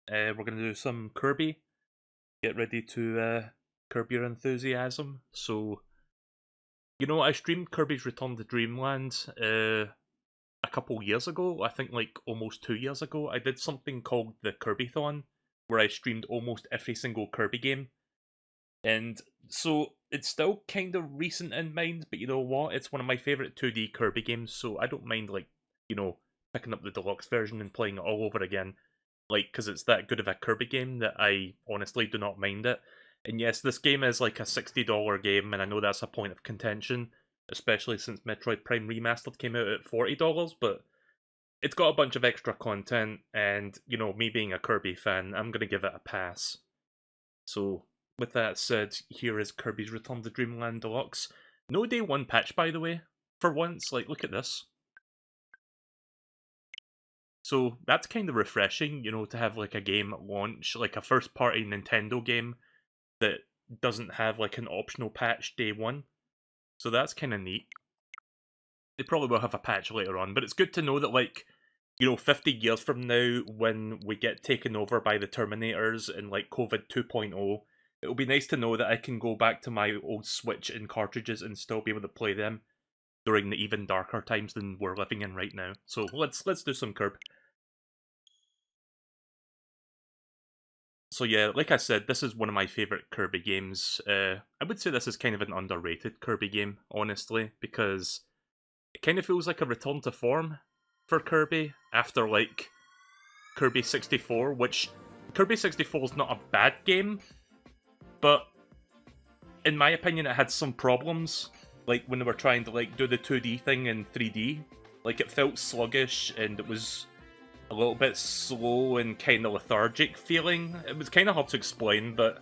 We're going to do some Kirby. Get ready to curb your enthusiasm. So, I streamed Kirby's Return to Dreamland a couple years ago. I think like almost 2 years ago. I did something called the Kirby-thon, where I streamed almost every single Kirby game. And so it's still kind of recent in mind, but you know what? It's one of my favourite 2D Kirby games, so I don't mind, like, picking up the deluxe version and playing it all over again. Like, because it's that good of a Kirby game that I honestly do not mind it. And yes, this game is like a $60 game, and I know that's a point of contention, especially since Metroid Prime Remastered came out at $40, but it's got a bunch of extra content, and, me being a Kirby fan, I'm going to give it a pass. So, with that said, here is Kirby's Return to Dreamland Deluxe. No day one patch, by the way. For once, like, look at this. So that's kind of refreshing, to have like a game at launch, like a first-party Nintendo game that doesn't have like an optional patch day one. So that's kind of neat. They probably will have a patch later on, but it's good to know that, like, 50 years from now, when we get taken over by the Terminators and like COVID 2.0, it'll be nice to know that I can go back to my old Switch and cartridges and still be able to play them during the even darker times than we're living in right now. So let's do some Kirby. So yeah, like I said, this is one of my favourite Kirby games. I would say this is kind of an underrated Kirby game, honestly, because it kind of feels like a return to form for Kirby after, like, Kirby 64, which Kirby 64 is not a bad game, but in my opinion it had some problems, like when they were trying to like do the 2D thing in 3D. Like, it felt sluggish and it was a little bit slow and kind of lethargic feeling. It was kind of hard to explain, but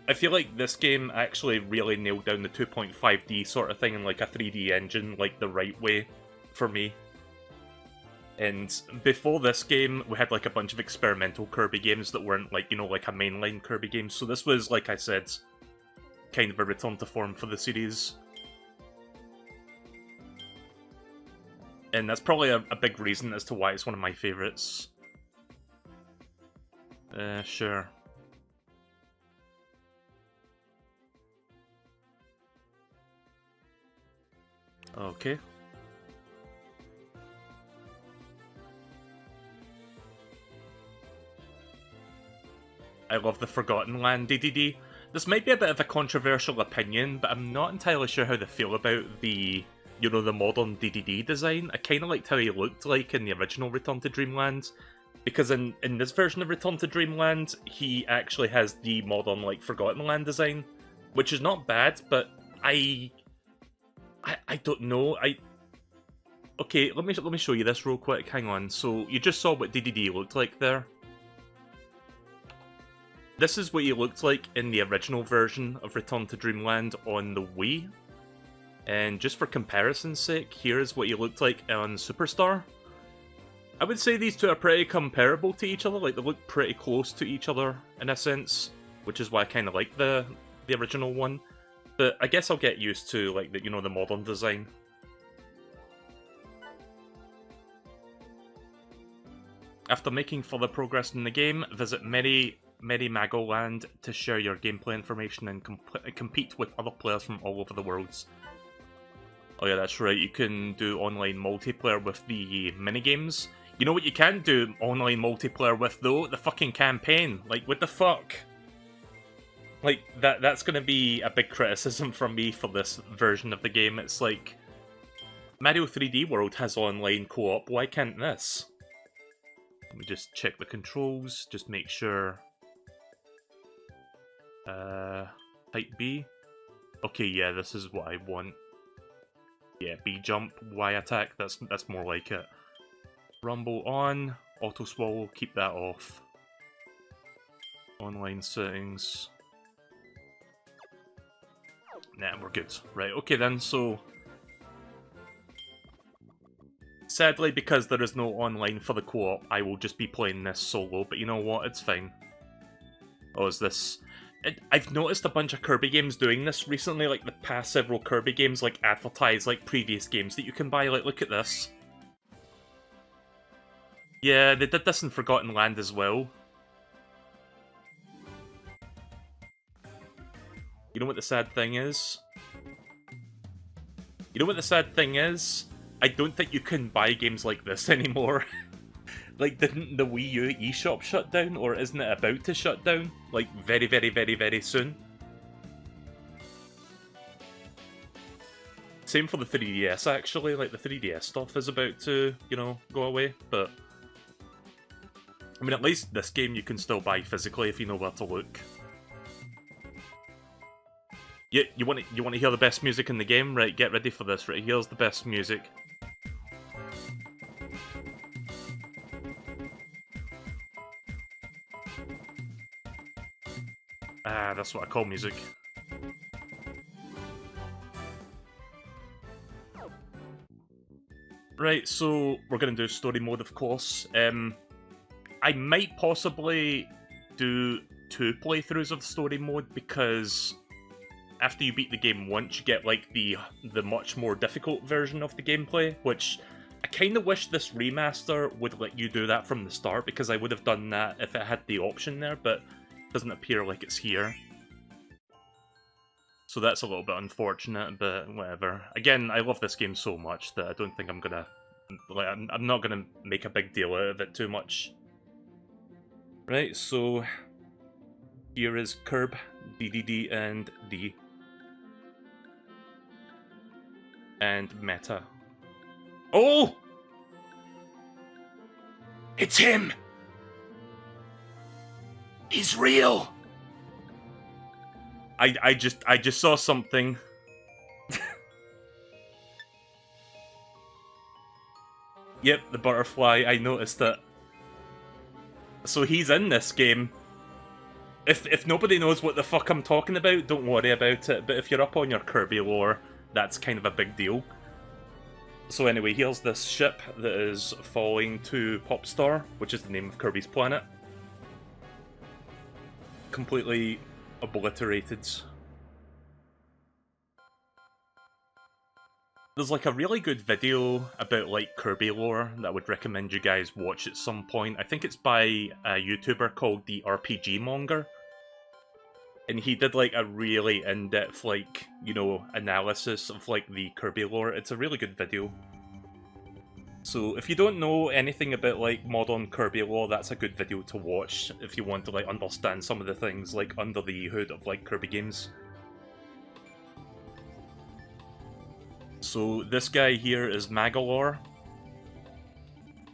I feel like this game actually really nailed down the 2.5D sort of thing in like a 3D engine, like the right way for me. And before this game, we had like a bunch of experimental Kirby games that weren't like, like a mainline Kirby game. So this was, like I said, kind of a return to form for the series. And that's probably a big reason as to why it's one of my favourites. Sure. Okay. I love the Forgotten Land DDD. This might be a bit of a controversial opinion, but I'm not entirely sure how they feel about the the modern DDD design. I kind of liked how he looked like in the original Return to Dreamland, because in this version of Return to Dreamland, he actually has the modern, like, Forgotten Land design, which is not bad, but I don't know. Okay, let me show you this real quick. Hang on. So you just saw what DDD looked like there. This is what he looked like in the original version of Return to Dreamland on the Wii. And just for comparison's sake, here's what he looked like on Superstar. I would say these two are pretty comparable to each other, like they look pretty close to each other in a sense, which is why I kind of like the original one. But I guess I'll get used to, like, the the modern design. After making further progress in the game, visit Magoland to share your gameplay information and compete with other players from all over the world. Oh yeah, that's right, you can do online multiplayer with the minigames. You know what you can do online multiplayer with, though? The fucking campaign. Like, what the fuck? Like, that's gonna be a big criticism from me for this version of the game. It's like, Mario 3D World has online co-op, why can't this? Let me just check the controls, just make sure. Type B? Okay, yeah, this is what I want. Yeah, B jump, Y attack, that's more like it. Rumble on, auto swallow, keep that off. Online settings. Nah, we're good. Right, okay then, so... Sadly, because there is no online for the co-op, I will just be playing this solo, but you know what, it's fine. Oh, is this... I've noticed a bunch of Kirby games doing this recently, like the past several Kirby games like advertise like previous games that you can buy, like look at this. Yeah, they did this in Forgotten Land as well. You know what the sad thing is? You know what the sad thing is? I don't think you can buy games like this anymore. Like, didn't the Wii U eShop shut down, or isn't it about to shut down? Like, very, very, very, very soon. Same for the 3DS, actually. Like, the 3DS stuff is about to, you know, go away, but... I mean, at least this game you can still buy physically if you know where to look. Yeah, you want to hear the best music in the game? Right, get ready for this. Right, here's the best music. Ah, that's what I call music. Right, so we're gonna do story mode, of course. I might possibly do 2 playthroughs of story mode because after you beat the game once, you get like the much more difficult version of the gameplay, which I kind of wish this remaster would let you do that from the start, because I would have done that if it had the option there, but it doesn't appear like it's here. So that's a little bit unfortunate, but whatever. Again, I love this game so much that I don't think I'm gonna... like, I'm not gonna make a big deal out of it too much. Right, so... here is Kirb, DDD, and D. And Meta. Oh! It's him! He's real! I just saw something. Yep, the butterfly, I noticed it. So he's in this game. If nobody knows what the fuck I'm talking about, don't worry about it, but if you're up on your Kirby lore, that's kind of a big deal. So anyway, here's this ship that is falling to Popstar, which is the name of Kirby's planet. Completely obliterated. There's like a really good video about like Kirby lore that I would recommend you guys watch at some point. I think it's by a YouTuber called the RPG Monger. And he did like a really in-depth like, you know, analysis of like the Kirby lore. It's a really good video. So if you don't know anything about like modern Kirby lore, that's a good video to watch if you want to like understand some of the things like under the hood of like Kirby games. So this guy here is Magalore.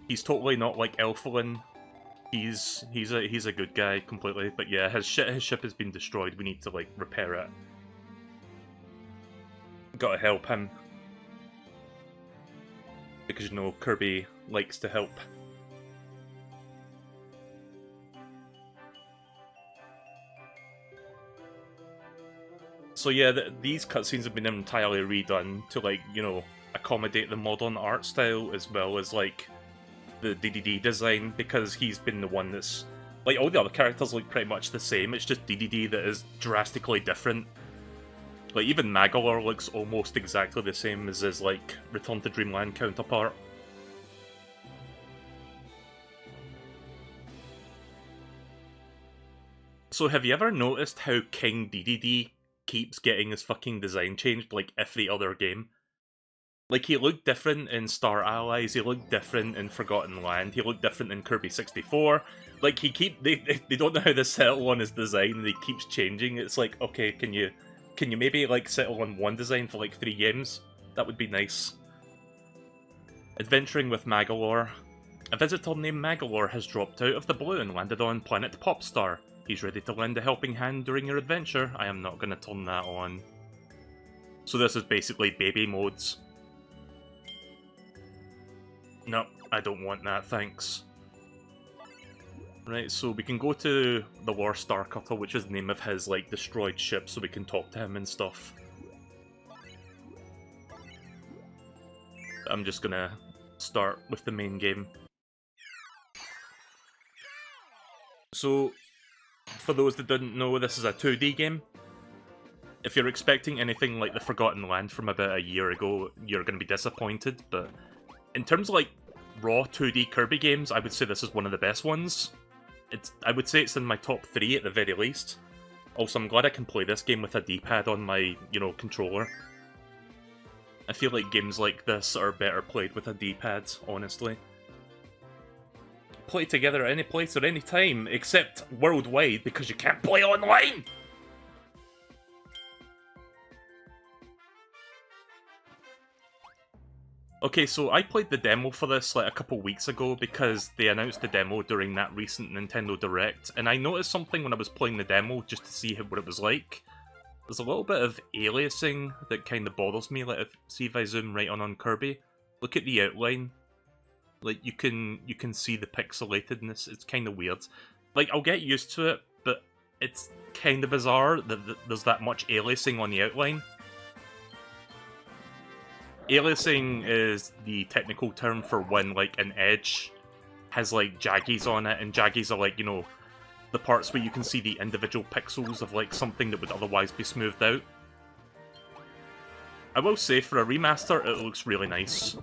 He's totally not like Elflin. He's a good guy completely, but yeah, his ship has been destroyed. We need to like repair it. Gotta help him. Because, you know, Kirby likes to help. So yeah, these cutscenes have been entirely redone to, like, you know, accommodate the modern art style as well as, like, the DDD design, because he's been the one that's... like, all the other characters look pretty much the same, it's just DDD that is drastically different. Like, even Magalore looks almost exactly the same as his, like, Return to Dreamland counterpart. So have you ever noticed how King DDD keeps getting his fucking design changed, like, every other game? Like, he looked different in Star Allies, he looked different in Forgotten Land, he looked different in Kirby 64. Like, they don't know how to settle on his design, and he keeps changing. It's like, okay, can you maybe, like, settle on one design for, like, 3 games? That would be nice. Adventuring with Magalore. A visitor named Magalore has dropped out of the blue and landed on planet Popstar. He's ready to lend a helping hand during your adventure. I am not going to turn that on. So this is basically baby modes. No, I don't want that, thanks. Right, so we can go to the War Star Cutter, which is the name of his, like, destroyed ship, so we can talk to him and stuff. I'm just gonna start with the main game. So, For those that didn't know, this is a 2D game. If you're expecting anything like The Forgotten Land from about a year ago, you're going to be disappointed, but in terms of like raw 2D Kirby games, I would say this is one of the best ones. I would say it's in my top 3 at the very least. Also, I'm glad I can play this game with a D-pad on my, controller. I feel like games like this are better played with a D-pad, honestly. Play together at any place or any time, except worldwide, because you can't play online! Okay, so I played the demo for this like a couple weeks ago because they announced the demo during that recent Nintendo Direct, and I noticed something when I was playing the demo just to see what it was like. There's a little bit of aliasing that kind of bothers me. Like, see if I zoom right on Kirby, look at the outline. Like, you can see the pixelatedness. It's kind of weird. Like, I'll get used to it, but it's kind of bizarre that there's that much aliasing on the outline. Aliasing is the technical term for when, like, an edge has, like, jaggies on it, and jaggies are, like, the parts where you can see the individual pixels of, like, something that would otherwise be smoothed out. I will say, for a remaster, it looks really nice.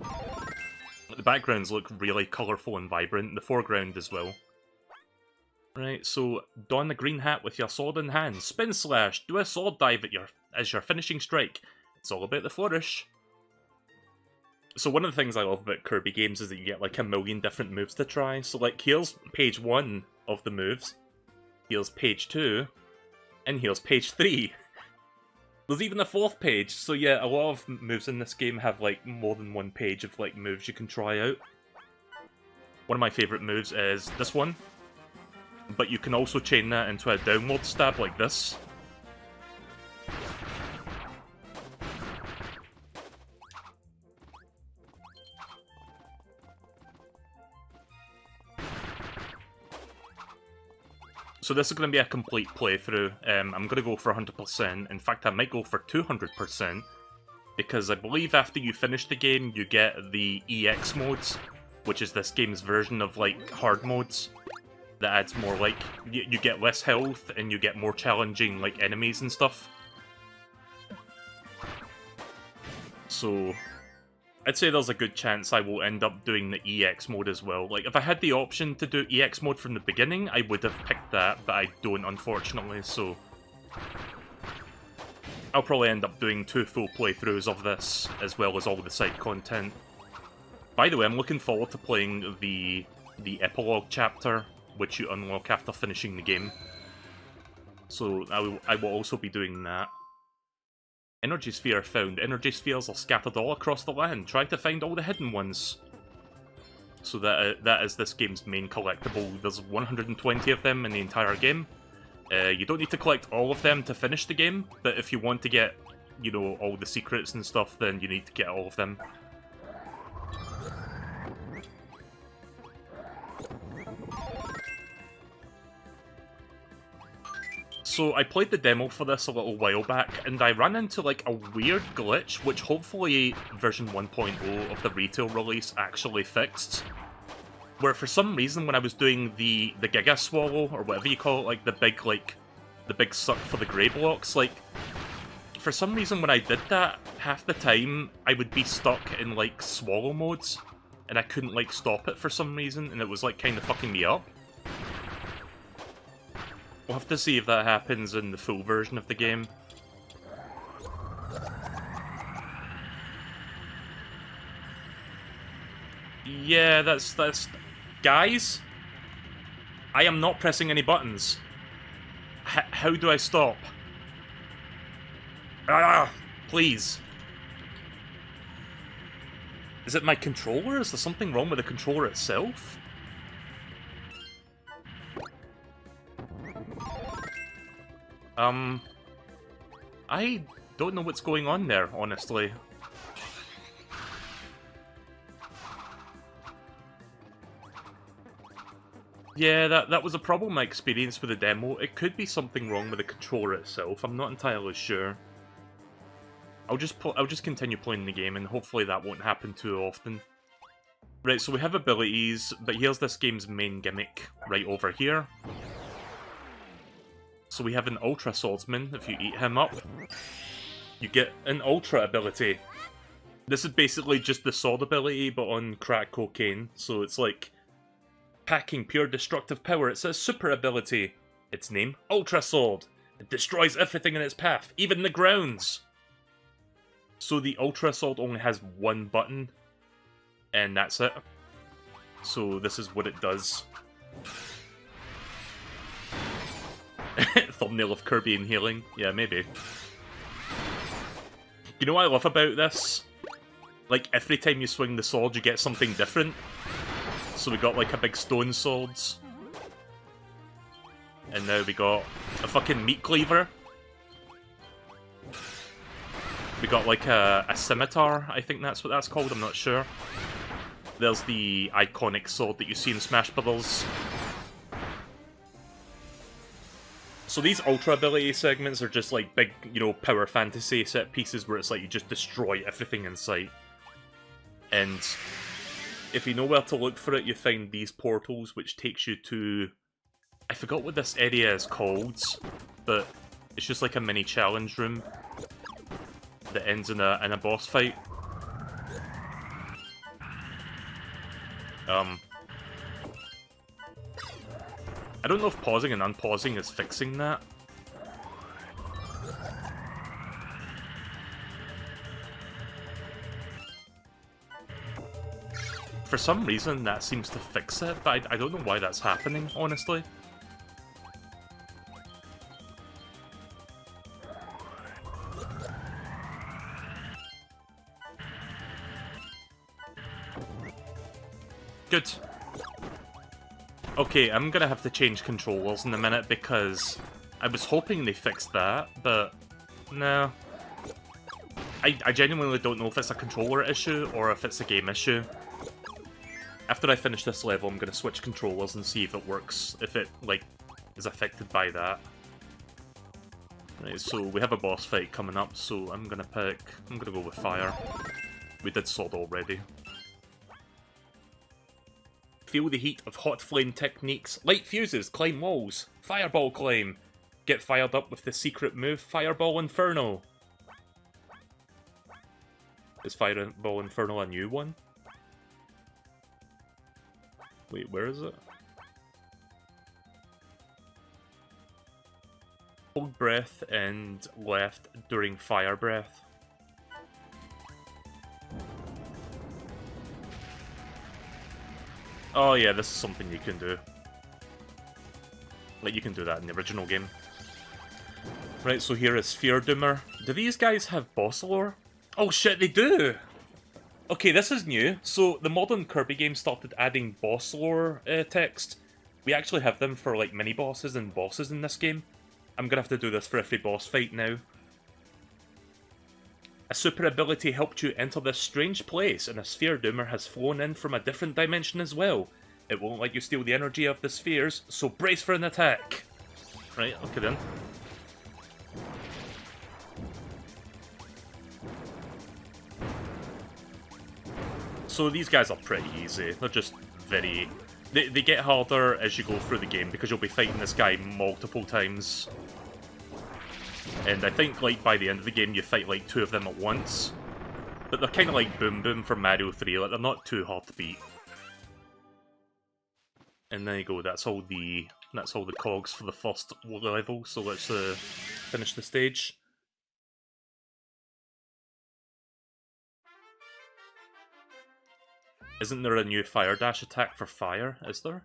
The backgrounds look really colourful and vibrant, the foreground as well. Right, so, don the green hat with your sword in hand, spin slash, do a sword dive as your finishing strike. It's all about the flourish. So one of the things I love about Kirby games is that you get like a million different moves to try. So like here's page 1 of the moves, here's page 2, and here's page 3. There's even a 4th page, so yeah, a lot of moves in this game have like more than one page of like moves you can try out. One of my favourite moves is this one, but you can also chain that into a downward stab like this. So this is going to be a complete playthrough. I'm going to go for 100%. In fact, I might go for 200%. Because I believe after you finish the game, you get the EX modes. Which is this game's version of, like, hard modes. That adds more, like, you get less health and you get more challenging, like, enemies and stuff. So I'd say there's a good chance I will end up doing the EX mode as well. Like, if I had the option to do EX mode from the beginning, I would have picked that, but I don't, unfortunately, so I'll probably end up doing 2 full playthroughs of this, as well as all the side content. By the way, I'm looking forward to playing the epilogue chapter, which you unlock after finishing the game. So I will also be doing that. Energy sphere found. Energy spheres are scattered all across the land. Try to find all the hidden ones. So that is this game's main collectible. There's 120 of them in the entire game. You don't need to collect all of them to finish the game, but if you want to get, all the secrets and stuff, then you need to get all of them. So I played the demo for this a little while back, and I ran into like a weird glitch, which hopefully version 1.0 of the retail release actually fixed. Where for some reason when I was doing the Giga Swallow, or whatever you call it, like the big suck for the grey blocks, like, for some reason when I did that, half the time I would be stuck in like swallow modes, and I couldn't like stop it for some reason, and it was like kind of fucking me up. We'll have to see if that happens in the full version of the game. Yeah, that's... Guys? I am not pressing any buttons. How do I stop? Ah! Please. Is it my controller? Is there something wrong with the controller itself? I don't know what's going on there, honestly. Yeah, that was a problem I experienced with the demo. It could be something wrong with the controller itself. I'm not entirely sure. I'll just continue playing the game, and hopefully that won't happen too often. Right, so we have abilities, but here's this game's main gimmick right over here. So we have an Ultra Swordsman. If you eat him up, you get an Ultra ability. This is basically just the sword ability, but on crack cocaine. So it's like packing pure destructive power. It's a super ability. Its name, Ultra Sword. It destroys everything in its path, even the grounds. So the Ultra Sword only has one button, and that's it. So this is what it does. Thumbnail of Kirby and healing. Yeah, maybe. You know what I love about this? Like, every time you swing the sword, you get something different. So we got, like, a big stone swords. And now we got a fucking meat cleaver. We got, like, a scimitar. I think that's what that's called. I'm not sure. There's the iconic sword that you see in Smash Bros. So these Ultra ability segments are just, like, big, you know, power fantasy set pieces where it's like you just destroy everything in sight. And if you know where to look for it, you find these portals, which takes you to... I forgot what this area is called, but it's just like a mini challenge room that ends in a boss fight. I don't know if pausing and unpausing is fixing that. For some reason, that seems to fix it, but I don't know why that's happening, honestly. Good. Okay, I'm gonna have to change controllers in a minute because I was hoping they fixed that, but no. I genuinely don't know if it's a controller issue or if it's a game issue. After I finish this level, I'm gonna switch controllers and see if it works, if it, like, is affected by that. Right, so we have a boss fight coming up, so I'm gonna go with fire. We did sword already. Feel the heat of hot flame techniques. Light fuses, climb walls. Fireball climb. Get fired up with the secret move, Fireball Inferno. Is Fireball Inferno a new one? Wait, where is it? Hold breath and left during fire breath. Oh yeah, this is something you can do. Like, you can do that in the original game. Right, so here is Fear Doomer. Do these guys have boss lore? Oh shit, they do! Okay, this is new. So, the modern Kirby game started adding boss lore text. We actually have them for, like, mini-bosses and bosses in this game. I'm gonna have to do this for every boss fight now. A super ability helped you enter this strange place, and a sphere doomer has flown in from a different dimension as well. It won't let you steal the energy of the spheres, so brace for an attack. Right, okay then. So these guys are pretty easy. They're just very... They get harder as you go through the game, because you'll be fighting this guy multiple times. And I think, like, by the end of the game, you fight, like, 2 of them at once. But they're kind of like Boom Boom from Mario 3, like, they're not too hard to beat. And there you go, that's all the cogs for the first level, so let's finish the stage. Isn't there a new fire dash attack for fire, is there?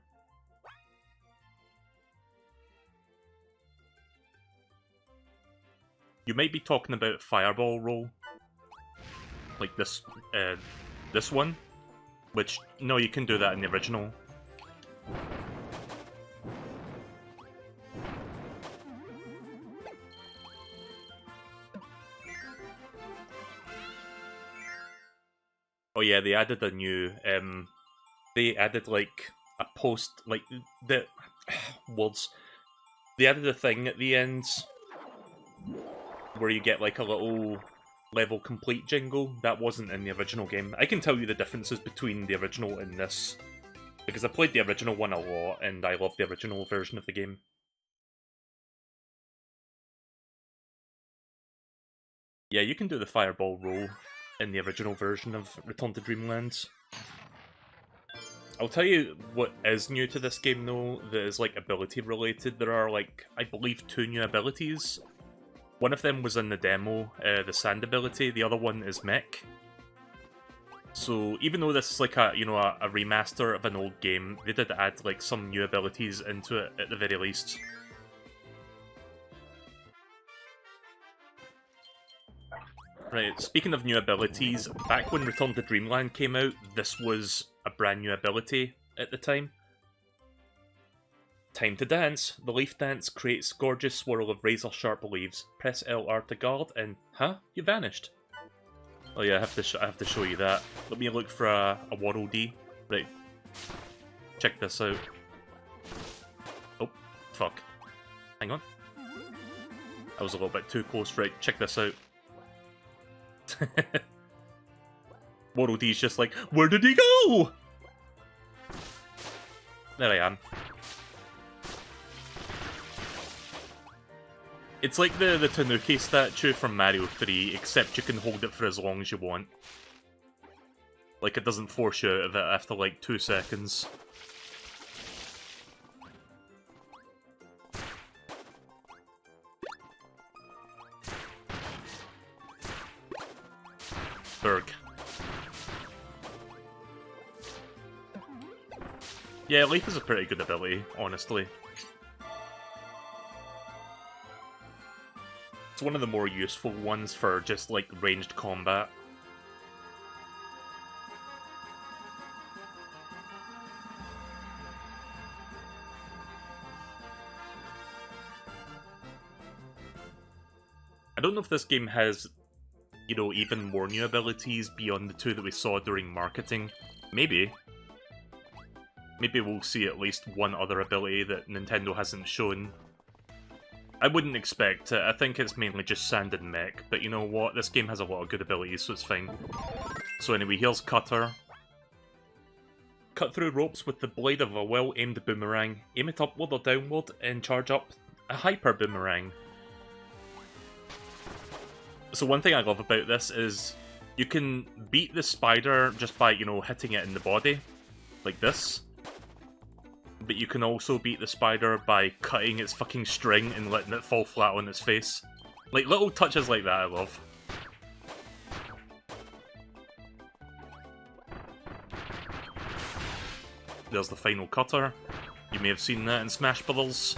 You might be talking about Fireball Roll. Like this one. Which, no, you can do that in the original. Oh yeah, they added a new, they added, like, a post, like, the... words. They added a thing at the end where you get, like, a little level complete jingle. That wasn't in the original game. I can tell you the differences between the original and this, because I played the original one a lot, and I love the original version of the game. Yeah, you can do the fireball roll in the original version of Return to Dreamland. I'll tell you what is new to this game though, that is like ability related. There are like, I believe 2 new abilities. One of them was in the demo, the sand ability, the other one is mech. So even though this is like a, you know, a remaster of an old game, they did add like some new abilities into it at the very least. Right, speaking of new abilities, back when Return to Dreamland came out, this was a brand new ability at the time. Time to dance. The leaf dance creates gorgeous swirl of razor-sharp leaves. Press LR to guard and... Huh? You vanished. Oh yeah, I have to show you that. Let me look for a Waddle Dee. Right. Check this out. Oh, fuck. Hang on. I was a little bit too close. Right, check this out. Waddle Dee's just like, where did he go? There I am. It's like the Tanuki statue from Mario 3, except you can hold it for as long as you want. Like, it doesn't force you out of it after like 2 seconds. Berg. Yeah, Leaf is a pretty good ability, honestly. It's one of the more useful ones for just, like, ranged combat. I don't know if this game has, you know, even more new abilities beyond the 2 that we saw during marketing. Maybe. Maybe we'll see at least one other ability that Nintendo hasn't shown. I wouldn't expect it. I think it's mainly just sand and mech, but you know what? This game has a lot of good abilities, so it's fine. So anyway, here's Cutter. Cut through ropes with the blade of a well-aimed boomerang. Aim it upward or downward and charge up a hyper boomerang. So one thing I love about this is you can beat the spider just by, you know, hitting it in the body, like this. But you can also beat the spider by cutting its fucking string and letting it fall flat on its face. Like, little touches like that I love. There's the final cutter. You may have seen that in Smash Brothers.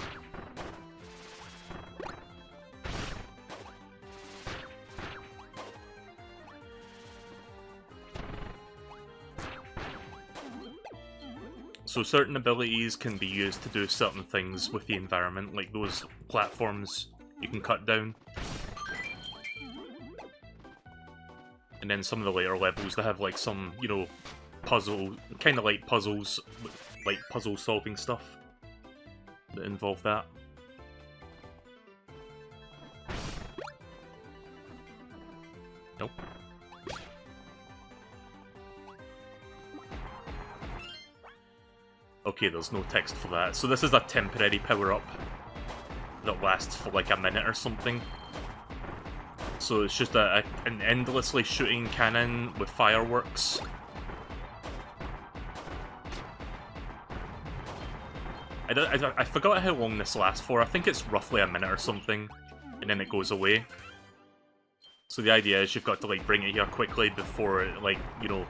So certain abilities can be used to do certain things with the environment, like those platforms you can cut down. And then some of the later levels, they have like some, you know, puzzle, kind of like puzzles, like puzzle solving stuff that involve that. Nope. Okay, there's no text for that. So this is a temporary power-up that lasts for like a minute or something. So it's just an endlessly shooting cannon with fireworks. I forgot how long this lasts for. I think it's roughly a minute or something, and then it goes away. So the idea is you've got to like bring it here quickly before it, like, you know,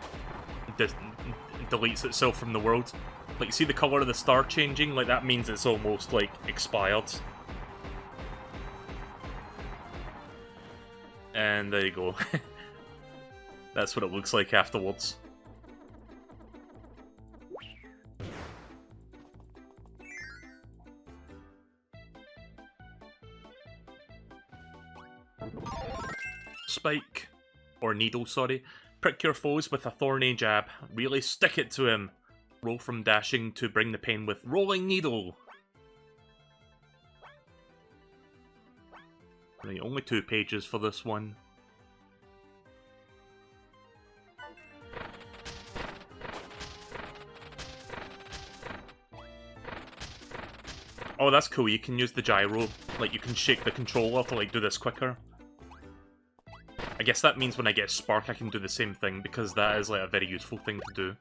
deletes itself from the world. Like, see the colour of the star changing? Like, that means it's almost, like, expired. And there you go. That's what it looks like afterwards. Spike. Or needle, sorry. Prick your foes with a thorny jab. Really stick it to him. Roll from dashing to bring the pain with rolling needle. Right, only 2 pages for this one. Oh, that's cool. You can use the gyro. Like, you can shake the controller to, like, do this quicker. guess that means when I get Spark I can do the same thing, because that is like a very useful thing to do.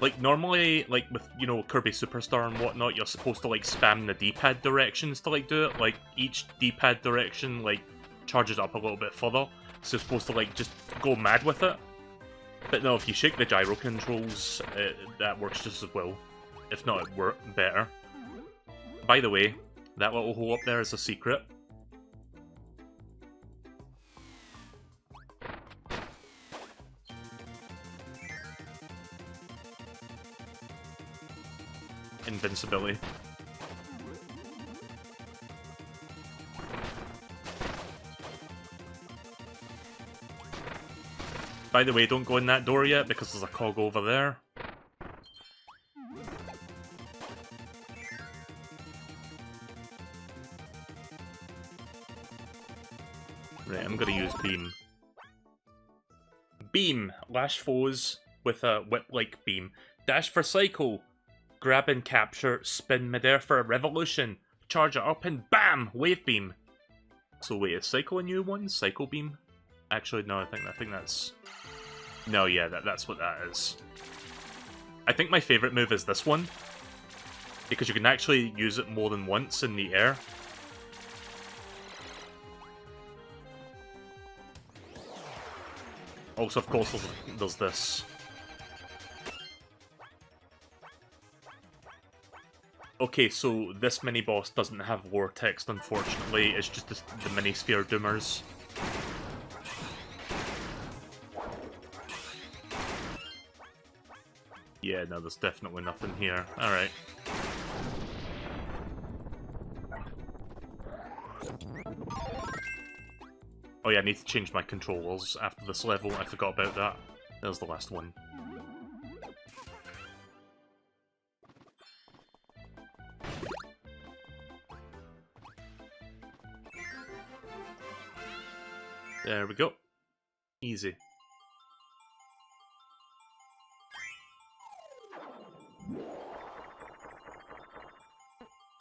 Like, normally, like, with, you know, Kirby Superstar and whatnot, you're supposed to, like, spam the D-pad directions to, like, do it. Like, each D-pad direction, like, charges up a little bit further. So you're supposed to, like, just go mad with it. But no, if you shake the gyro controls, that works just as well. If not, it works better. By the way, that little hole up there is a secret. Invincibility. By the way, don't go in that door yet, because there's a cog over there. Right, I'm gonna use Beam. Beam! Lash foes with a whip-like beam. Dash for Cycle! Grab and capture, spin midair for a revolution. Charge it up and BAM! Wave Beam! So wait, is Cycle a new one? Cycle Beam? Actually, no, I think that's... No, yeah, that's what that is. I think my favourite move is this one, because you can actually use it more than once in the air. Also, of course, there's this. Okay, so this mini-boss doesn't have lore text, unfortunately. It's just the mini-sphere doomers. Yeah, no, there's definitely nothing here. Alright. Oh yeah, I need to change my controllers after this level. I forgot about that. There's the last one. There we go. Easy.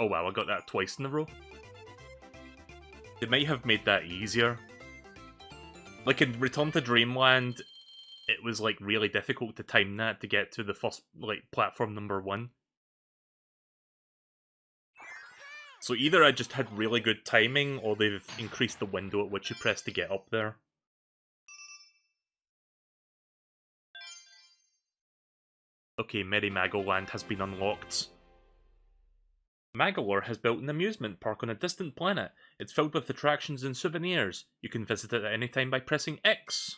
Oh wow, I got that twice in a row. They might have made that easier. Like in Return to Dreamland, it was like really difficult to time that to get to the first, like, platform number 1. So either I just had really good timing, or they've increased the window at which you press to get up there. Okay, Merry Magoland has been unlocked. Magalore has built an amusement park on a distant planet. It's filled with attractions and souvenirs. You can visit it at any time by pressing X.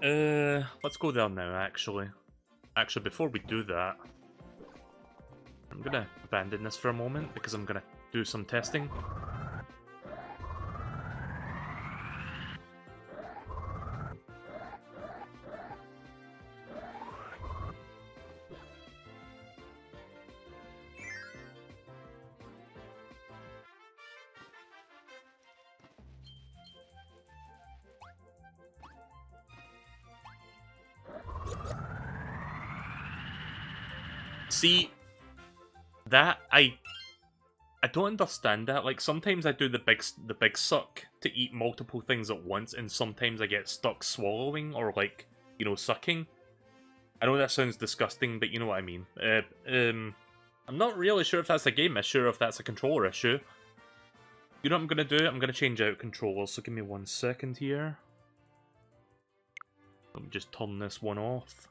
Let's go there now, actually. Actually, before we do that, I'm gonna abandon this for a moment, because I'm gonna do some testing. See, that I don't understand that. Like, sometimes I do the big suck to eat multiple things at once, and sometimes I get stuck swallowing or, like, you know, sucking. I know that sounds disgusting, but you know what I mean. I'm not really sure if that's a game issue or if that's a controller issue. You know what I'm gonna do? I'm gonna change out controllers. So give me 1 second here. Let me just turn this one off.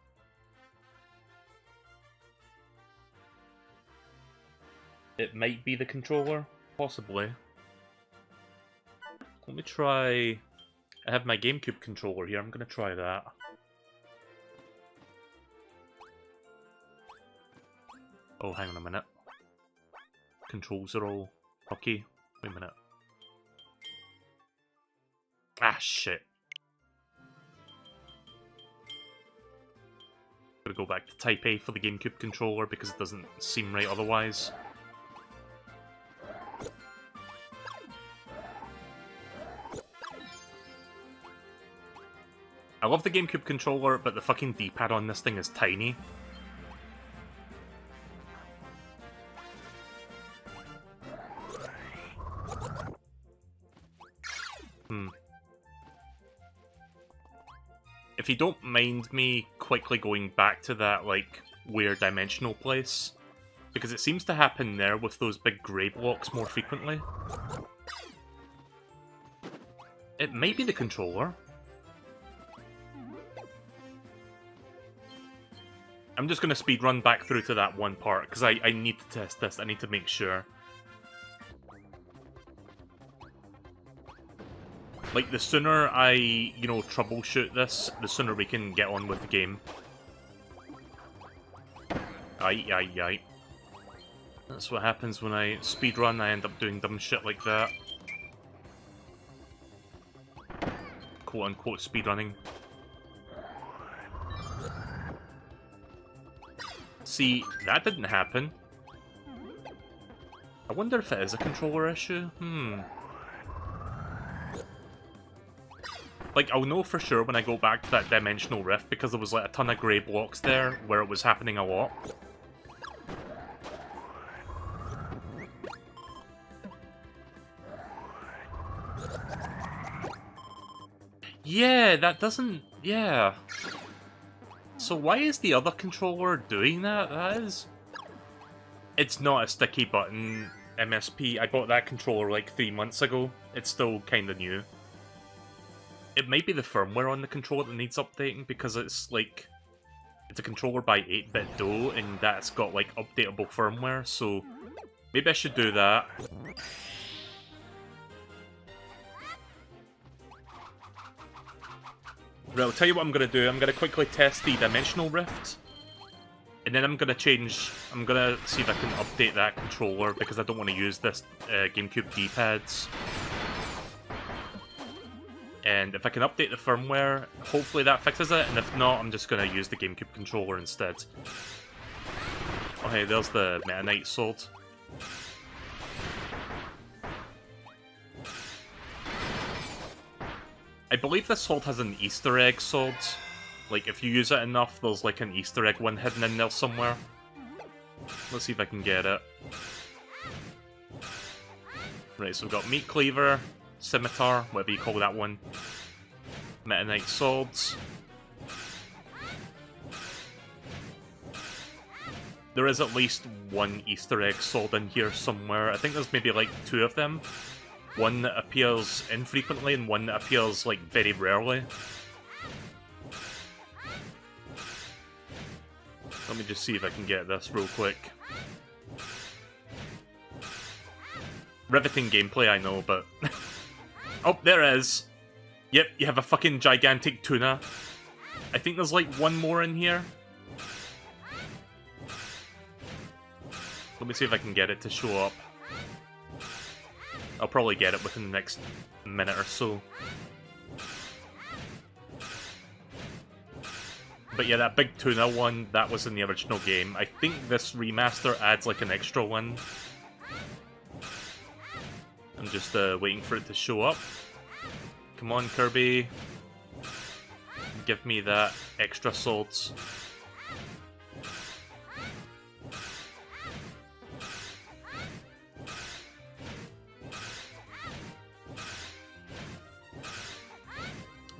It might be the controller, possibly. Let me try... I have my GameCube controller here, I'm gonna try that. Oh, hang on a minute. Controls are all hockey. Wait a minute. Ah, shit. Gotta go back to Type A for the GameCube controller because it doesn't seem right otherwise. I love the GameCube controller, but the fucking D-pad on this thing is tiny. if you don't mind me quickly going back to that, like, weird dimensional place, because it seems to happen there with those big grey blocks more frequently. It might be the controller. I'm just going to speedrun back through to that one part, because I need to test this. I need to make sure. Like, the sooner I, you know, troubleshoot this, the sooner we can get on with the game. Aye. That's what happens when I speedrun. I end up doing dumb shit like that. Quote-unquote speedrunning. See, that didn't happen. I wonder if it is a controller issue. Like, I'll know for sure when I go back to that dimensional rift, because there was like a ton of grey blocks there where it was happening a lot. Yeah, that doesn't... yeah. So why is the other controller doing that? That is... It's not a sticky button MSP. I bought that controller like 3 months ago. It's still kinda new. It might be the firmware on the controller that needs updating, because it's like... it's a controller by 8-bit Do, and that's got like updatable firmware, so... maybe I should do that. Right, I'll tell you what I'm going to do. I'm going to quickly test the Dimensional Rift. And then I'm going to change... I'm going to see if I can update that controller, because I don't want to use this GameCube D-pads. And if I can update the firmware, hopefully that fixes it. And if not, I'm just going to use the GameCube controller instead. Oh hey, there's the Meta Knight sword. I believe this sword has an Easter egg sword. Like, if you use it enough, there's like an Easter egg one hidden in there somewhere. Let's see if I can get it. Right, so we've got Meat Cleaver, Scimitar, whatever you call that one. Meta Knight swords. There is at least one Easter egg sword in here somewhere. I think there's maybe like 2 of them. One that appears infrequently and one that appears, like, very rarely. Let me just see if I can get this real quick. Riveting gameplay, I know, but... oh, there it is! Yep, you have a fucking gigantic tuna. I think there's, like, one more in here. Let me see if I can get it to show up. I'll probably get it within the next minute or so. But yeah, that big tuna one, that was in the original game. I think this remaster adds like an extra one. I'm just waiting for it to show up. Come on, Kirby. Give me that extra swords.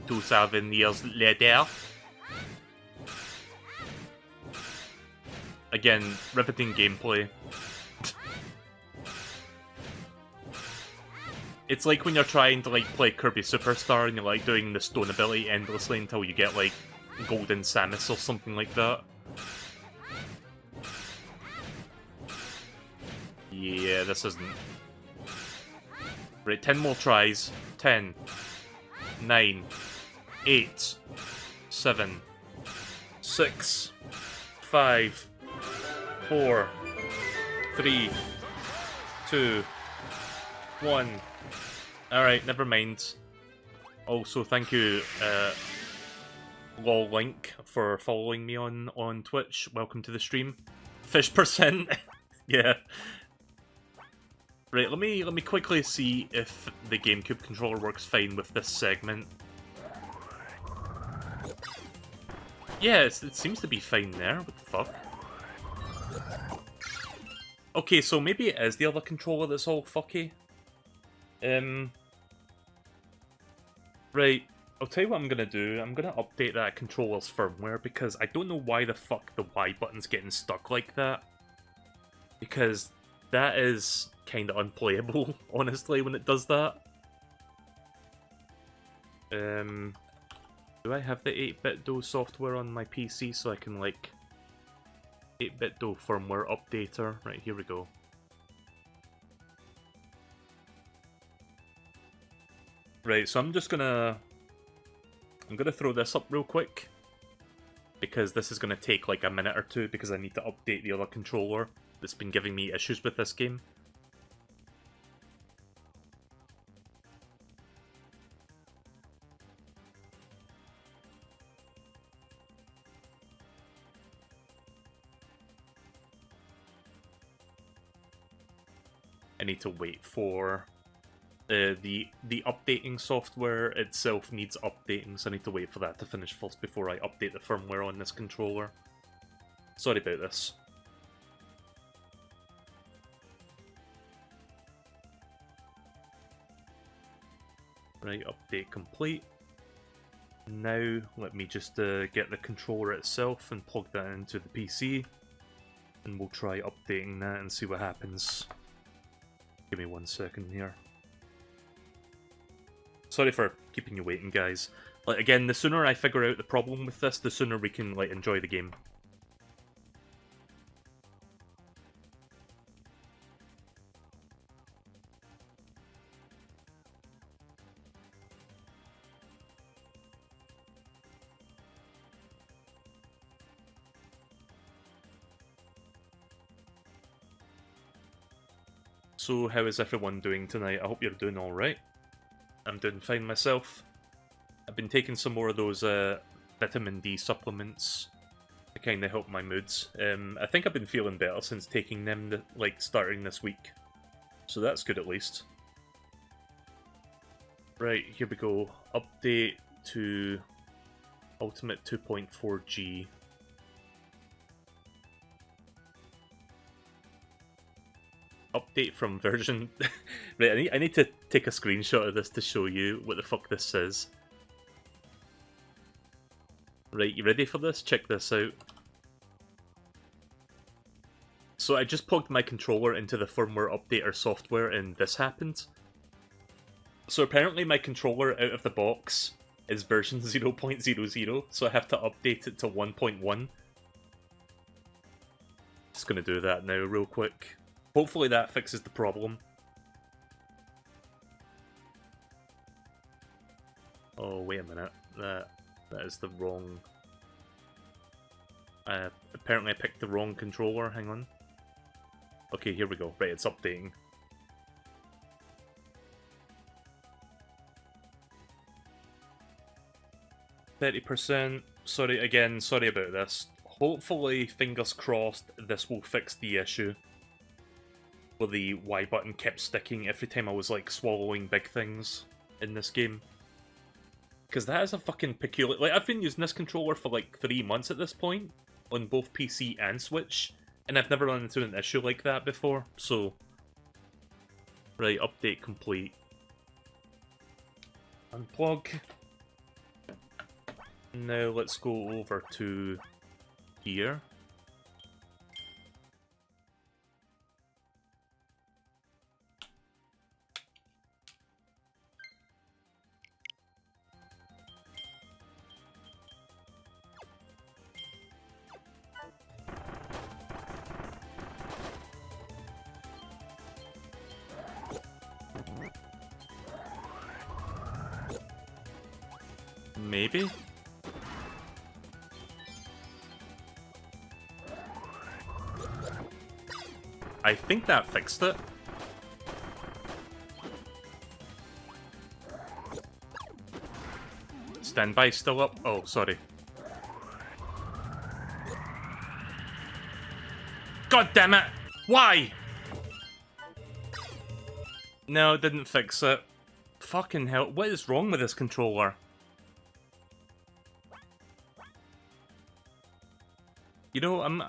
To 7 years later. Again, riveting gameplay. It's like when you're trying to like play Kirby Superstar and you're like doing the stone ability endlessly until you get like Golden Samus or something like that. Yeah, this isn't. Right, 10 more tries. 10, 9, 8, 7, 6, 5, 4, 3, 2, 1. Alright, never mind. Also, thank you, LolLink, for following me on Twitch. Welcome to the stream. Fish percent. Yeah. Right, let me quickly see if the GameCube controller works fine with this segment. Yeah, it seems to be fine there. What the fuck? Okay, so maybe it is the other controller that's all fucky. Right. I'll tell you what I'm gonna do. I'm gonna update that controller's firmware because I don't know why the fuck the Y button's getting stuck like that. Because that is kind of unplayable, honestly, when it does that. Do I have the 8BitDo software on my PC so I can, like, 8BitDo firmware updater? Right, here we go. Right, so I'm gonna throw this up real quick, because this is gonna take like a minute or two, because I need to update the other controller that's been giving me issues with this game. I need to wait for the updating software itself needs updating, so I need to wait for that to finish first before I update the firmware on this controller. Sorry about this. Right, update complete. Now let me just get the controller itself and plug that into the PC, and we'll try updating that and see what happens. Give me 1 second here. Sorry for keeping you waiting, guys. Like, again, the sooner I figure out the problem with this, the sooner we can, like, enjoy the game. So, how is everyone doing tonight? I hope you're doing alright. I'm doing fine myself. I've been taking some more of those vitamin D supplements to kind of help my moods. I think I've been feeling better since taking them, like, starting this week. So that's good at least. Right, here we go. Update to Ultimate 2.4G. Update from version... Right, I need to take a screenshot of this to show you what the fuck this says. Right, you ready for this? Check this out. So I just plugged my controller into the firmware updater software and this happened. So apparently my controller out of the box is version 0.00, so I have to update it to 1.1. Just gonna do that now real quick. Hopefully that fixes the problem. Oh, wait a minute. That is the wrong... apparently I picked the wrong controller. Hang on. Okay, here we go. Right, it's updating. %. Sorry, again, sorry about this. Hopefully, fingers crossed, this will fix the issue where the Y button kept sticking every time I was, like, swallowing big things in this game. Because that is a fucking peculiar... Like, I've been using this controller for, like, 3 months at this point, on both PC and Switch, and I've never run into an issue like that before, so... Right, update complete. Unplug. Now let's go over to here. Maybe? I think that fixed it. Standby still up? Oh, sorry. God damn it! Why? No, it didn't fix it. Fucking hell, what is wrong with this controller? You know, I'm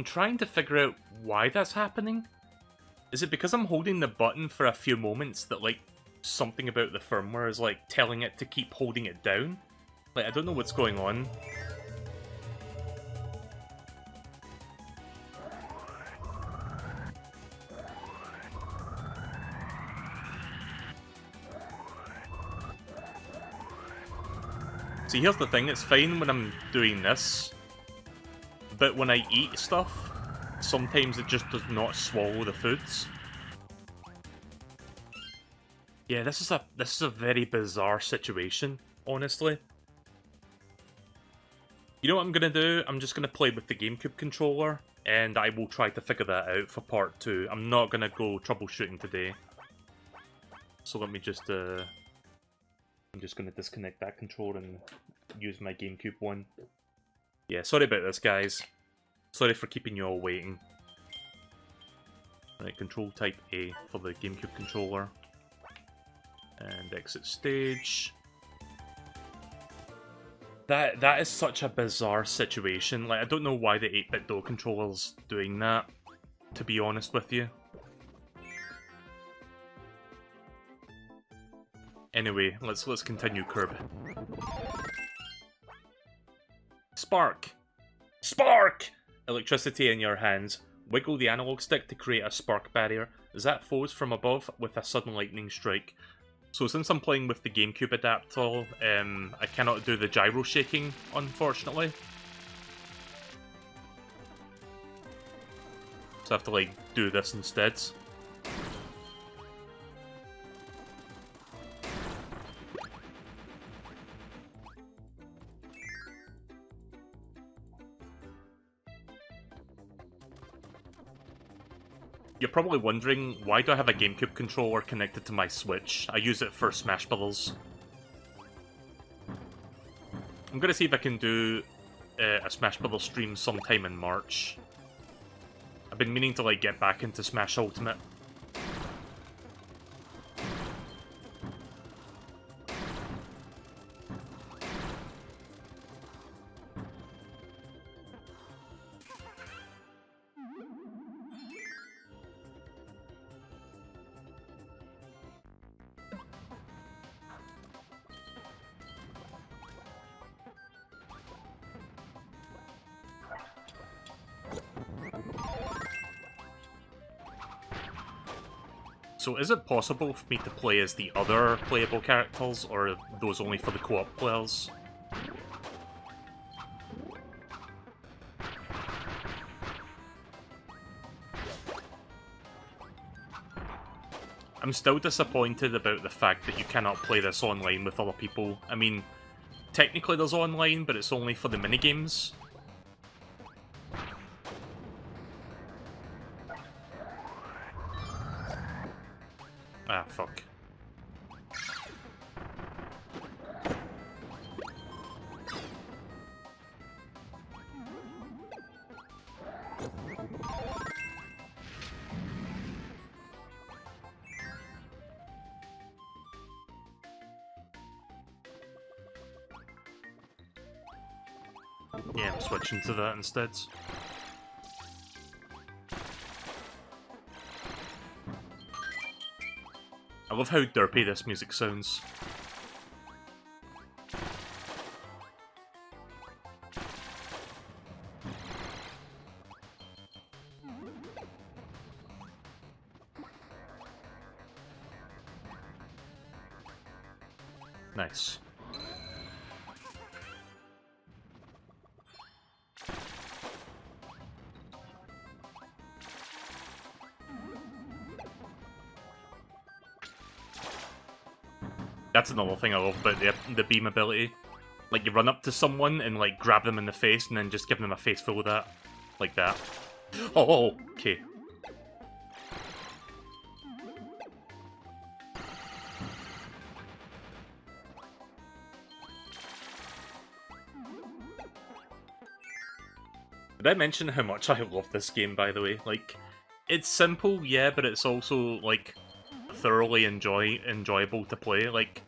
trying to figure out why that's happening. Is it because I'm holding the button for a few moments that, like, something about the firmware is, like, telling it to keep holding it down? Like, I don't know what's going on. See, here's the thing, it's fine when I'm doing this, but when I eat stuff, sometimes it just does not swallow the foods. Yeah, this is a very bizarre situation, honestly. You know what I'm gonna do? I'm just gonna play with the GameCube controller, and I will try to figure that out for part 2. I'm not gonna go troubleshooting today. So let me just, I'm just gonna disconnect that controller and use my GameCube one. Yeah, sorry about this, guys. Sorry for keeping you all waiting. Right, control type A for the GameCube controller. And exit stage. That is such a bizarre situation. Like, I don't know why the 8-bit Dual controller's doing that, to be honest with you. Anyway, let's continue Kirby. Spark! Spark! Electricity in your hands. Wiggle the analog stick to create a spark barrier. Zap foes from above with a sudden lightning strike. So since I'm playing with the GameCube adapter, I cannot do the gyro shaking, unfortunately. So I have to, like, do this instead. You're probably wondering, why do I have a GameCube controller connected to my Switch? I use it for Smash Bros. I'm gonna see if I can do a Smash Bros stream sometime in March. I've been meaning to, like, get back into Smash Ultimate. So is it possible for me to play as the other playable characters, or are those only for the co-op players? I'm still disappointed about the fact that you cannot play this online with other people. I mean, technically there's online, but it's only for the minigames. Ah, fuck. Yeah, I'm switching to that instead. I love how derpy this music sounds. Nice. That's another thing I love about the beam ability. Like, you run up to someone and, like, grab them in the face and then just give them a face full of that. Like that. Oh, okay. Did I mention how much I love this game, by the way? Like, it's simple, yeah, but it's also, like, thoroughly enjoyable to play. Like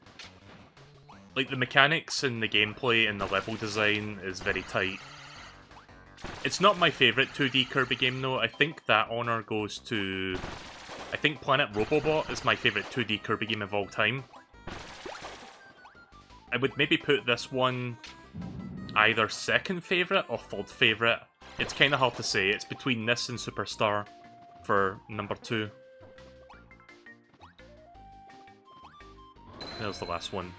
the mechanics and the gameplay and the level design is very tight. It's not my favourite 2D Kirby game though. I think that honour goes to think Planet Robobot is my favourite 2D Kirby game of all time. I would maybe put this one either second favourite or third favourite. It's kind of hard to say. It's between this and Superstar for number 2. There's the last one.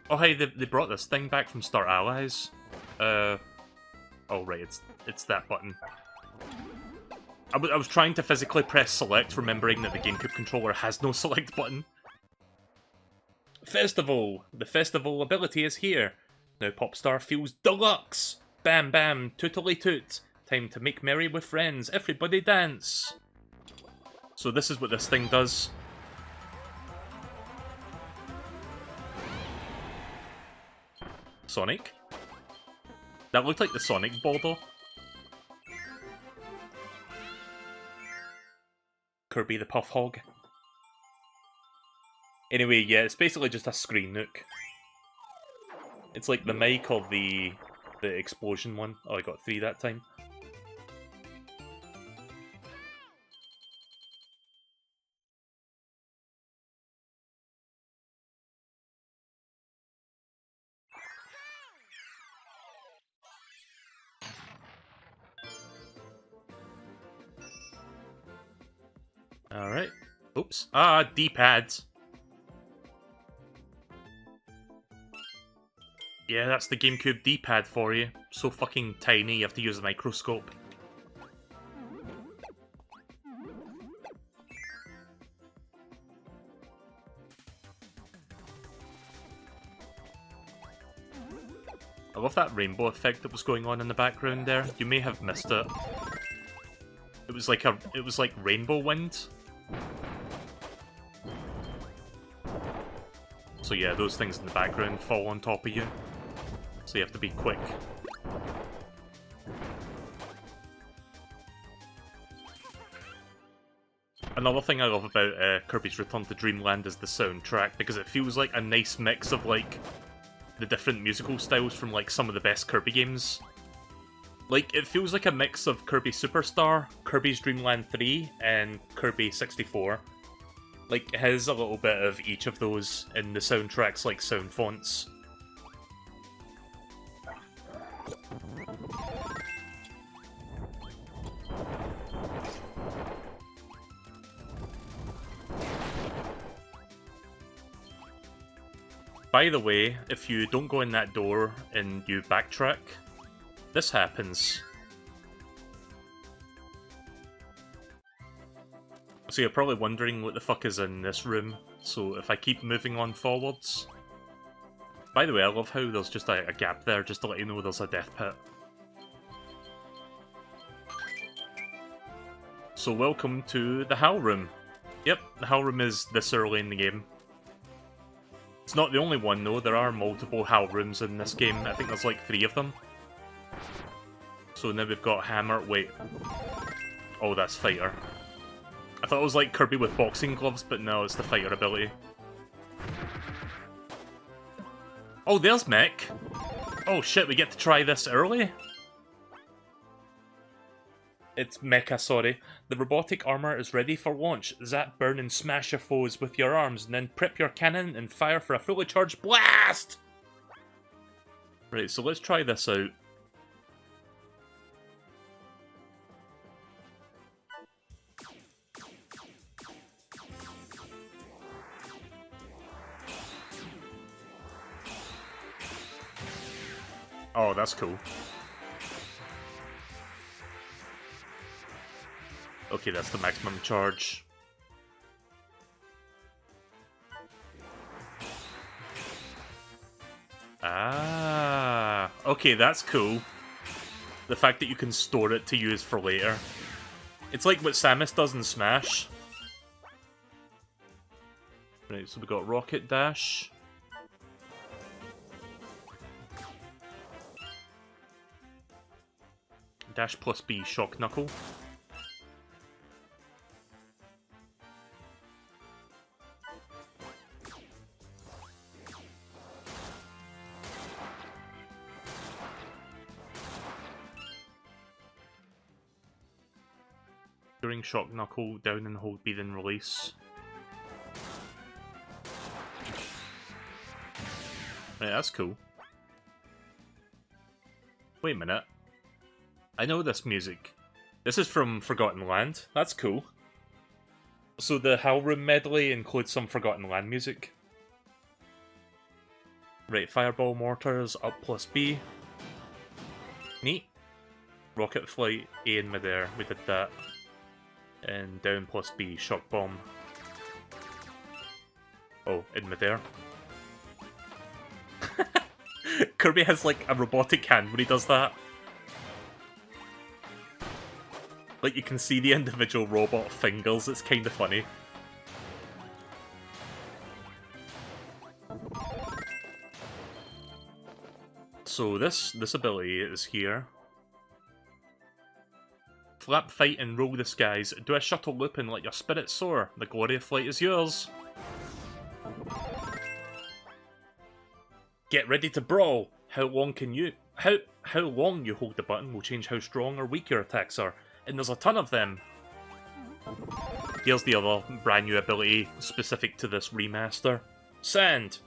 Oh hey, they brought this thing back from Star Allies. Oh right, it's that button. I was trying to physically press select, remembering that the GameCube controller has no select button. Festival! The festival ability is here. Now Popstar feels deluxe! Bam bam, tootly toot. Time to make merry with friends, everybody dance! So this is what this thing does. Sonic? That looked like the Sonic border. Kirby the Puff Hog. Anyway, yeah, it's basically just a screen nook. It's like the mic or the explosion one. Oh, I got 3 that time. Alright. Oops. Ah, D-pads. Yeah, that's the GameCube D-pad for you. So fucking tiny, you have to use a microscope. I love that rainbow effect that was going on in the background there. You may have missed it. It was like rainbow wind. So yeah, those things in the background fall on top of you. So you have to be quick. Another thing I love about Kirby's Return to Dreamland is the soundtrack, because it feels like a nice mix of like the different musical styles from like some of the best Kirby games. Like, it feels like a mix of Kirby Superstar, Kirby's Dream Land 3, and Kirby 64. Like, it has a little bit of each of those in the soundtracks, like sound fonts. By the way, if you don't go in that door and you backtrack, this happens. So you're probably wondering what the fuck is in this room, so if I keep moving on forwards... By the way, I love how there's just a gap there, just to let you know there's a death pit. So welcome to the Howl Room. Yep, the Howl Room is this early in the game. It's not the only one though, there are multiple Howl Rooms in this game, I think there's like 3 of them. So now we've got Hammer, wait. Oh, that's Fighter. I thought it was like Kirby with boxing gloves, but no, it's the Fighter ability. Oh, there's Mech! Oh shit, we get to try this early? It's Mecha, sorry. The robotic armor is ready for launch. Zap, burn, and smash your foes with your arms, and then prep your cannon and fire for a fully charged blast! Right, so let's try this out. Oh, that's cool. Okay, that's the maximum charge. Ah, okay, that's cool. The fact that you can store it to use for later. It's like what Samus does in Smash. Right, so we got Rocket Dash. Dash plus B, Shock Knuckle. During shock knuckle, down and hold B then release. Right, that's cool. Wait a minute. I know this music. This is from Forgotten Land. That's cool. So the Howl Room medley includes some Forgotten Land music. Right, Fireball Mortars, up plus B. Neat. Rocket Flight, A in midair. We did that. And down plus B, Shock Bomb. Oh, in midair. Kirby has like a robotic hand when he does that. Like you can see the individual robot fingers, it's kind of funny. So this ability is here. Flap, fight, and roll the skies. Do a shuttle loop and let your spirit soar. The glory of flight is yours. Get ready to brawl. How long you hold the button will change how strong or weak your attacks are. And there's a ton of them. Here's the other brand new ability specific to this remaster. Sand.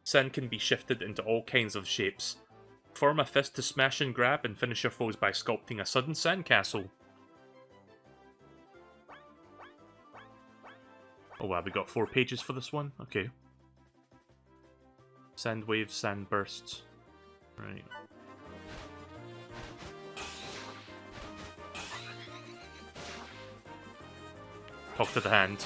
Sand can be shifted into all kinds of shapes. Form a fist to smash and grab and finish your foes by sculpting a sudden sandcastle. Oh wow, we got 4 pages for this one? Okay. Sand waves, sand bursts. Right. Talk to the hand.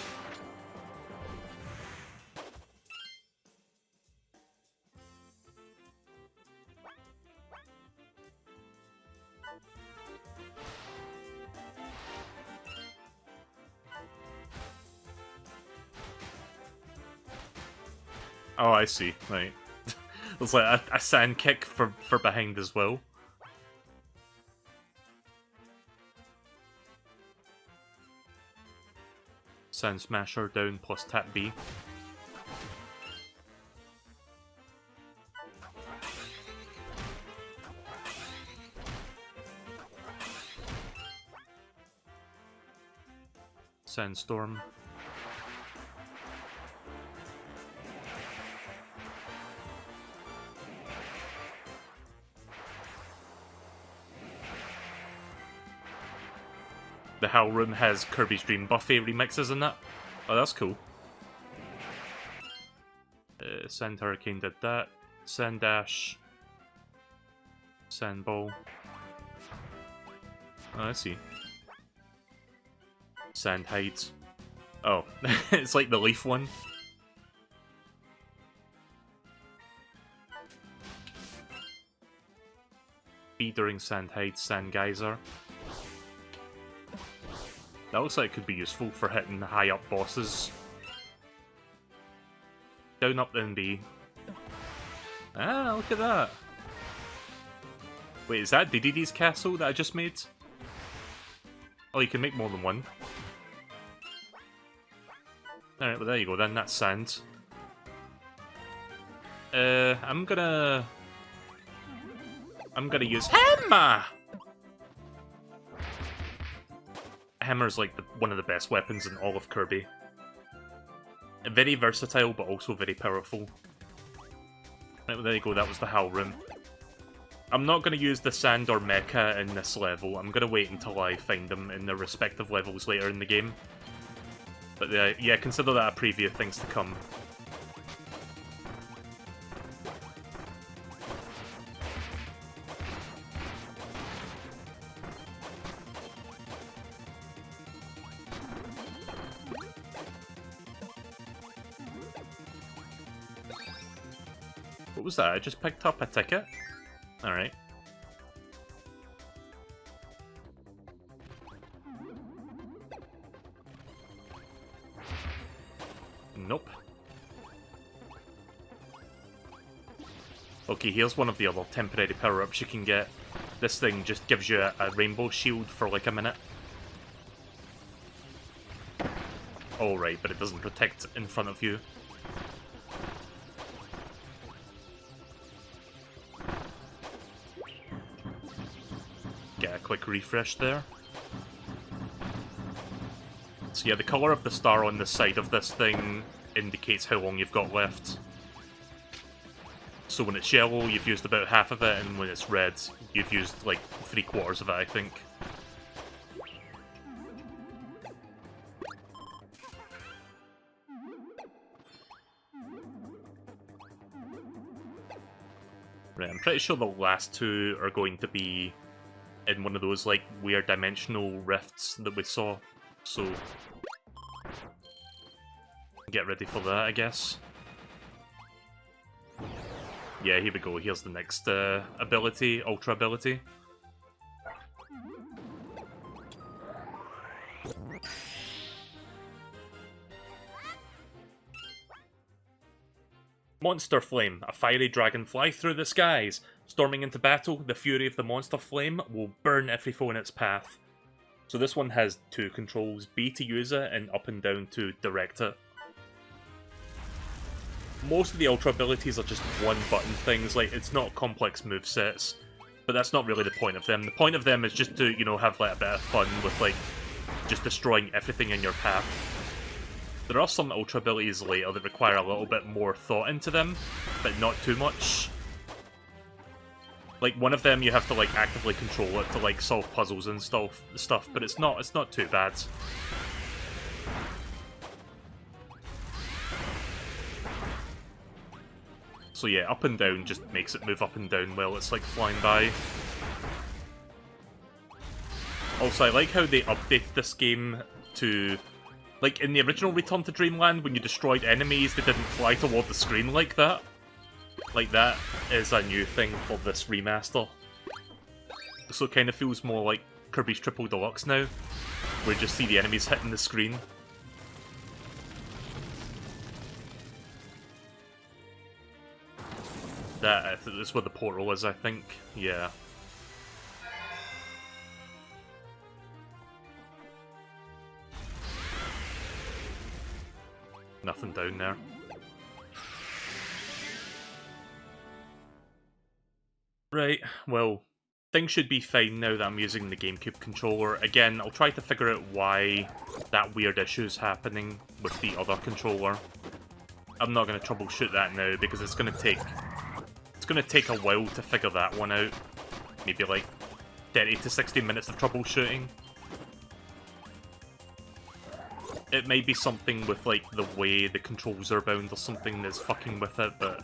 Oh, I see. Right. There's like a sand kick for behind as well. Sand Smasher down plus tap B. Sandstorm. The Howl Room has Kirby's Dream Buffet remixes in it. Oh, that's cool. Sand Hurricane did that. Sand Dash. Sand Ball. Oh, I see. Sand Hides. Oh, it's like the leaf one. B during Sand Hides, Sand Geyser. That looks like it could be useful for hitting high up bosses. Down, up, then B. Ah, look at that. Wait, is that DDD's castle that I just made? Oh, you can make more than one. Alright, well there you go then, that's sand. I'm gonna use Hammer! Hammer's like one of the best weapons in all of Kirby. Very versatile, but also very powerful. Right, well there you go, that was the Howl Room. I'm not going to use the Sand or Mecha in this level. I'm going to wait until I find them in their respective levels later in the game. But yeah, consider that a preview of things to come. What was that? I just picked up a ticket? Alright. Nope. Okay, here's one of the other temporary power-ups you can get. This thing just gives you a rainbow shield for like a minute. Oh, right, but it doesn't protect in front of you. Get a quick refresh there. So yeah, the colour of the star on the side of this thing indicates how long you've got left. So when it's yellow, you've used about half of it, and when it's red, you've used like 3/4 of it, I think. Right, I'm pretty sure the last two are going to be in one of those like weird dimensional rifts that we saw. So get ready for that, I guess. Yeah, here we go. Here's the next ability, Ultra ability. Monster Flame. A fiery dragon flies through the skies. Storming into battle, the fury of the Monster Flame will burn every foe in its path. So this one has two controls, B to use it and up and down to direct it. Most of the Ultra abilities are just one-button things, like, it's not complex movesets, but that's not really the point of them. The point of them is just to, you know, have, like, a bit of fun with, like, just destroying everything in your path. There are some Ultra abilities later that require a little bit more thought into them, but not too much. Like, one of them you have to, like, actively control it to, like, solve puzzles and stuff, but it's not too bad. So yeah, up and down just makes it move up and down while it's like flying by. Also, I like how they updated this game to... Like, in the original Return to Dreamland, when you destroyed enemies, they didn't fly toward the screen like that. Like, that is a new thing for this remaster. So it kind of feels more like Kirby's Triple Deluxe now, where you just see the enemies hitting the screen. That is where the portal is, I think. Yeah. Nothing down there. Right, well, things should be fine now that I'm using the GameCube controller. Again, I'll try to figure out why that weird issue's happening with the other controller. I'm not going to troubleshoot that now because it's going to take a while to figure that one out. Maybe like 30 to 60 minutes of troubleshooting. It may be something with like the way the controls are bound or something that's fucking with it, but...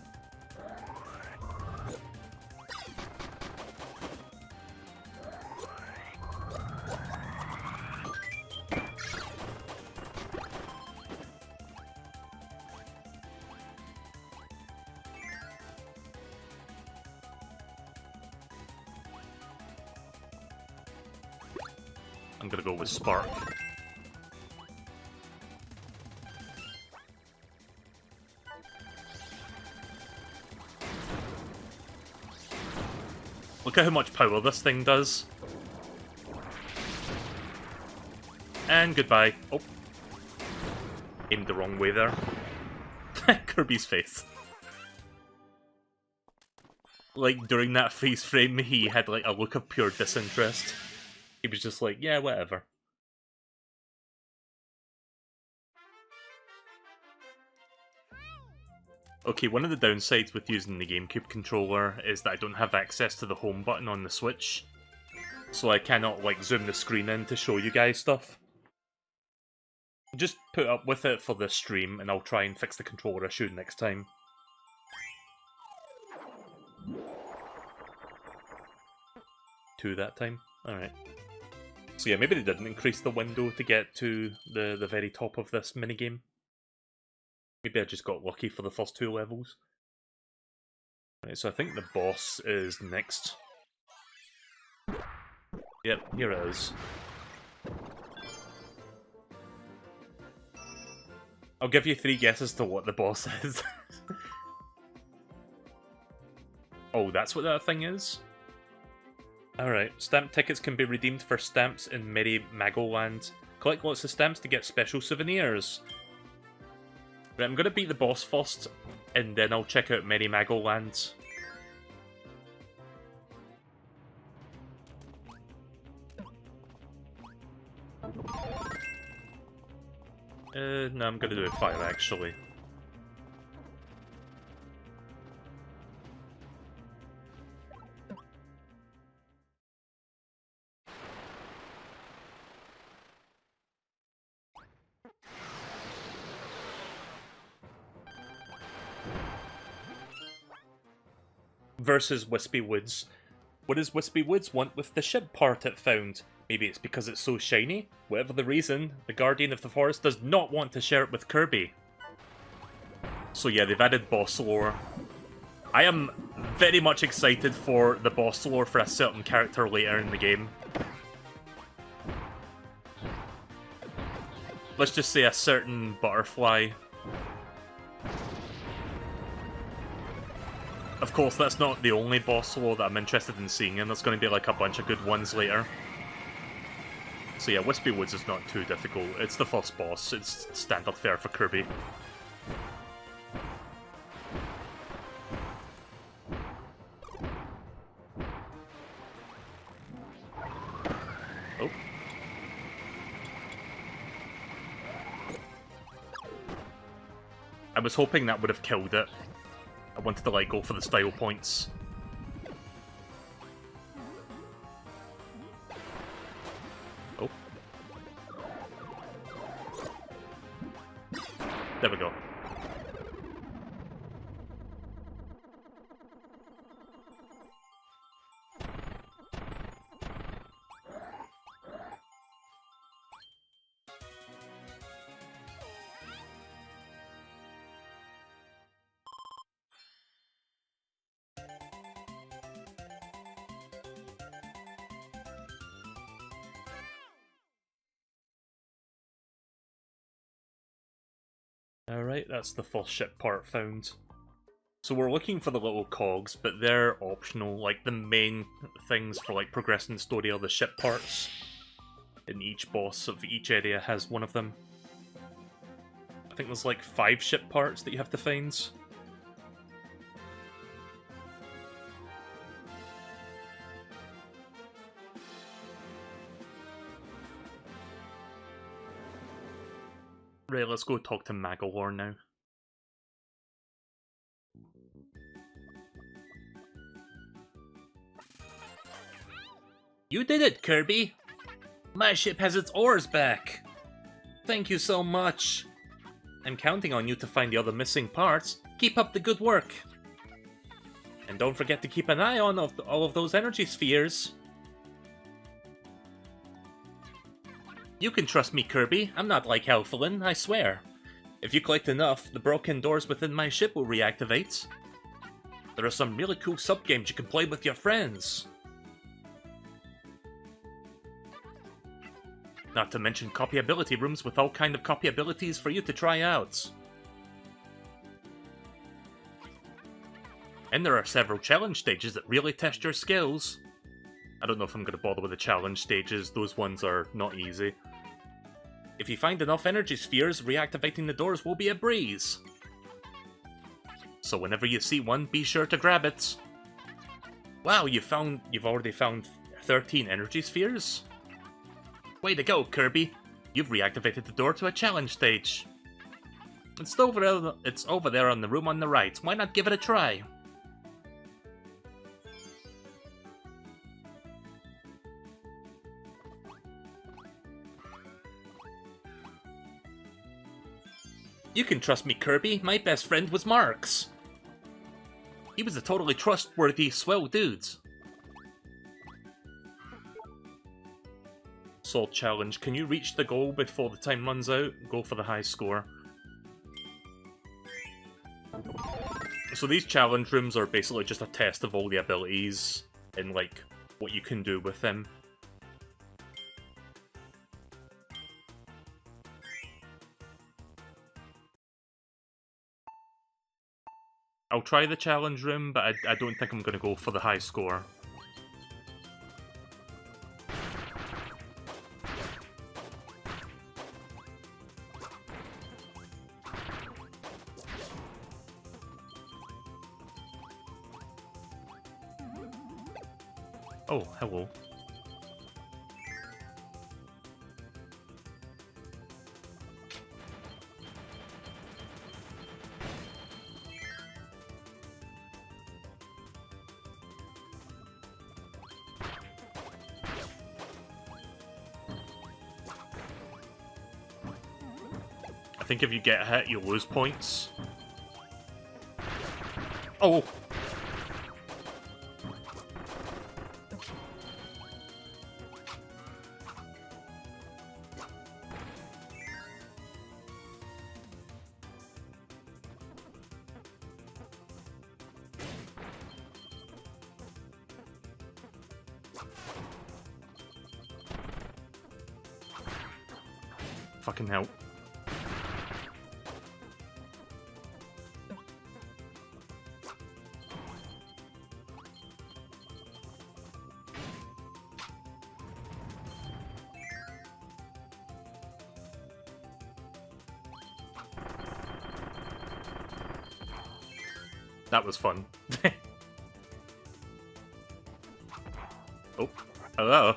I'm gonna go with Spark. Look at how much power this thing does. And goodbye. Oh. Aimed the wrong way there. Kirby's face. Like, during that freeze frame, he had like a look of pure disinterest. He was just like, yeah, whatever. Okay, one of the downsides with using the GameCube controller is that I don't have access to the home button on the Switch. So I cannot, like, zoom the screen in to show you guys stuff. Just put up with it for this stream, and I'll try and fix the controller issue next time. Two that time? Alright. So yeah, maybe they didn't increase the window to get to the very top of this minigame. Maybe I just got lucky for the first two levels. Right, so I think the boss is next. Yep, here it is. I'll give you 3 guesses to what the boss is. Oh, that's what that thing is? Alright, stamp tickets can be redeemed for stamps in Merry Magoland. Collect lots of stamps to get special souvenirs. Right, I'm gonna beat the boss first, and then I'll check out Merry Magoland. No, I'm gonna do it 5 actually. Versus Wispy Woods. What does Wispy Woods want with the ship part it found? Maybe it's because it's so shiny? Whatever the reason, the Guardian of the Forest does not want to share it with Kirby. So yeah, they've added boss lore. I am very much excited for the boss lore for a certain character later in the game. Let's just say a certain butterfly. Of course, that's not the only boss lore that I'm interested in seeing, and there's going to be like a bunch of good ones later. So yeah, Wispy Woods is not too difficult. It's the first boss. It's standard fare for Kirby. Oh. I was hoping that would have killed it. I wanted to like go for the style points. Oh. There we go. Alright, that's the first ship part found. So we're looking for the little cogs, but they're optional. Like, the main things for, like, progressing the story are the ship parts. And each boss of each area has one of them. I think there's, like, 5 ship parts that you have to find. Right, let's go talk to Magalore now. You did it, Kirby! My ship has its oars back! Thank you so much! I'm counting on you to find the other missing parts. Keep up the good work! And don't forget to keep an eye on all of those energy spheres. You can trust me, Kirby. I'm not like Helphalin, I swear. If you collect enough, the broken doors within my ship will reactivate. There are some really cool sub-games you can play with your friends. Not to mention copyability rooms with all kind of copyabilities for you to try out. And there are several challenge stages that really test your skills. I don't know if I'm going to bother with the challenge stages, those ones are not easy. If you find enough energy spheres, reactivating the doors will be a breeze. So whenever you see one, be sure to grab it. Wow, you've already found 13 energy spheres? Way to go, Kirby! You've reactivated the door to a challenge stage. It's over there on the room on the right. Why not give it a try? You can trust me, Kirby. My best friend was Marx. He was a totally trustworthy, swell dude. Soul challenge. Can you reach the goal before the time runs out? Go for the high score. So these challenge rooms are basically just a test of all the abilities and, like, what you can do with them. I'll try the challenge room, but I don't think I'm going to go for the high score. Oh, hello. I think if you get hit, you lose points. Oh! Fucking hell. That was fun. Oh, hello.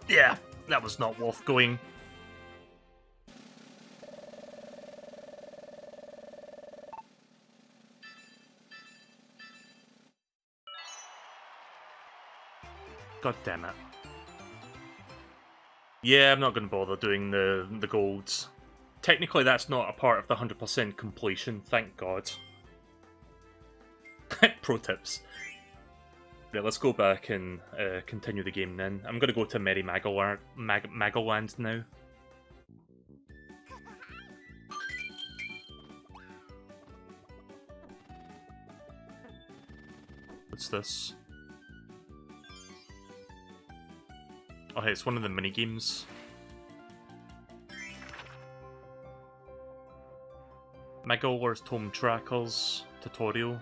Yeah, that was not worth going. God damn it. Yeah, I'm not going to bother doing the golds. Technically, that's not a part of the 100% completion, thank God. Pro tips. Right, let's go back and continue the game then. I'm going to go to Merry Magoland now. What's this? Oh, hey, it's one of the mini-games. Megalor's Tome Trackers tutorial.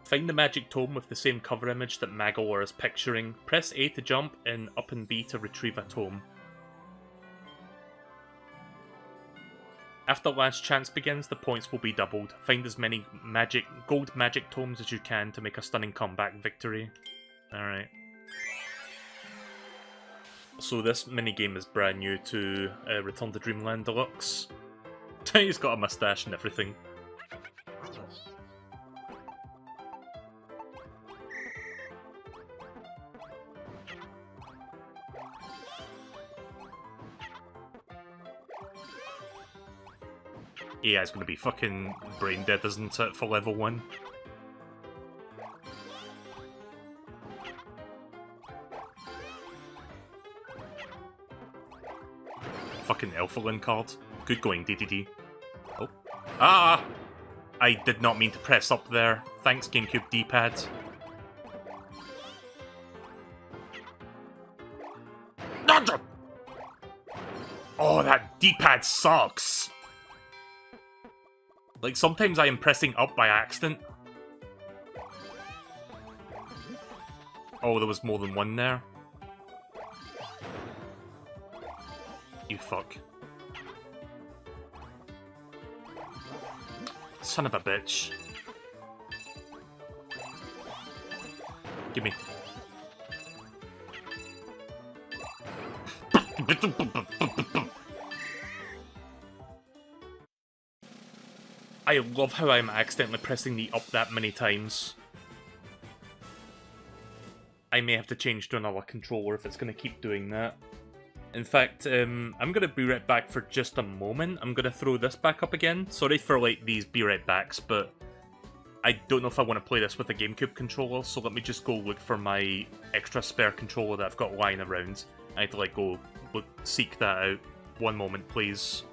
Find the magic tome with the same cover image that Megalor is picturing. Press A to jump and up and B to retrieve a tome. After last chance begins, the points will be doubled. Find as many gold magic tomes as you can to make a stunning comeback victory. Alright. So this minigame is brand new to Return to Dreamland Deluxe. He's got a mustache and everything. Yeah, it's gonna be fucking brain dead, isn't it, for level 1? Fucking Elfalin card. Good going, DDD. Oh. Ah! I did not mean to press up there. Thanks, GameCube D-pad. Oh, that D-pad sucks! Like, sometimes I am pressing up by accident. Oh, there was more than one there. You fuck. Son of a bitch. Gimme. I love how I'm accidentally pressing the up that many times. I may have to change to another controller if it's going to keep doing that. In fact, I'm going to be right back for just a moment. I'm going to throw this back up again. Sorry for, like, these be right backs, but I don't know if I want to play this with a GameCube controller, so let me just go look for my extra spare controller that I've got lying around. I had to, like, go seek that out. One moment, please.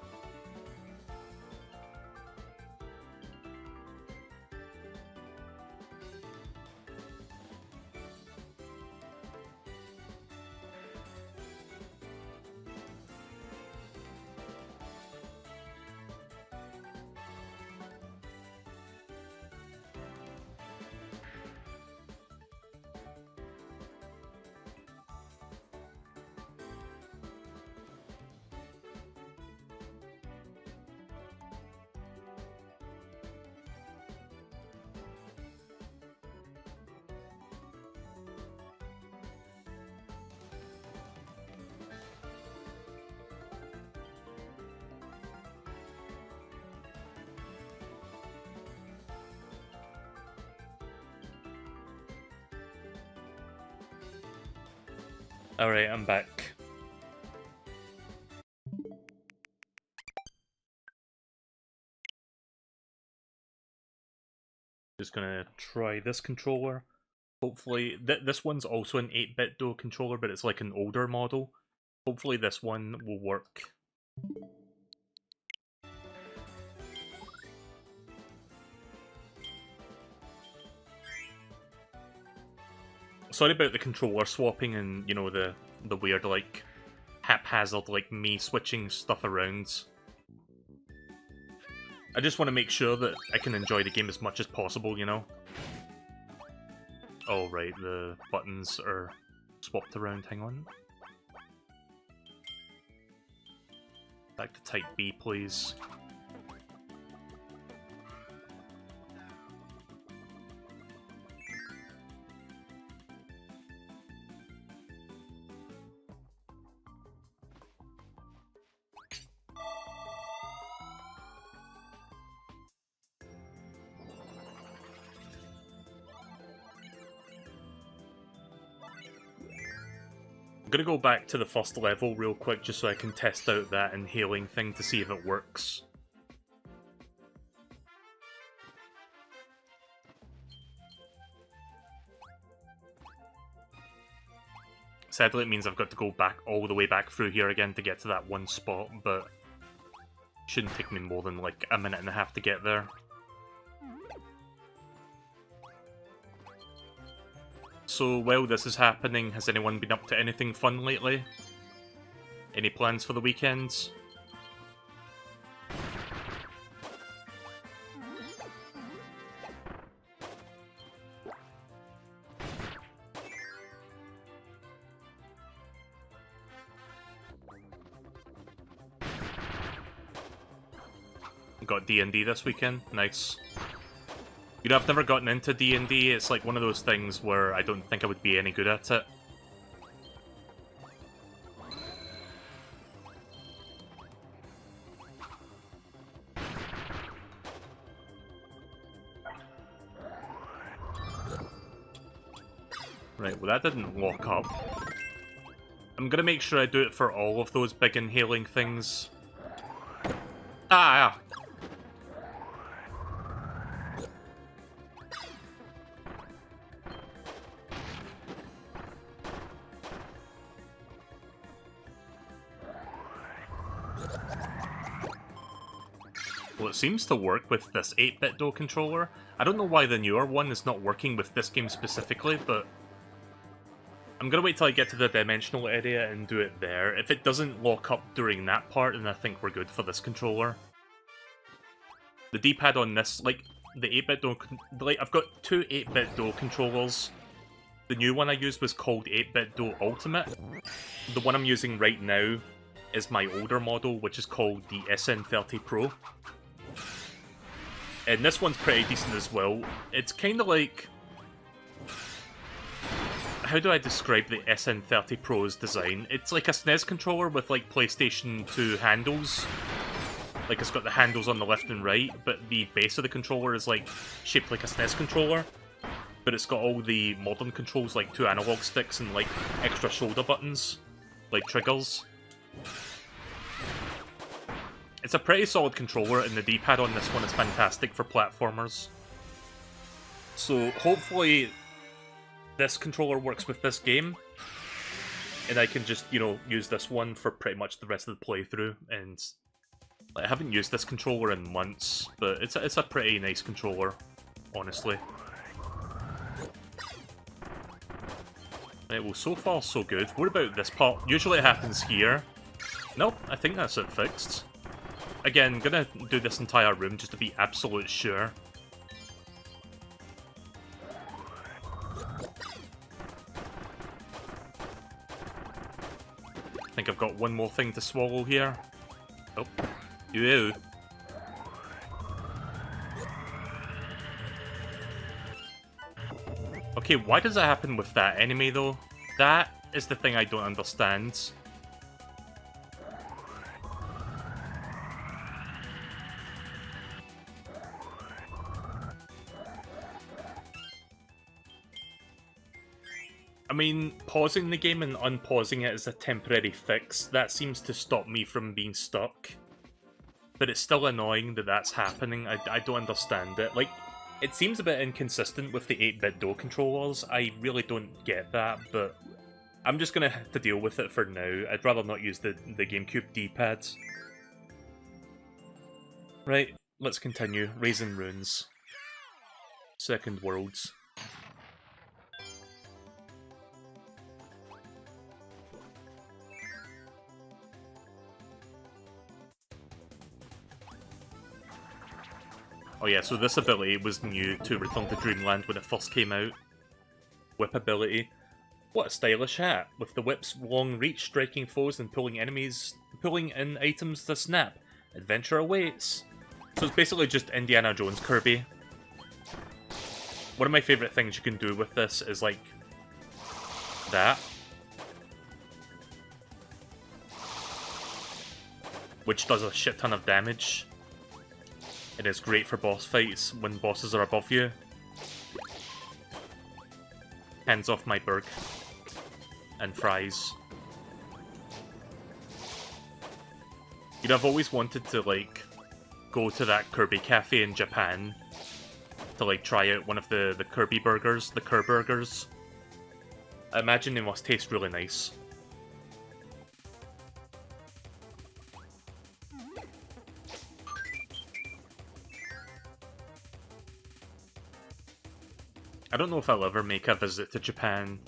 Alright, I'm back. Just gonna try this controller. Hopefully, this one's also an 8-bit dual controller, but it's like an older model. Hopefully this one will work. Sorry about the controller swapping and, you know, the weird, like, haphazard, like, me switching stuff around. I just want to make sure that I can enjoy the game as much as possible, you know? Oh, right, the buttons are swapped around, hang on. Back to type B, please. I'm gonna go back to the first level real quick just so I can test out that inhaling thing to see if it works. Sadly, it means I've got to go back all the way back through here again to get to that one spot, but shouldn't take me more than like a minute and a half to get there. So while this is happening, has anyone been up to anything fun lately? Any plans for the weekends? Got D&D this weekend? Nice. You know, I've never gotten into D&D, it's like one of those things where I don't think I would be any good at it. Right, well that didn't lock up. I'm gonna make sure I do it for all of those big inhaling things. Ah! Well, it seems to work with this 8-bit dual controller. I don't know why the newer one is not working with this game specifically, but I'm gonna wait till I get to the dimensional area and do it there. If it doesn't lock up during that part, then I think we're good for this controller. The D-pad on this, like, the 8-bit dual... Like, I've got two 8-bit dual controllers. The new one I used was called 8-bit dual Ultimate. The one I'm using right now is my older model, which is called the SN30 Pro. And this one's pretty decent as well. It's kind of like... How do I describe the SN30 Pro's design? It's like a SNES controller with like PlayStation 2 handles. Like it's got the handles on the left and right, but the base of the controller is like shaped like a SNES controller. But it's got all the modern controls like 2 analog sticks and like extra shoulder buttons, like triggers. It's a pretty solid controller, and the D-pad on this one is fantastic for platformers. So hopefully this controller works with this game, and I can just, you know, use this one for pretty much the rest of the playthrough. And I haven't used this controller in months, but it's a pretty nice controller, honestly. Right, well, so far so good. What about this part? Usually it happens here. Nope, I think that's it fixed. Again, gonna do this entire room just to be absolute sure. I think I've got one more thing to swallow here. Oh, ew. Okay, why does that happen with that enemy though? That is the thing I don't understand. I mean, pausing the game and unpausing it is a temporary fix. That seems to stop me from being stuck. But it's still annoying that that's happening. I don't understand it. Like, it seems a bit inconsistent with the 8-bit dual controllers. I really don't get that, but I'm just gonna have to deal with it for now. I'd rather not use the GameCube D-pad. Right, let's continue. Raising Runes. Second Worlds. Oh yeah, so this ability was new to Return to Dreamland when it first came out. Whip ability. What a stylish hat, with the whip's long reach striking foes and pulling in items to snap. Adventure awaits. So it's basically just Indiana Jones Kirby. One of my favourite things you can do with this is like that. Which does a shit ton of damage. It is great for boss fights when bosses are above you. Hands off my burg. And fries. You know, I've always wanted to, like, go to that Kirby cafe in Japan to, like, try out one of the Kirby burgers, the Kerburgers. I imagine they must taste really nice. I don't know if I'll ever make a visit to Japan.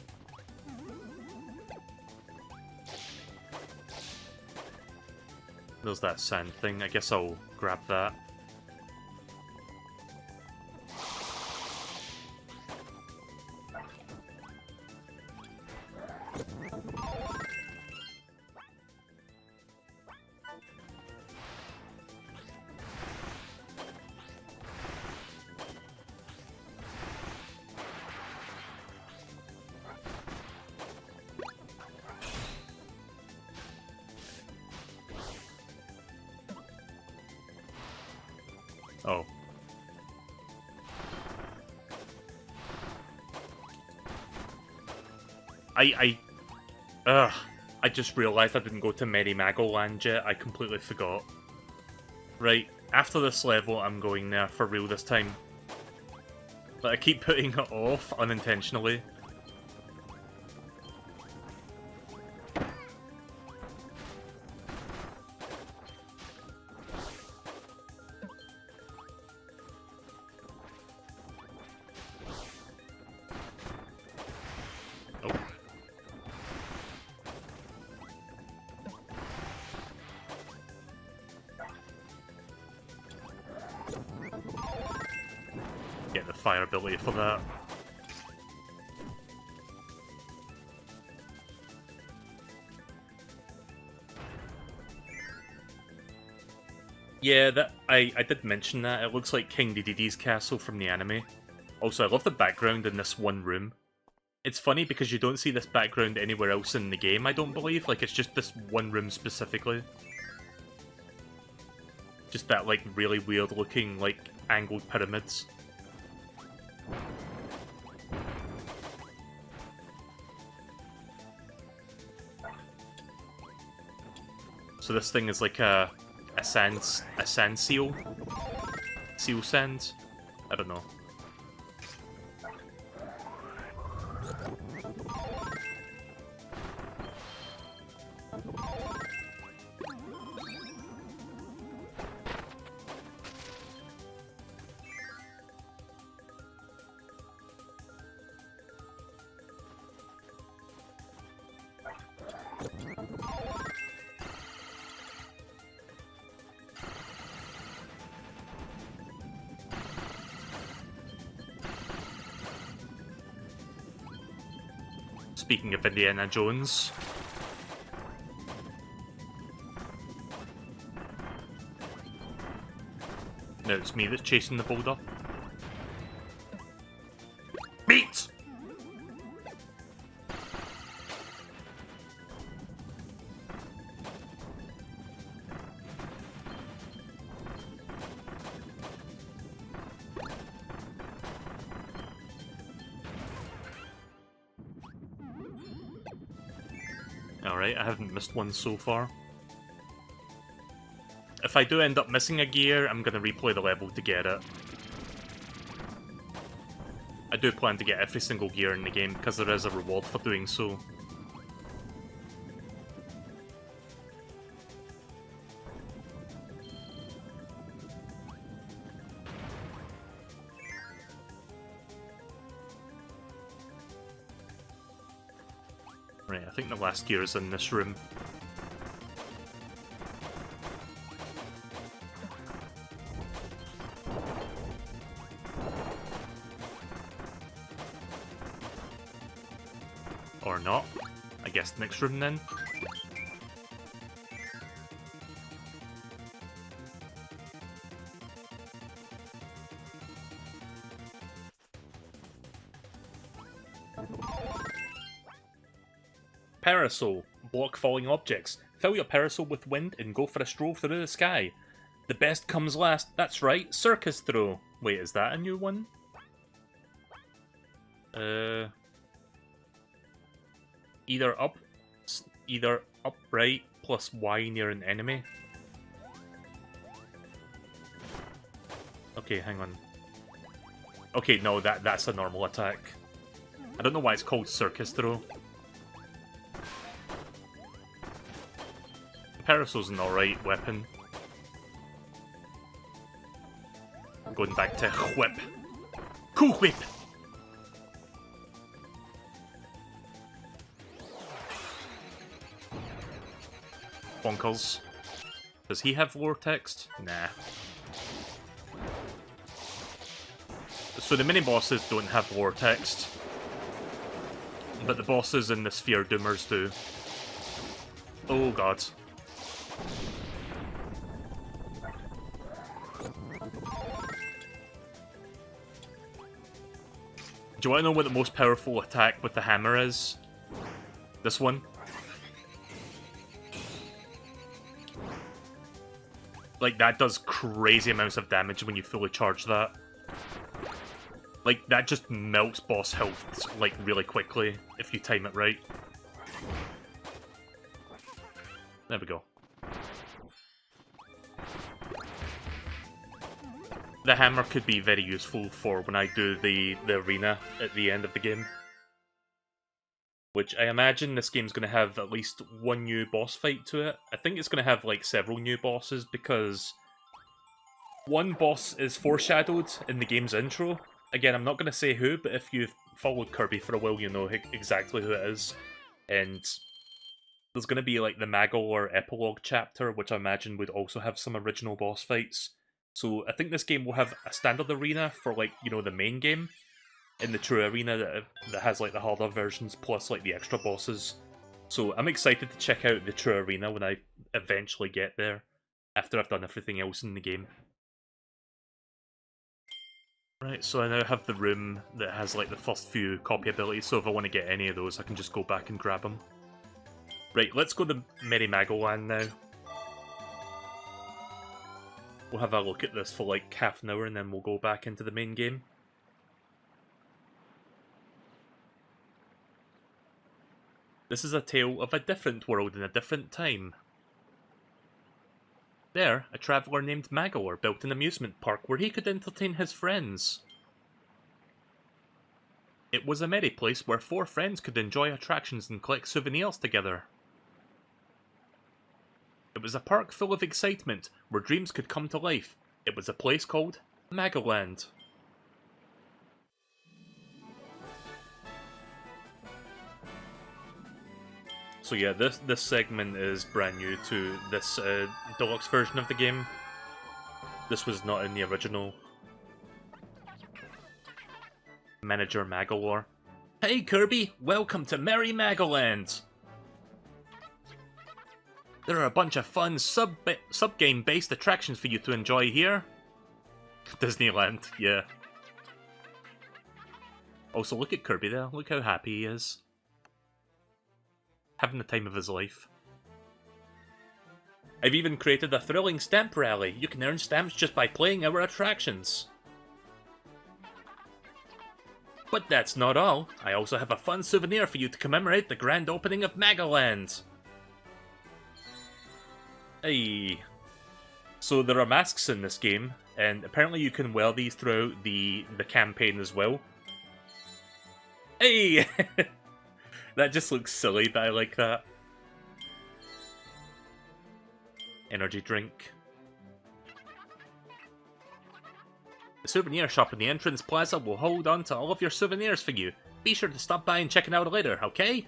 There's that sand thing. I guess I'll grab that. Oh. I just realised I didn't go to Merry Magoland yet. I completely forgot. Right, after this level, I'm going there for real this time. But I keep putting it off unintentionally. Get the fire ability for that. Yeah, I did mention that. It looks like King Dedede's castle from the anime. Also, I love the background in this one room. It's funny because you don't see this background anywhere else in the game, I don't believe. Like, it's just this one room specifically. Just that, like, really weird looking, like, angled pyramids. So this thing is like a sand seal? Seal sand? I don't know. Speaking of Indiana Jones. No, it's me that's chasing the boulder. Meat! Alright, I haven't missed one so far. If I do end up missing a gear, I'm going to replay the level to get it. I do plan to get every single gear in the game, because there is a reward for doing so. Right, I think the last gear is in this room. Or not. I guess next room then. Parasol. Block falling objects. Fill your parasol with wind and go for a stroll through the sky. The best comes last. That's right, circus throw. Wait, is that a new one? Either up right plus Y near an enemy. Okay, hang on. Okay, no, that's a normal attack. I don't know why it's called circus throw. Parasol's an alright weapon. Going back to whip. Cool whip! Bonkers. Does he have lore text? Nah. So the mini-bosses don't have lore text. But the bosses in the Sphere Doomers do. Oh god. Do you want to know what the most powerful attack with the hammer is? This one. Like, that does crazy amounts of damage when you fully charge that. Like, that just melts boss health, like, really quickly, if you time it right. There we go. The hammer could be very useful for when I do the arena at the end of the game. Which I imagine this game's going to have at least one new boss fight to it. I think it's going to have like several new bosses because one boss is foreshadowed in the game's intro. Again, I'm not going to say who, but if you've followed Kirby for a while, you know exactly who it is. And there's going to be like the Magolor epilogue chapter, which I imagine would also have some original boss fights. So I think this game will have a standard arena for, like, you know, the main game, in the true arena that has like the harder versions plus like the extra bosses. So I'm excited to check out the true arena when I eventually get there, after I've done everything else in the game. Right, so I now have the room that has like the first few copy abilities, so if I want to get any of those I can just go back and grab them. Right, let's go to Merry Magoland now. We'll have a look at this for like half an hour and then we'll go back into the main game. This is a tale of a different world in a different time. There, a traveller named Magolor built an amusement park where he could entertain his friends. It was a merry place where 4 friends could enjoy attractions and collect souvenirs together. It was a park full of excitement, where dreams could come to life. It was a place called Magoland. So yeah, this segment is brand new to this deluxe version of the game. This was not in the original. Manager Magolor. Hey Kirby, welcome to Merry Magoland! There are a bunch of fun sub-game based attractions for you to enjoy here. Disneyland, yeah. Also, look at Kirby there. Look how happy he is. Having the time of his life. I've even created a thrilling stamp rally. You can earn stamps just by playing our attractions. But that's not all. I also have a fun souvenir for you to commemorate the grand opening of Magoland. Hey. So there are masks in this game, and apparently you can wear these throughout the campaign as well. Hey! That just looks silly, but I like that. Energy drink. The souvenir shop in the entrance plaza will hold on to all of your souvenirs for you. Be sure to stop by and check it out later, okay?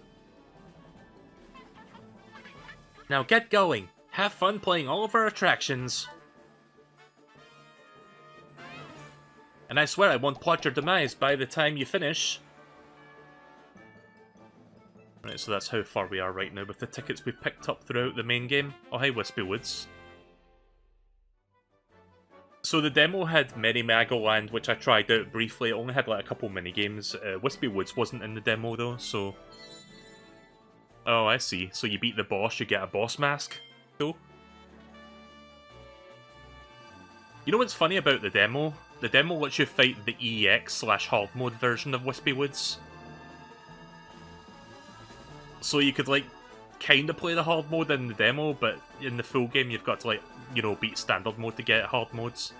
Now get going. Have fun playing all of our attractions. And I swear I won't plot your demise by the time you finish. Right, so that's how far we are right now with the tickets we picked up throughout the main game. Oh, hi, Wispy Woods. So the demo had Merry Magoland, which I tried out briefly. It only had like a couple mini-games. Wispy Woods wasn't in the demo though, so... Oh, I see. So you beat the boss, you get a boss mask? Cool. You know what's funny about the demo? The demo lets you fight the EX/hard mode version of Wispy Woods. So you could, like, kind of play the hard mode in the demo, but in the full game you've got to, like, you know, beat standard mode to get hard modes.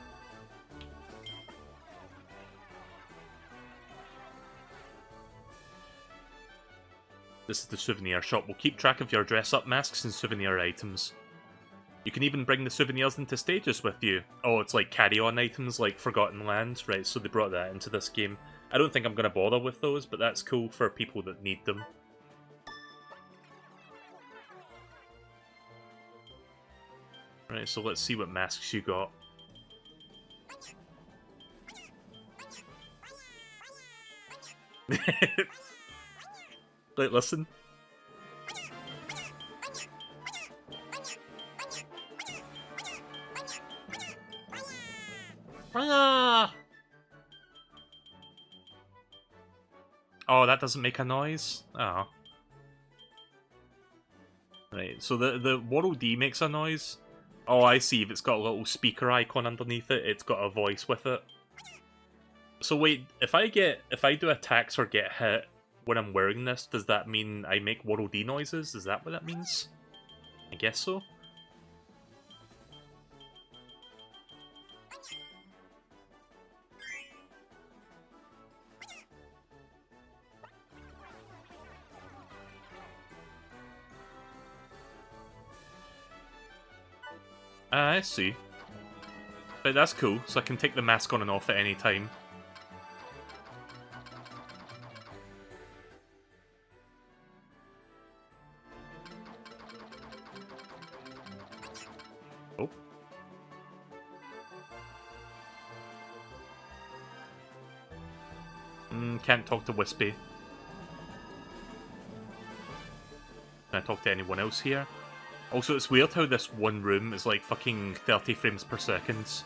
This is the souvenir shop. We'll keep track of your dress-up masks and souvenir items. You can even bring the souvenirs into stages with you. Oh, it's like carry-on items like Forgotten Land. Right, so they brought that into this game. I don't think I'm going to bother with those, but that's cool for people that need them. Right, so let's see what masks you got. Like, listen. Ah! Oh, that doesn't make a noise? Oh. Right, so the Waddle Dee makes a noise. Oh, I see. If it's got a little speaker icon underneath it, it's got a voice with it. So wait, if I do attacks or get hit when I'm wearing this, does that mean I make Waddle Dee noises? Is that what that means? I guess so. I see. But that's cool, so I can take the mask on and off at any time. Oh. Can't talk to Wispy. Can I talk to anyone else here? Also, it's weird how this one room is like fucking 30 frames per second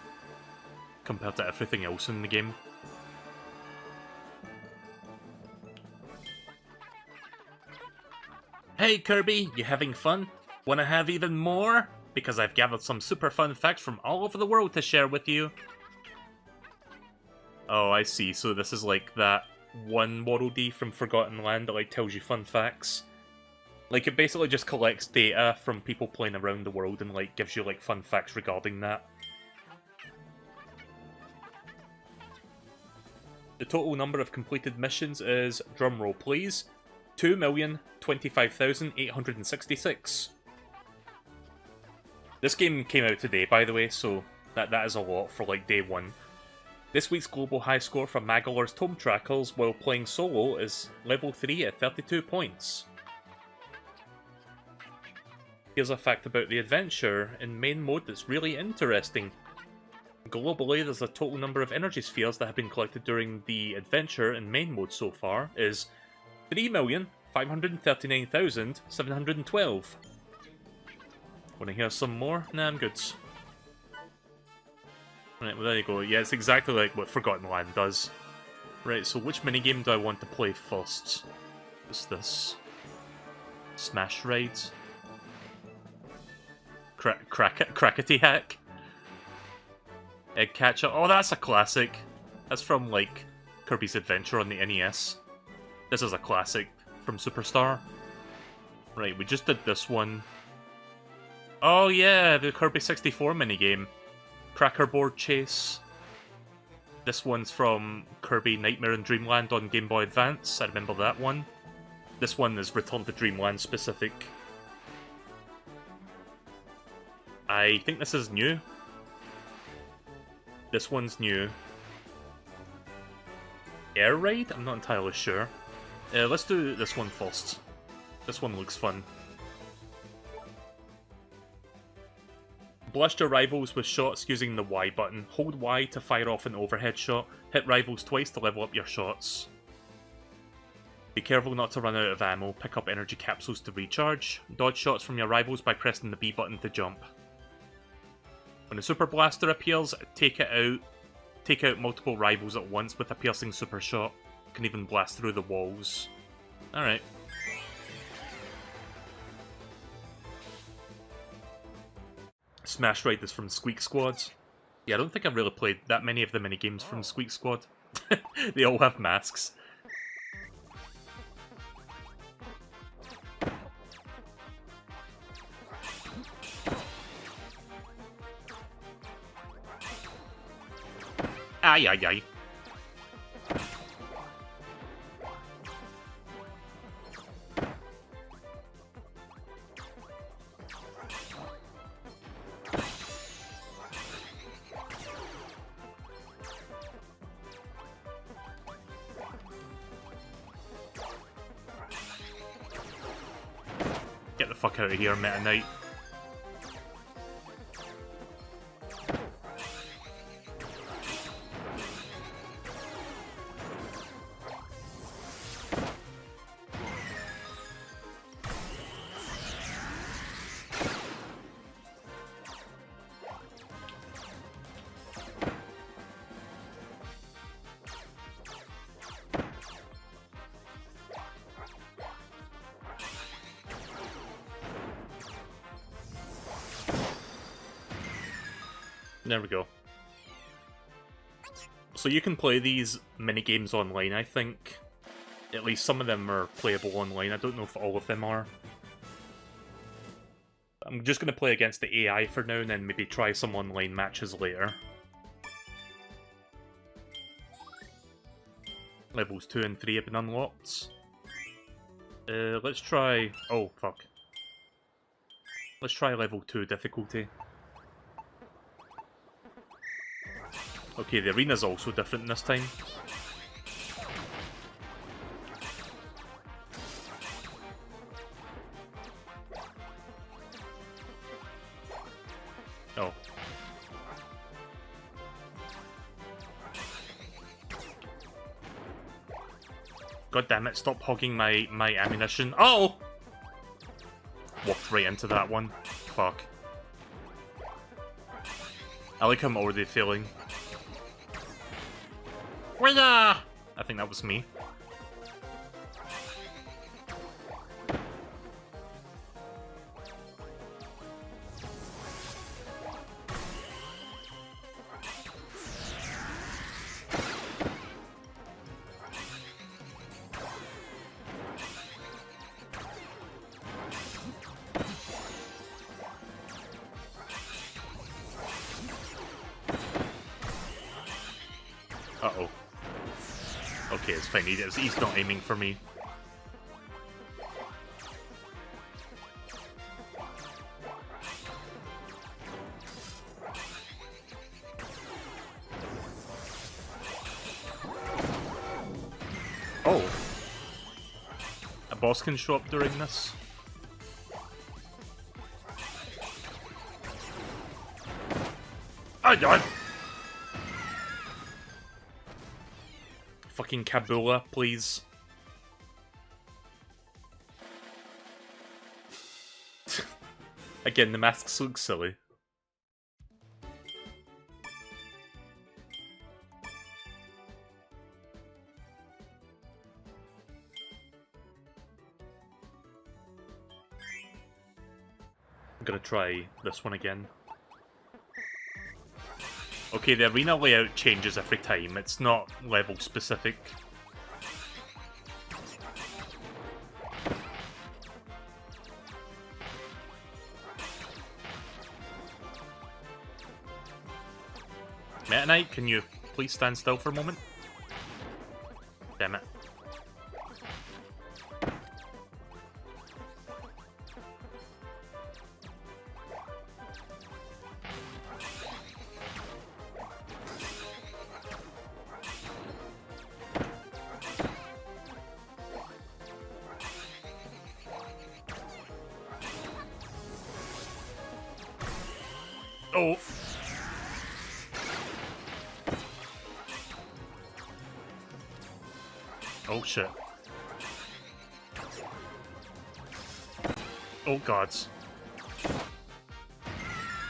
compared to everything else in the game. Hey Kirby, you having fun? Wanna have even more? Because I've gathered some super fun facts from all over the world to share with you. Oh, I see. So this is like that one Waddle Dee from Forgotten Land that like tells you fun facts. Like, it basically just collects data from people playing around the world and, like, gives you, like, fun facts regarding that. The total number of completed missions is, drumroll please, 2,025,866. This game came out today, by the way, so that is a lot for, like, day one. This week's global high score for Magolor's Tome Trackers while playing solo is level 3 at 32 points. Here's a fact about the adventure in main mode that's really interesting. Globally, there's a total number of energy spheres that have been collected during the adventure in main mode so far is 3,539,712. Wanna hear some more? Nah, I'm good. Right, well there you go. Yeah, it's exactly like what Forgotten Land does. Right, so which minigame do I want to play first? What's this? Smash Ride? Crackety Hack? Egg Catcher? Oh, that's a classic. That's from, like, Kirby's Adventure on the NES. This is a classic from Superstar. Right, we just did this one. Oh yeah, the Kirby 64 minigame. Crackerboard Chase. This one's from Kirby Nightmare in Dreamland on Game Boy Advance. I remember that one. This one is Return to Dreamland specific. I think this is new. This one's new. Air Raid? I'm not entirely sure. Let's do this one first. This one looks fun. Blast your rivals with shots using the Y button. Hold Y to fire off an overhead shot. Hit rivals twice to level up your shots. Be careful not to run out of ammo. Pick up energy capsules to recharge. Dodge shots from your rivals by pressing the B button to jump. When a super blaster appears, take it out. Take out multiple rivals at once with a piercing super shot. Can even blast through the walls. Alright. Smash Ride is from Squeak Squad. Yeah, I don't think I've really played that many of the minigames from Squeak Squad. They all have masks. Ay, ay, ay. Get the fuck out of here, Meta Knight. There we go. So you can play these minigames online, I think. At least some of them are playable online. I don't know if all of them are. I'm just going to play against the AI for now and then maybe try some online matches later. Levels 2 and 3 have been unlocked. Let's try... Oh, fuck. Let's try level 2 difficulty. Okay, the arena's also different this time. Oh. God damn it, stop hogging my ammunition. Oh! Walked right into that one. Fuck. I like how I'm already failing. Where I think that was me. Uh-oh. Okay, it's fine. He's not aiming for me. Oh. A boss can show up during this. Oh, God. Fucking Kabula, please. Again, the masks look silly. I'm gonna try this one again. Okay, the arena layout changes every time. It's not level specific. Meta Knight, can you please stand still for a moment? Damn it. Oh. Oh shit. Oh gods.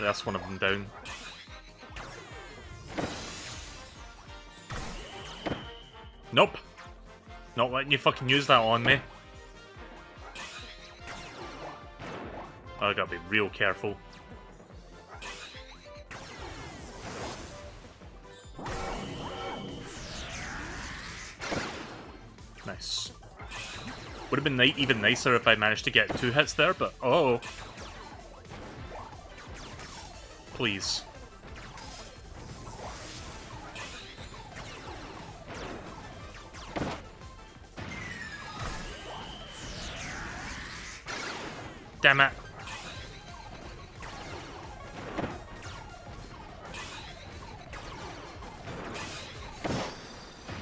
That's one of them down. Nope. Not letting you fucking use that on me. I gotta be real careful. Nice. Would have been even nicer if I managed to get 2 hits there, but oh. Please. Damn it.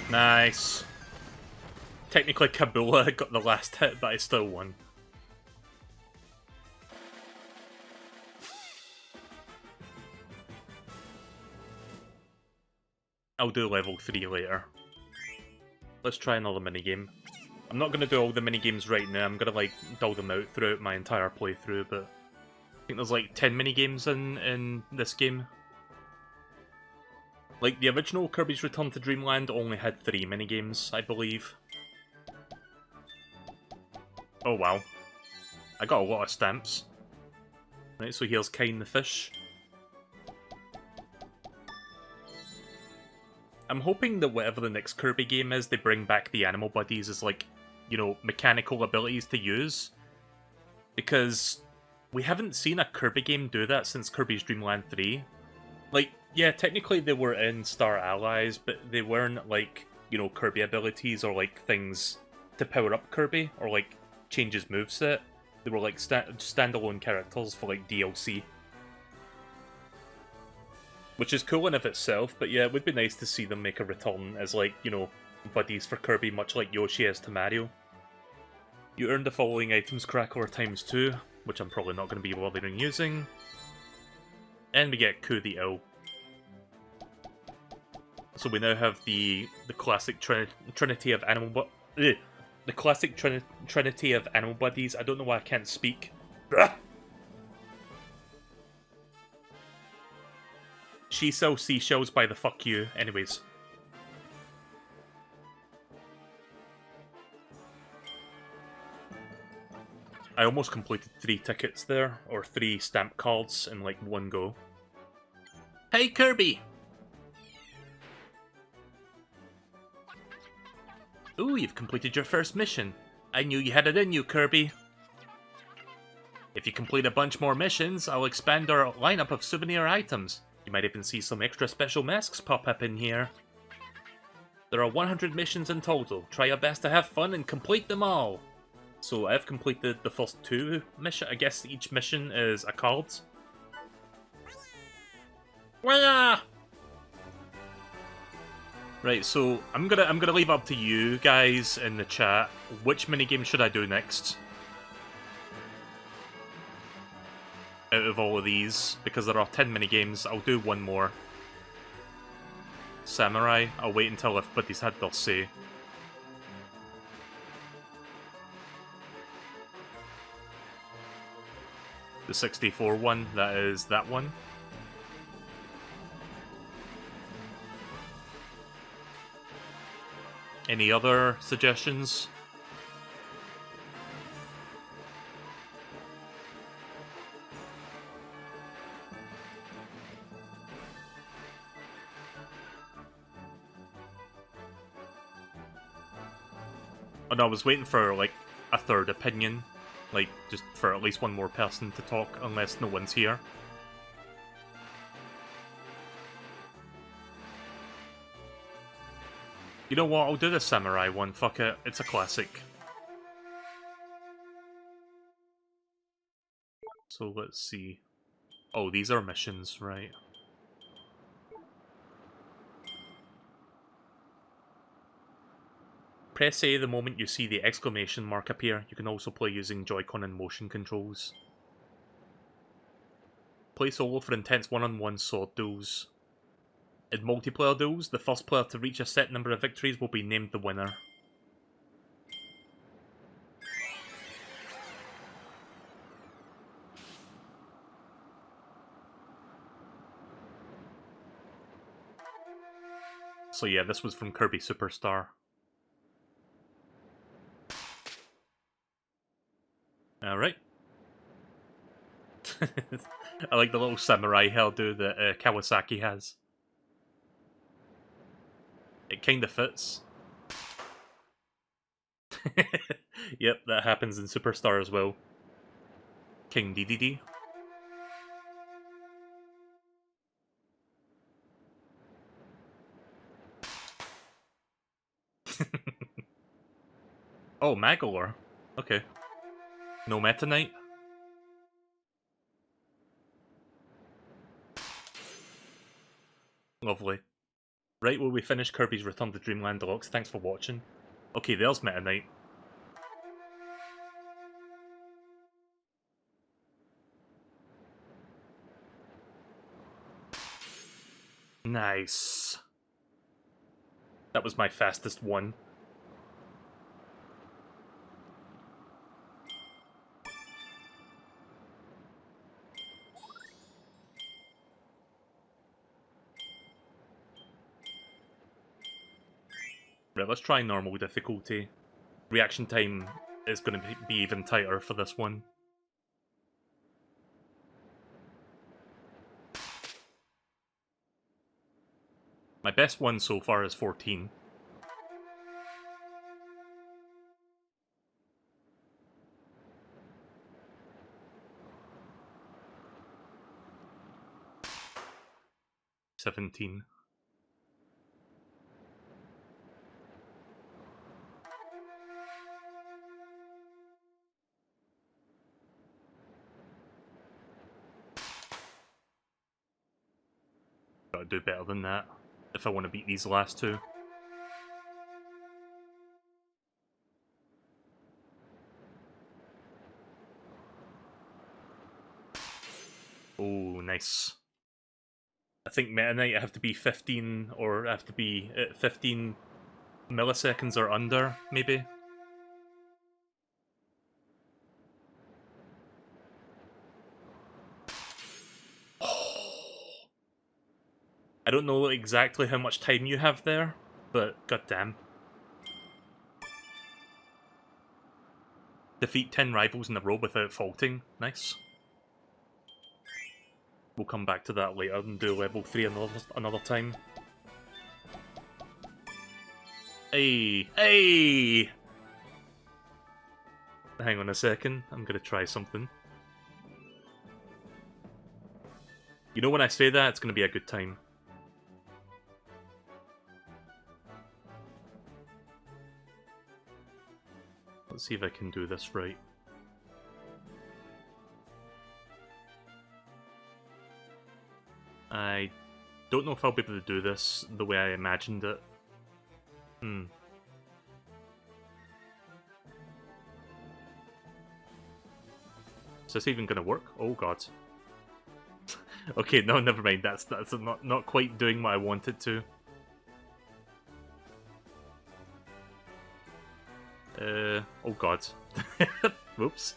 Nice. Technically, Kabula got the last hit, but I still won. I'll do level 3 later. Let's try another minigame. I'm not going to do all the minigames right now, I'm going to like dull them out throughout my entire playthrough, but I think there's like 10 minigames in this game. Like, the original Kirby's Return to Dreamland only had 3 minigames, I believe. Oh wow. I got a lot of stamps. Right, so here's Kine the fish. I'm hoping that whatever the next Kirby game is, they bring back the animal buddies as like, you know, mechanical abilities to use. Because we haven't seen a Kirby game do that since Kirby's Dream Land 3. Like, yeah, technically they were in Star Allies, but they weren't like, you know, Kirby abilities or like things to power up Kirby or like change his moveset. They were like standalone characters for like DLC. Which is cool in of itself, but yeah, it would be nice to see them make a return as like, you know, buddies for Kirby, much like Yoshi is to Mario. You earned the following items Crackler ×2, which I'm probably not going to be bothering using. And we get Ku the Owl. So we now have the classic trinity of animal the classic trinity of animal buddies. I don't know why I can't speak. She sells seashells by the fuck you. Anyways. I almost completed 3 tickets there, or 3 stamp cards in like one go. Hey Kirby! Ooh, you've completed your first mission. I knew you had it in you, Kirby. If you complete a bunch more missions, I'll expand our lineup of souvenir items. You might even see some extra special masks pop up in here. There are 100 missions in total. Try your best to have fun and complete them all. So I've completed the first 2 missions. I guess each mission is a card. Voila! Right, so I'm gonna leave up to you guys in the chat. Which minigame should I do next? Out of all of these, because there are 10 minigames, I'll do one more. Samurai, I'll wait until everybody's had their say. The 64 one, that is that one. Any other suggestions? Oh no, I was waiting for, like, a third opinion. Like, just for at least one more person to talk, unless no one's here. You know what, I'll do the samurai one, fuck it, it's a classic. So let's see. Oh, these are missions, right. Press A the moment you see the exclamation mark appear. You can also play using Joy-Con and motion controls. Play solo for intense one-on-one sword duels. In multiplayer duels, the first player to reach a set number of victories will be named the winner. So yeah, this was from Kirby Superstar. Alright. I like the little samurai hairdo that Kawasaki has. It kinda fits. Yep, that happens in Superstar as well. King DDD. Oh, Magalore. Okay. No Meta Knight? Lovely. Right, well, we finished Kirby's Return to Dreamland Deluxe. Thanks for watching. Okay, there's Meta Knight. Nice. That was my fastest one. Right, let's try normal difficulty. Reaction time is going to be even tighter for this one. My best one so far is 14. $17. Gotta do better than that if I want to beat these last two. Oh, nice. I think Meta Knight I have to be 15, or I have to be at 15 milliseconds or under, maybe? I don't know exactly how much time you have there, but goddamn. Defeat 10 rivals in a row without faulting. Nice. We'll come back to that later and do level 3 another time. Hey! Hey! Hang on a second, I'm gonna try something. You know when I say that, it's gonna be a good time. Let's see if I can do this right. I don't know if I'll be able to do this the way I imagined it. Is this even gonna work? Oh god. Okay, no, never mind. That's not quite doing what I wanted to. Oh god. Whoops.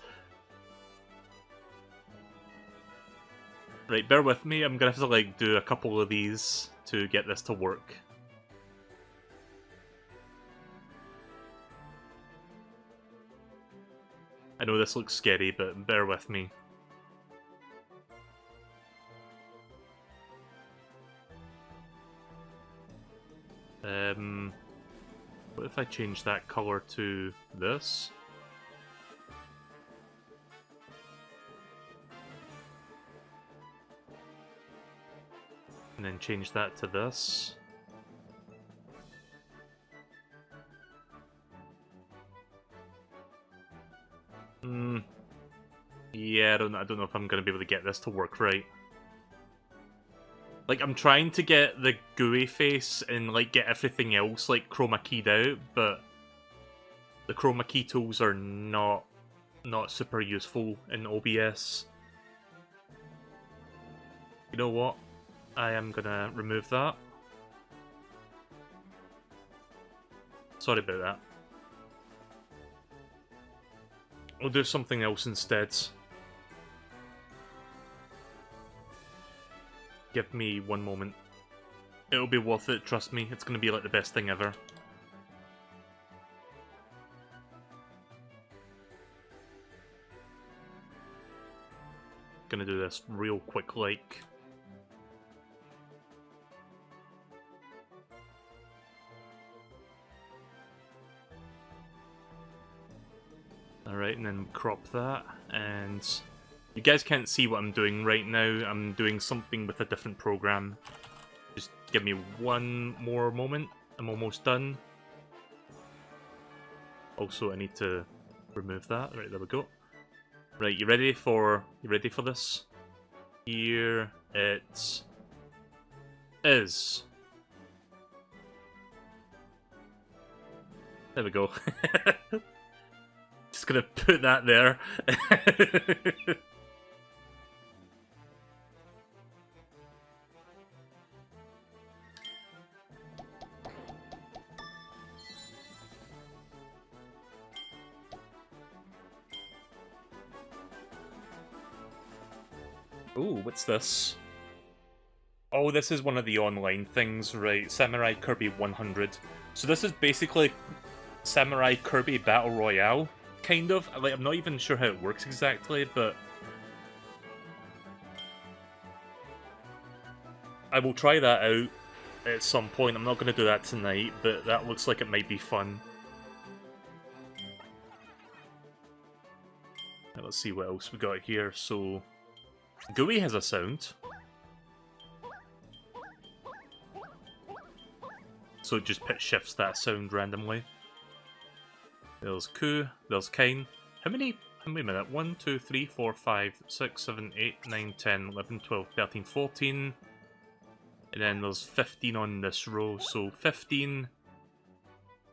Right, bear with me. I'm gonna have to, like, do a couple of these to get this to work. I know this looks scary, but bear with me. What if I change that color to this? And then change that to this. Yeah, I don't know if I'm gonna be able to get this to work right. Like, I'm trying to get the GUI face and, like, get everything else, like, chroma keyed out, but the chroma key tools are not super useful in OBS. You know what? I am gonna remove that. Sorry about that. We'll do something else instead. Give me one moment. It'll be worth it, trust me. It's gonna be like the best thing ever. Gonna do this real quick, like. Alright, and then crop that, and you guys can't see what I'm doing right now. I'm doing something with a different program. Just give me one more moment. I'm almost done. Also, I need to remove that. Right, there we go. Right, you ready for this? Here it is. There we go. Just gonna put that there. Ooh, what's this? Oh, this is one of the online things, right? Samurai Kirby 100. So this is basically Samurai Kirby Battle Royale, kind of. Like, I'm not even sure how it works exactly, but I will try that out at some point. I'm not going to do that tonight, but that looks like it might be fun. Right, let's see what else we got here. So, GUI has a sound. So it just pitch shifts that sound randomly. There's Ku, there's Kine. How many minutes? 1, 2, 3, 4, 5, 6, 7, 8, 9, 10, 11, 12, 13, 14. And then there's 15 on this row, so 15...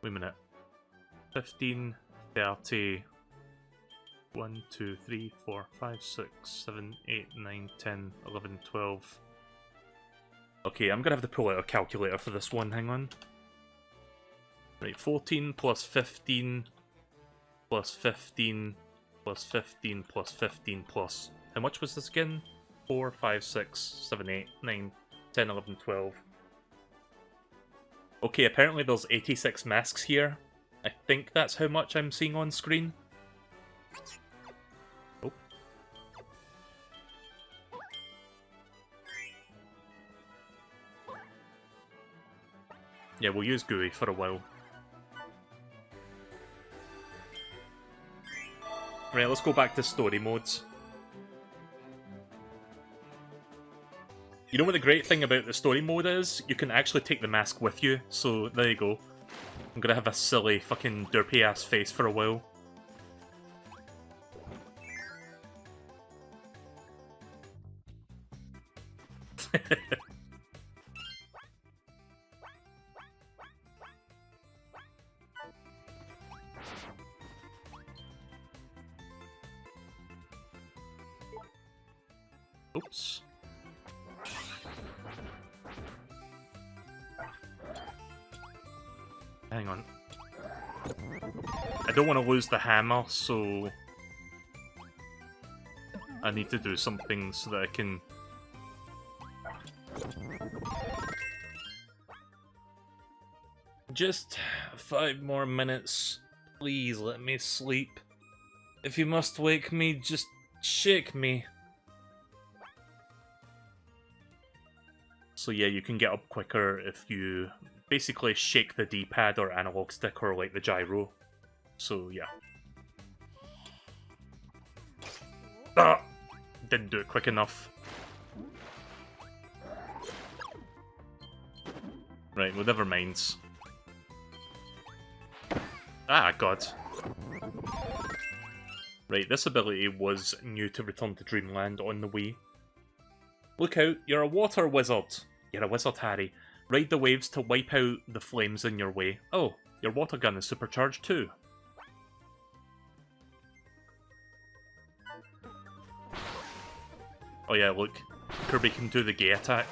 Wait a minute. 15, 30... 1, 2, 3, 4, 5, 6, 7, 8, 9, 10, 11, 12... Okay, I'm gonna have to pull out a calculator for this one, hang on. Right, 14 plus 15 plus 15 plus 15 plus 15 plus... How much was this again? 4, 5, 6, 7, 8, 9, 10, 11, 12. Okay, apparently there's 86 masks here. I think that's how much I'm seeing on screen. Oh. Yeah, we'll use GUI for a while. Right, let's go back to story modes. You know what the great thing about the story mode is? You can actually take the mask with you, so there you go. I'm gonna have a silly fucking derpy ass face for a while. Oops. Hang on. I don't want to lose the hammer, so I need to do something so that I can... Just 5 more minutes. Please let me sleep. If you must wake me, just shake me. So yeah, you can get up quicker if you basically shake the D-pad or analog stick or like the gyro. So yeah. Ah! Didn't do it quick enough. Right, well, never mind. Ah, God. Right, this ability was new to Return to Dreamland on the Wii. Look out, you're a water wizard. You're a wizard, Harry. Ride the waves to wipe out the flames in your way. Oh, your water gun is supercharged too. Oh yeah, look. Kirby can do the gay attack.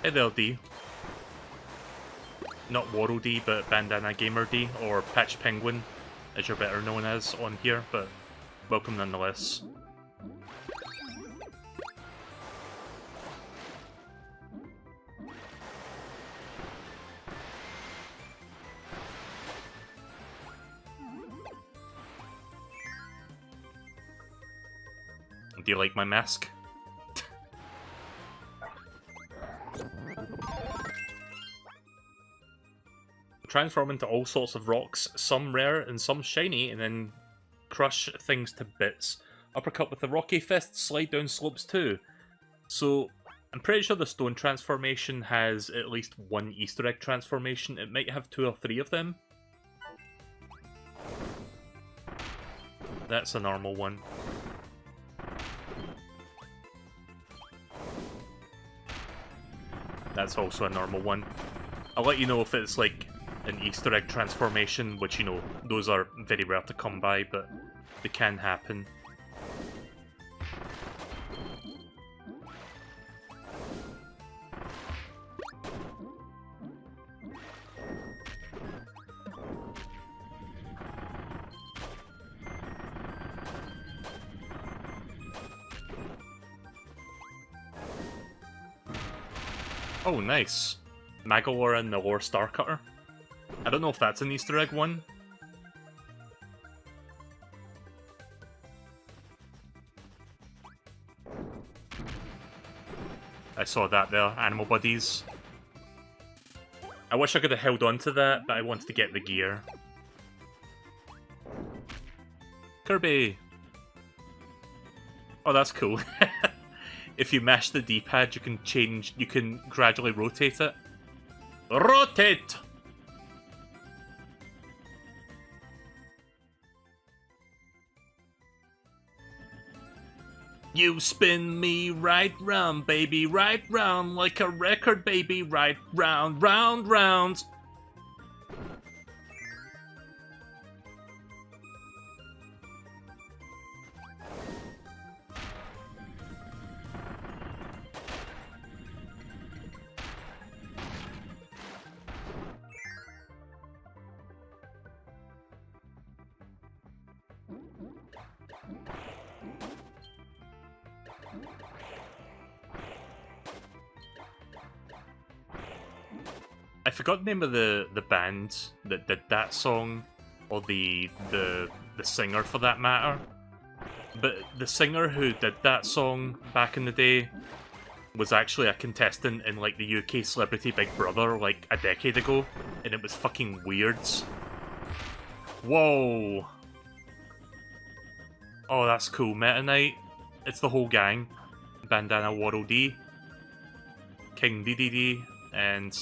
Hey there, D. Not Waddle D, but Bandana Gamer D, or Patch Penguin, as you're better known as on here, but welcome nonetheless. Do you like my mask? Transform into all sorts of rocks, some rare and some shiny, and then crush things to bits. Uppercut with the rocky fist, slide down slopes too. So, I'm pretty sure the stone transformation has at least one Easter egg transformation. It might have 2 or 3 of them. That's a normal one. That's also a normal one. I'll let you know if it's like an Easter egg transformation, which, you know, those are very rare to come by, but they can happen. Oh, nice. Magolor and the Lore Star Cutter. I don't know if that's an Easter egg one. I saw that there, Animal Buddies. I wish I could have held on to that, but I wanted to get the gear. Kirby! Oh, that's cool. If you mash the D-pad, you can gradually rotate it. Rotate! You spin me right round, baby, right round, like a record, baby, right round, round, round. I forgot the name of the band that did that song, or the singer for that matter. But the singer who did that song back in the day was actually a contestant in like the UK Celebrity Big Brother like a decade ago, and it was fucking weird. Whoa! Oh, that's cool. Meta Knight. It's the whole gang. Bandana Waddle D, King DDD, and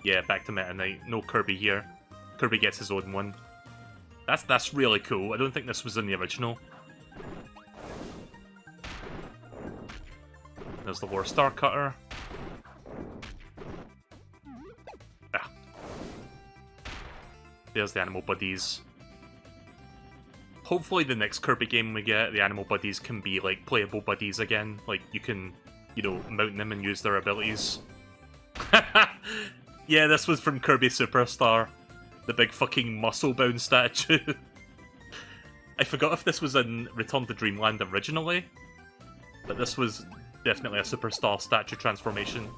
yeah, back to Meta Knight. No Kirby here. Kirby gets his own one. That's really cool. I don't think this was in the original. There's the Lore Star Cutter. Ah. There's the Animal Buddies. Hopefully the next Kirby game we get, the Animal Buddies can be like playable buddies again. Like you can, you know, mount them and use their abilities. Yeah, this was from Kirby Superstar. The big fucking muscle-bound statue. I forgot if this was in Return to Dreamland originally, but this was definitely a Superstar statue transformation.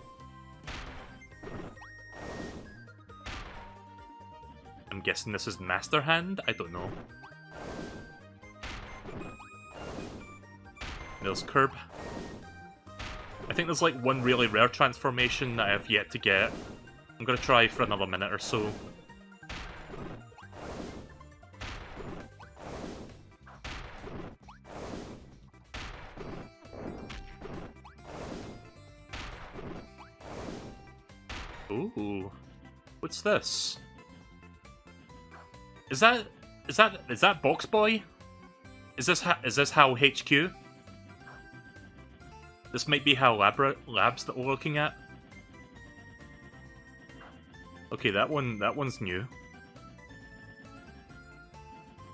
I'm guessing this is Master Hand? I don't know. There's Kirb. I think there's like one really rare transformation that I have yet to get, I'm gonna try for another minute or so. Ooh, what's this? Is that Box Boy? Is this HAL HQ? This might be HAL Labs that we're looking at. Okay, that one's new.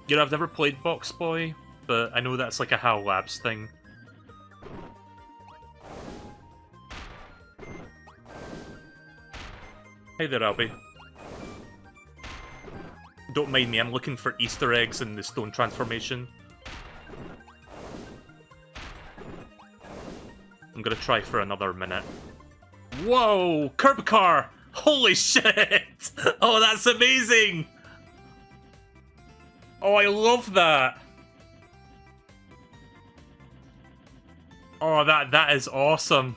You know, I've never played Box Boy, but I know that's like a HAL Labs thing. Hey there, Albie. Don't mind me, I'm looking for Easter eggs in the stone transformation. I'm gonna try for another minute. Whoa! Curb car! Holy shit! Oh, that's amazing! Oh, I love that! Oh, that is awesome.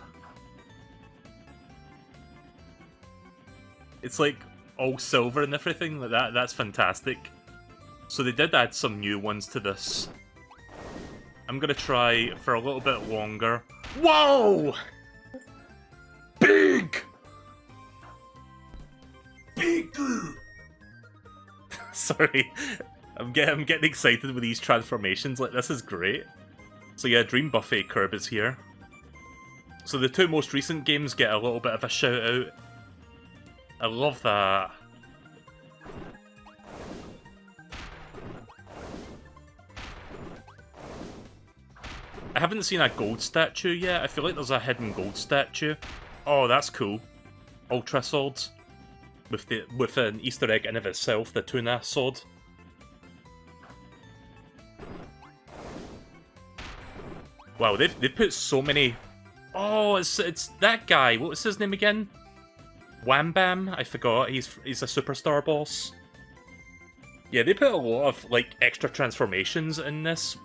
It's like all silver and everything. That's fantastic. So they did add some new ones to this. I'm gonna try for a little bit longer. Whoa! Big! Big! Sorry. I'm getting excited with these transformations. Like, this is great. So yeah, Dream Buffet Curb is here. So the two most recent games get a little bit of a shout out. I love that. I haven't seen a gold statue yet. I feel like there's a hidden gold statue. Oh, that's cool. Ultra swords. With an Easter egg in of itself, the tuna sword. Wow, they've put so many... Oh, it's that guy. What was his name again? Wham Bam? I forgot. He's a superstar boss. Yeah, they put a lot of, like, extra transformations in this.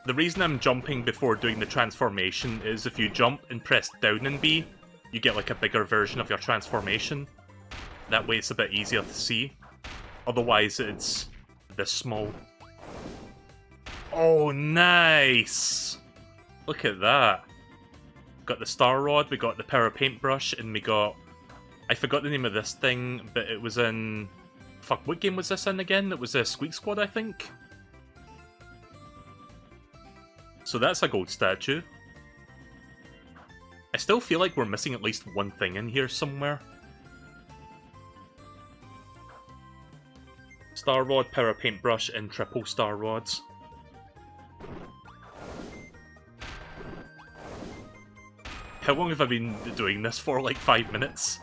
The reason I'm jumping before doing the transformation is if you jump and press down and B, you get like a bigger version of your transformation. That way it's a bit easier to see. Otherwise it's this small. Oh, nice! Look at that. Got the Star Rod, we got the Power Paintbrush, and we got... I forgot the name of this thing, but it was in... Fuck, what game was this in again? It was a Squeak Squad, I think? So that's a gold statue. I still feel like we're missing at least one thing in here somewhere. Star Rod, Power Paintbrush, and triple Star Rods. How long have I been doing this for? Like 5 minutes?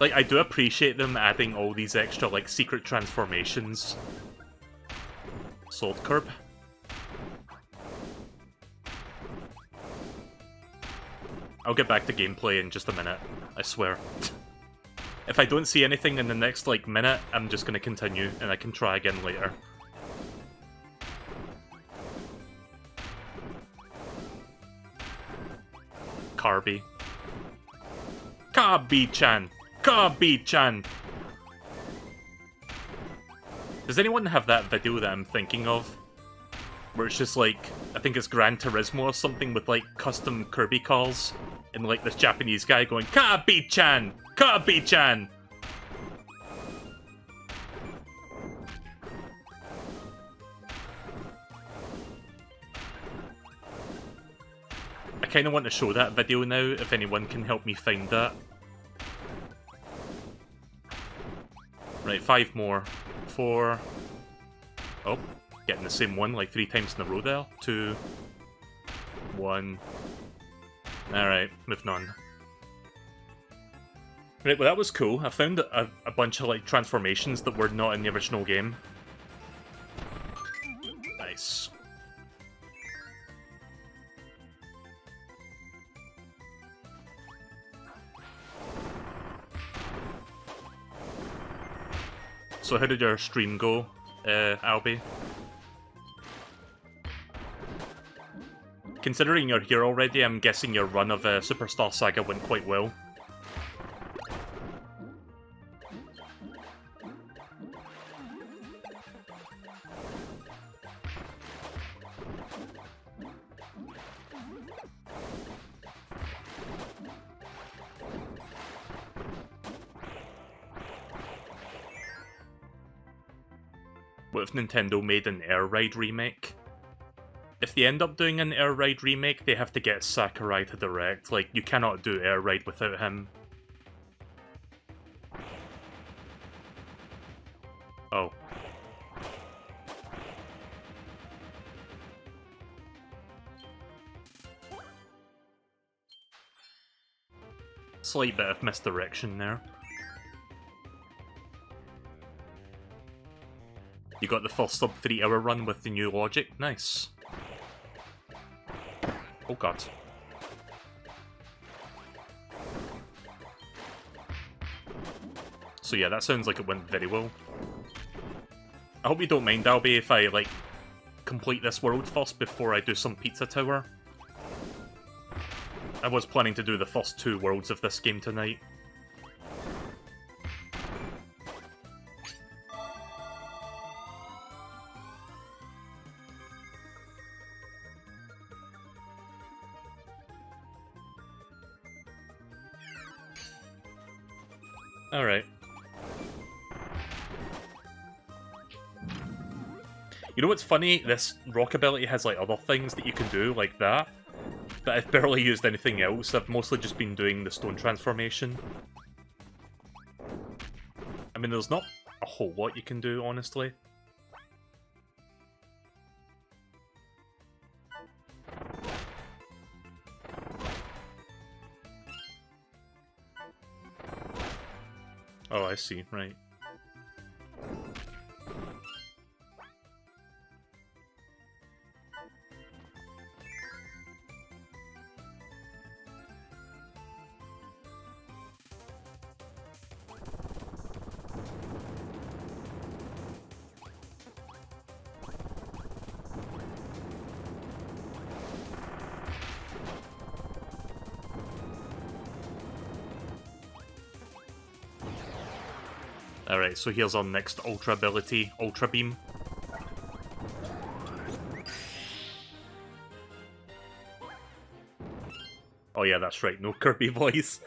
Like, I do appreciate them adding all these extra, like, secret transformations. Sword Curb. I'll get back to gameplay in just a minute, I swear. If I don't see anything in the next, like, minute, I'm just gonna continue, and I can try again later. Kirby. Kirby-chan! Kirby-chan! Does anyone have that video that I'm thinking of? Where it's just like, I think it's Gran Turismo or something with like custom Kirby calls. And like this Japanese guy going, Kirby-chan! Kirby-chan! I kinda want to show that video now, if anyone can help me find that. Right, 5 more. 4. Oh, getting the same one like 3 times in a row there. 2. 1. Alright, moving on. Right, well that was cool. I found a bunch of like transformations that were not in the original game. Nice. So how did your stream go, Albie? Considering you're here already, I'm guessing your run of Superstar Saga went quite well. What if Nintendo made an Air Ride remake? If they end up doing an Air Ride remake, they have to get Sakurai to direct. Like, you cannot do Air Ride without him. Oh. Slight bit of misdirection there. You got the first sub 3 hour run with the new logic? Nice. Oh god. So yeah, that sounds like it went very well. I hope you don't mind, Albie, if I, like, complete this world first before I do some Pizza Tower. I was planning to do the first 2 worlds of this game tonight. Alright. You know what's funny? This rock ability has like other things that you can do like that, but I've barely used anything else. I've mostly just been doing the stone transformation. I mean, there's not a whole lot you can do, honestly. Oh, I see, right. Alright, so here's our next Ultra ability, Ultra Beam. Oh yeah, that's right, no Kirby voice.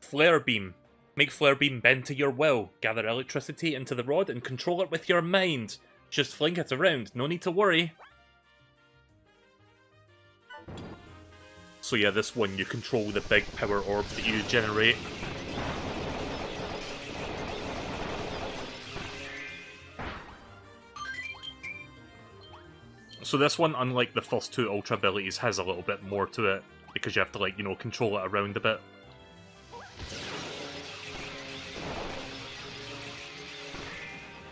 Flare Beam. Make Flare Beam bend to your will. Gather electricity into the rod and control it with your mind. Just fling it around, no need to worry. So yeah, this one, you control the big power orb that you generate. So this one, unlike the first 2 Ultra abilities, has a little bit more to it, because you have to, like, you know, control it around a bit.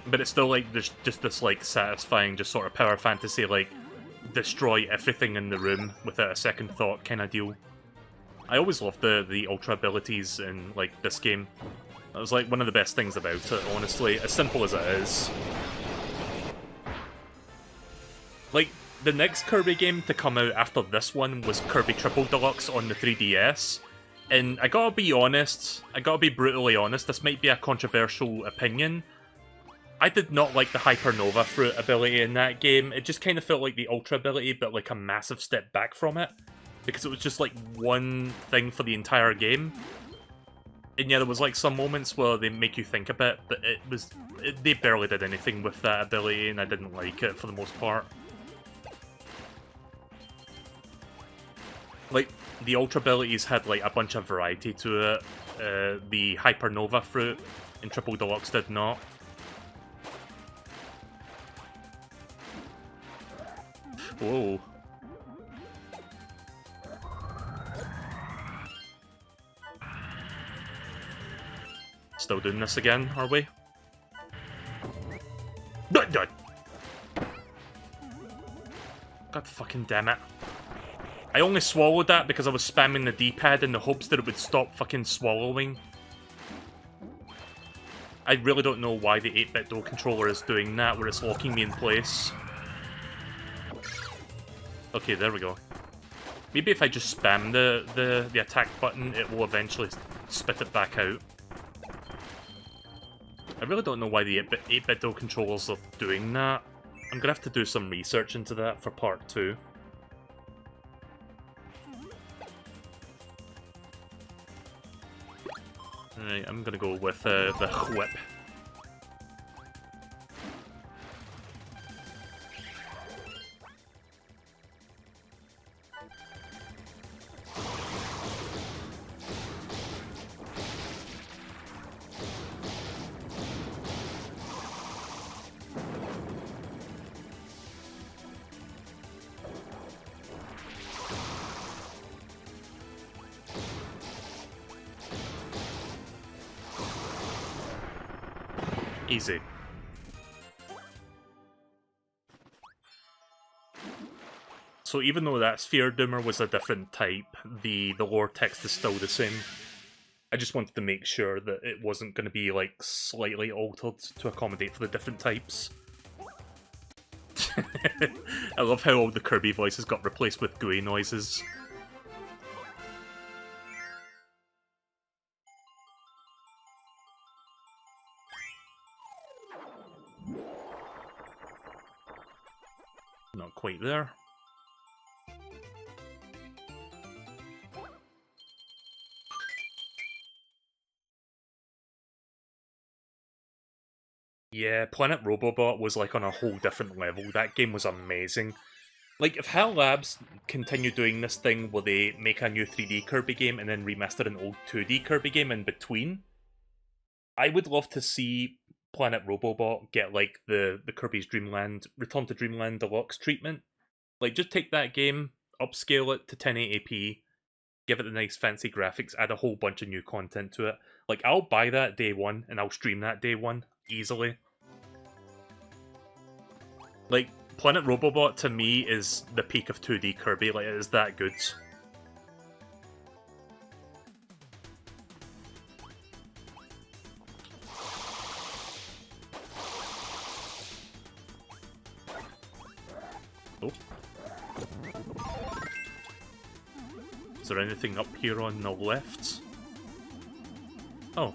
But it's still, like, there's just this, like, satisfying, just sort of power fantasy, like, destroy everything in the room without a second thought kind of deal. I always loved the Ultra abilities in, like, this game. That was, like, one of the best things about it, honestly, as simple as it is. Like, the next Kirby game to come out after this one was Kirby Triple Deluxe on the 3DS. And I gotta be honest, I gotta be brutally honest, this might be a controversial opinion. I did not like the Hypernova Fruit ability in that game. It just kind of felt like the Ultra ability, but like a massive step back from it. Because it was just like one thing for the entire game. And yeah, there was like some moments where they make you think a bit, but they barely did anything with that ability, and I didn't like it for the most part. Like, the Ultra abilities had, like, a bunch of variety to it. The Hypernova Fruit in Triple Deluxe did not. Whoa. Still doing this again, are we? God fucking damn it. I only swallowed that because I was spamming the D-pad in the hopes that it would stop fucking swallowing. I really don't know why the 8-bit dual controller is doing that, where it's locking me in place. Okay, there we go. Maybe if I just spam the attack button, it will eventually spit it back out. I really don't know why the 8-bit dual controllers are doing that. I'm gonna have to do some research into that for part 2. Alright, I'm gonna go with the whip. Easy. So even though that Sphere Doomer was a different type, the lore text is still the same. I just wanted to make sure that it wasn't going to be, like, slightly altered to accommodate for the different types. I love how all the Kirby voices got replaced with GUI noises. Not quite there. Yeah, Planet Robobot was like on a whole different level. That game was amazing. Like, if HAL Labs continue doing this thing where they make a new 3D Kirby game and then remaster an old 2D Kirby game in between, I would love to see Planet Robobot get, like, the Kirby's Dream Land, Return to Dreamland Deluxe treatment. Like, just take that game, upscale it to 1080p, give it the nice fancy graphics, add a whole bunch of new content to it. Like, I'll buy that day one, and I'll stream that day one, easily. Like, Planet Robobot, to me, is the peak of 2D Kirby. Like, it is that good. Oh. Is there anything up here on the left? Oh.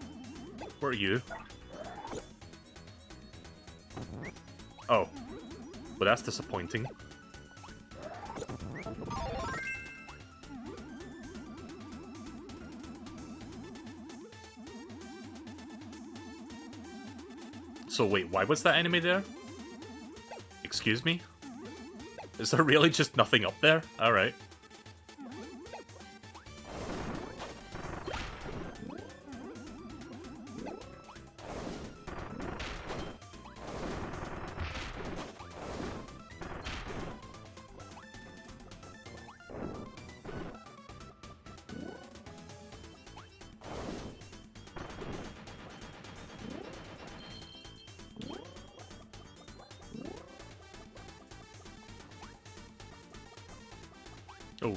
Where are you? Oh. Well, that's disappointing. So wait, why was that enemy there? Excuse me? Is there really just nothing up there? Alright. Oh.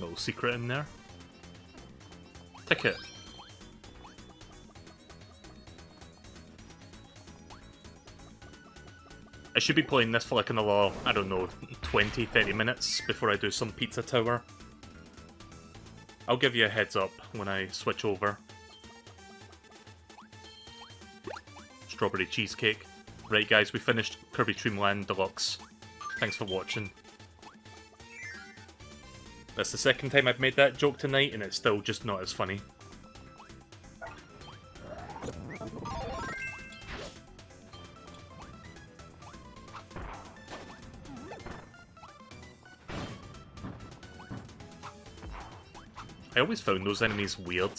Little secret in there. Ticket. I should be playing this for like another, I don't know, 20-30 minutes before I do some Pizza Tower. I'll give you a heads up when I switch over. Strawberry cheesecake. Right guys, we finished Kirby Dream Land Deluxe. Thanks for watching. That's the second time I've made that joke tonight, and it's still just not as funny. I always found those enemies weird.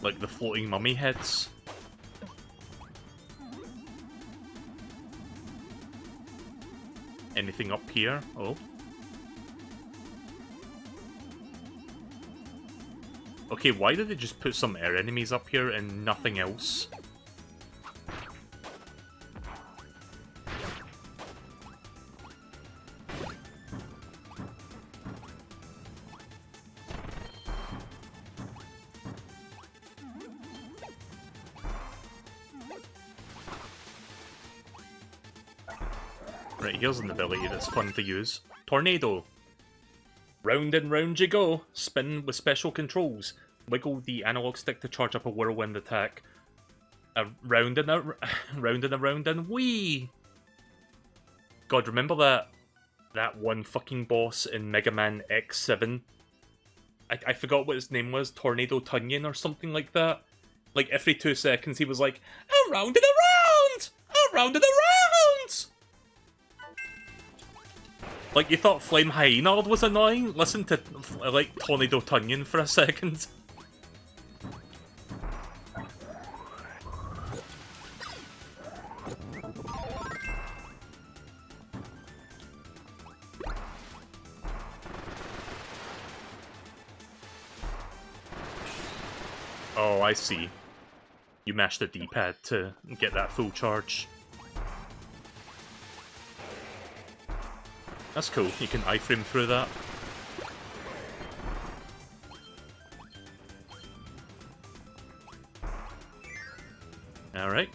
Like the floating mummy heads. Anything up here? Oh. Okay, why did they just put some air enemies up here and nothing else? Right, here's an ability that's fun to use. Tornado. Round and round you go. Spin with special controls. Wiggle the analog stick to charge up a whirlwind attack. Round and round and around and wee. God, remember that one fucking boss in Mega Man X7? I forgot what his name was, Tornado Tunyon or something like that. Like every 2 seconds he was like, around and around! Around and around! Like, you thought Flame Hyena was annoying? Listen to, like, Tornado Tunyon for a second. Oh, I see. You mash the D-pad to get that full charge. That's cool, you can iframe through that. Alright.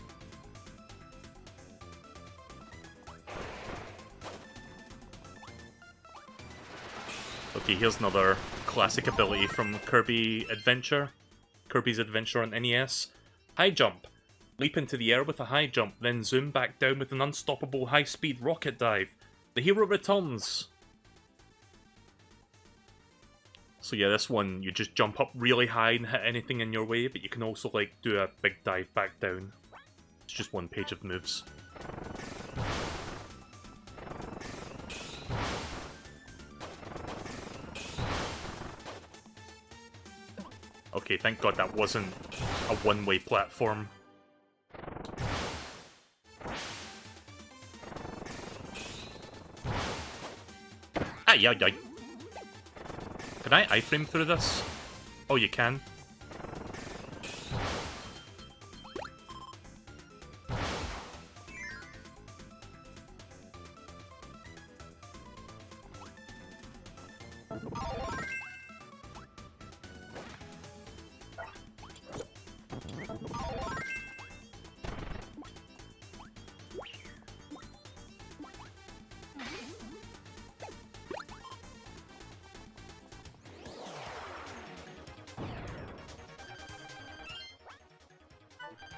Okay, here's another classic ability from Kirby's Adventure on NES. High jump. Leap into the air with a high jump, then zoom back down with an unstoppable high-speed rocket dive. The hero returns. So yeah, this one, you just jump up really high and hit anything in your way, but you can also, like, do a big dive back down. It's just one page of moves. Okay, thank God that wasn't a one-way platform. Ay, ay, ay. Can I iframe through this? Oh, you can.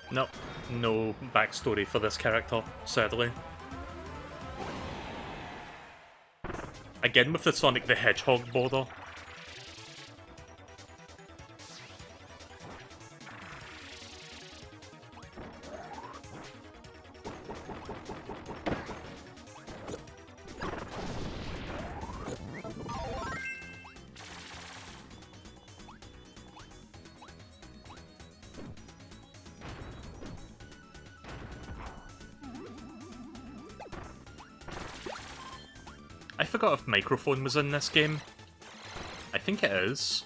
No, no backstory for this character, sadly. Again with the Sonic the Hedgehog border. I forgot if microphone was in this game. I think it is.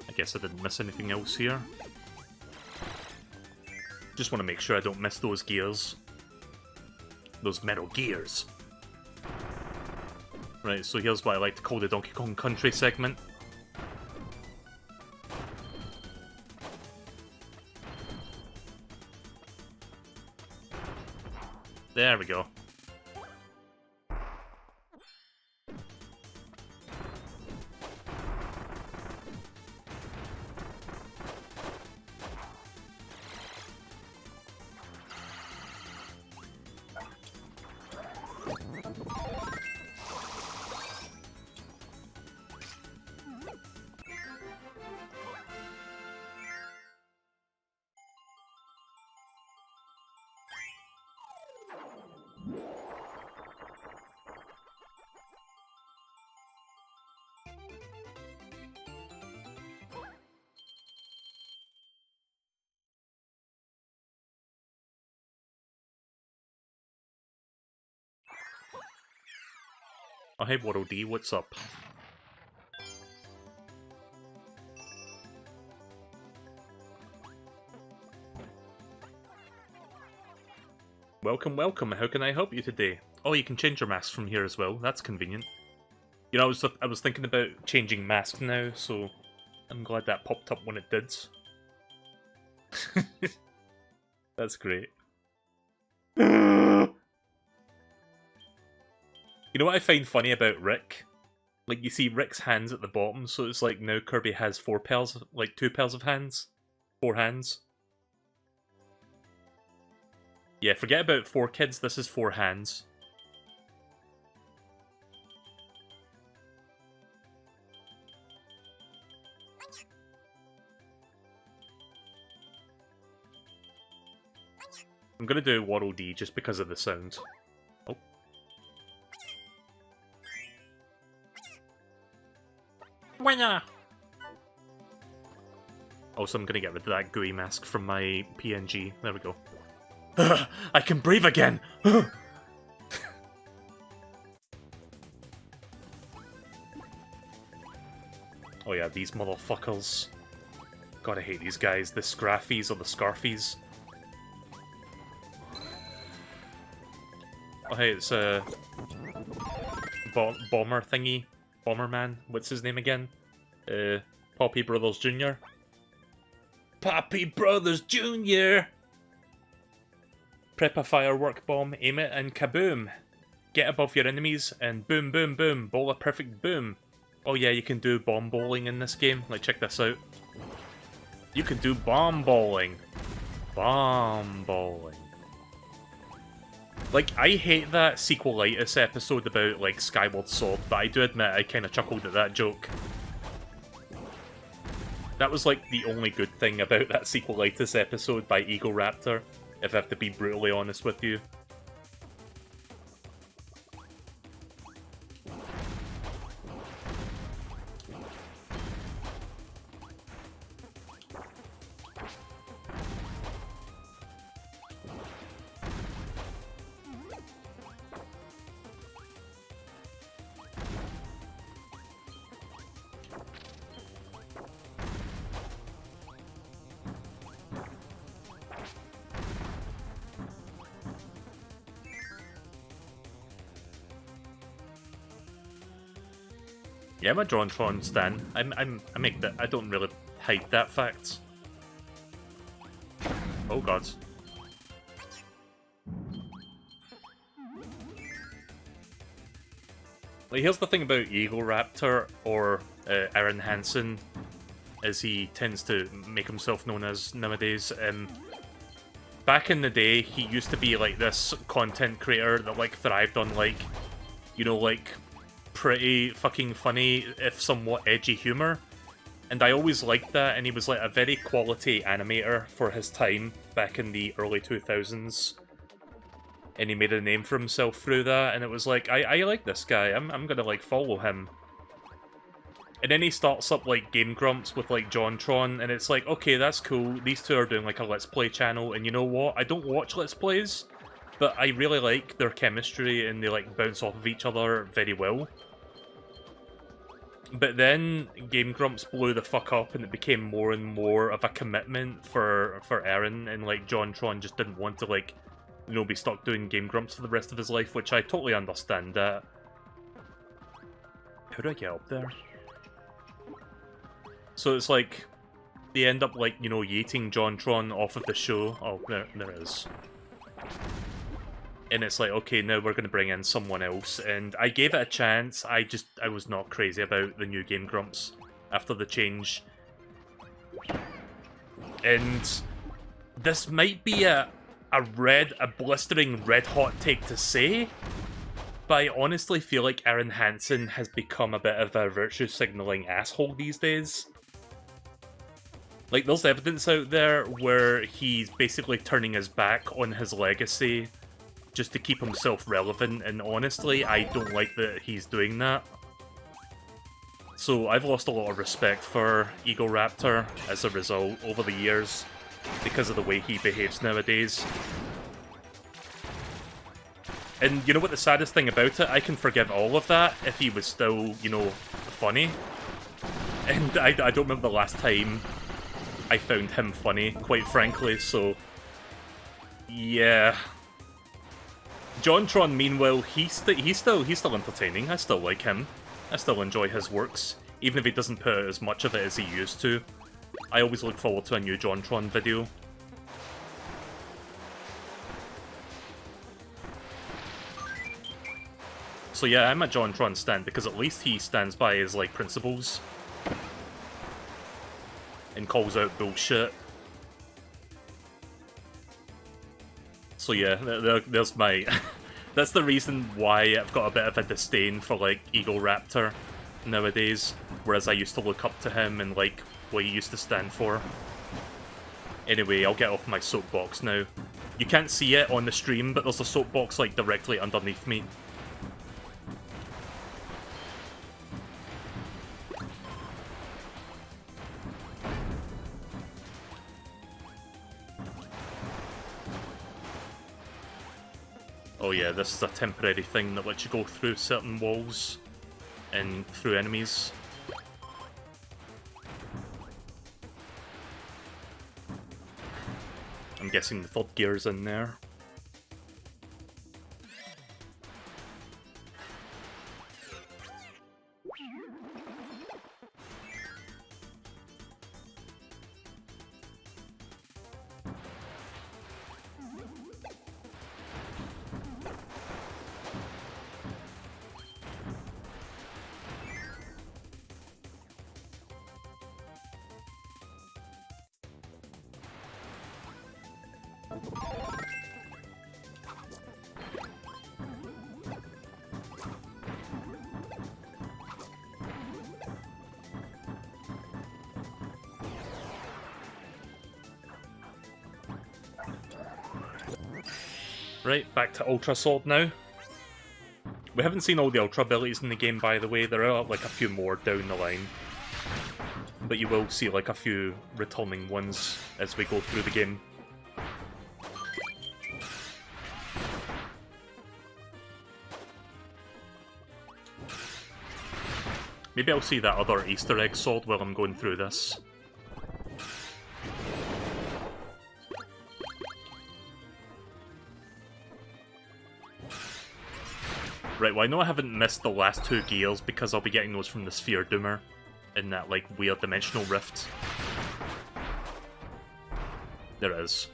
I guess I didn't miss anything else here. Just want to make sure I don't miss those gears. Those metal gears. Right, so here's what I like to call the Donkey Kong Country segment. There we go. Oh hey Waddle Dee, what's up? Welcome, welcome, how can I help you today? Oh, you can change your mask from here as well, that's convenient. You know, I was thinking about changing mask now, so I'm glad that popped up when it did. That's great. You know what I find funny about Rick? Like, you see Rick's hands at the bottom, so it's like now Kirby has 4 pairs, like 2 pairs of hands. 4 hands. Yeah, forget about 4 kids, this is 4 hands. I'm gonna do Waddle Dee just because of the sound. Oh. Winner! Also, I'm gonna get rid of that gooey mask from my PNG. There we go. I can breathe again! Oh yeah, these motherfuckers. God, I hate these guys. The Scraffies or the Scarfies. Oh hey, it's a bomber thingy. Bomberman. What's his name again? Poppy Brothers Jr. Poppy Brothers Jr. Prep a firework bomb, aim it, and kaboom! Get above your enemies, and boom, boom, boom, bowl a perfect boom. Oh yeah, you can do bomb bowling in this game. Like, check this out. You can do bomb bowling. Bomb bowling. Like, I hate that sequelitis episode about, like, Skyward Sword, but I do admit I kind of chuckled at that joke. That was, like, the only good thing about that sequelitis episode by Eagle Raptor, if I have to be brutally honest with you. Yeah, I'm a JonTron stan. I make that. I don't really hide that fact. Oh god. Like, here's the thing about Eagle Raptor or Aaron Hansen, as he tends to make himself known as nowadays. Back in the day, he used to be like this content creator that like thrived on like, you know, like pretty fucking funny, if somewhat edgy humor. And I always liked that, and he was like a very quality animator for his time back in the early 2000s. And he made a name for himself through that, and it was like, I like this guy, I'm gonna like follow him. And then he starts up like Game Grumps with like JonTron, and it's like, okay, that's cool, these two are doing like a Let's Play channel, and you know what, I don't watch Let's Plays, but I really like their chemistry, and they like bounce off of each other very well. But then Game Grumps blew the fuck up, and it became more and more of a commitment for Aaron, and like JonTron just didn't want to like, you know, be stuck doing Game Grumps for the rest of his life, which I totally understand that. How do I get up there? So it's like, they end up like, you know, yeeting JonTron off of the show. Oh, there it is. And it's like, okay, now we're going to bring in someone else. And I gave it a chance. I was not crazy about the new Game Grumps after the change. And this might be a blistering red hot take to say, but I honestly feel like Aaron Hansen has become a bit of a virtue signaling asshole these days. Like, there's evidence out there where he's basically turning his back on his legacy just to keep himself relevant, and honestly, I don't like that he's doing that. So I've lost a lot of respect for Eagle Raptor as a result over the years, because of the way he behaves nowadays. And you know what the saddest thing about it? I can forgive all of that if he was still, you know, funny. And I don't remember the last time I found him funny, quite frankly, so yeah. JonTron, meanwhile, he's still entertaining. I still like him. I still enjoy his works, even if he doesn't put out as much of it as he used to. I always look forward to a new JonTron video. So yeah, I'm a JonTron stan because at least he stands by his, like, principles. And calls out bullshit. So yeah, there's my... That's the reason why I've got a bit of a disdain for, like, Eagle Raptor nowadays. Whereas I used to look up to him and, like, what he used to stand for. Anyway, I'll get off my soapbox now. You can't see it on the stream, but there's a soapbox, like, directly underneath me. Oh yeah, this is a temporary thing that lets you go through certain walls and through enemies. I'm guessing the third gear's in there. Right, back to Ultra Sword now. We haven't seen all the Ultra abilities in the game, by the way. There are, like, a few more down the line. But you will see, like, a few returning ones as we go through the game. Maybe I'll see that other Easter egg sword while I'm going through this. Right, well I know I haven't missed the last two gears because I'll be getting those from the Sphere Doomer in that, like, weird dimensional rift. There it is.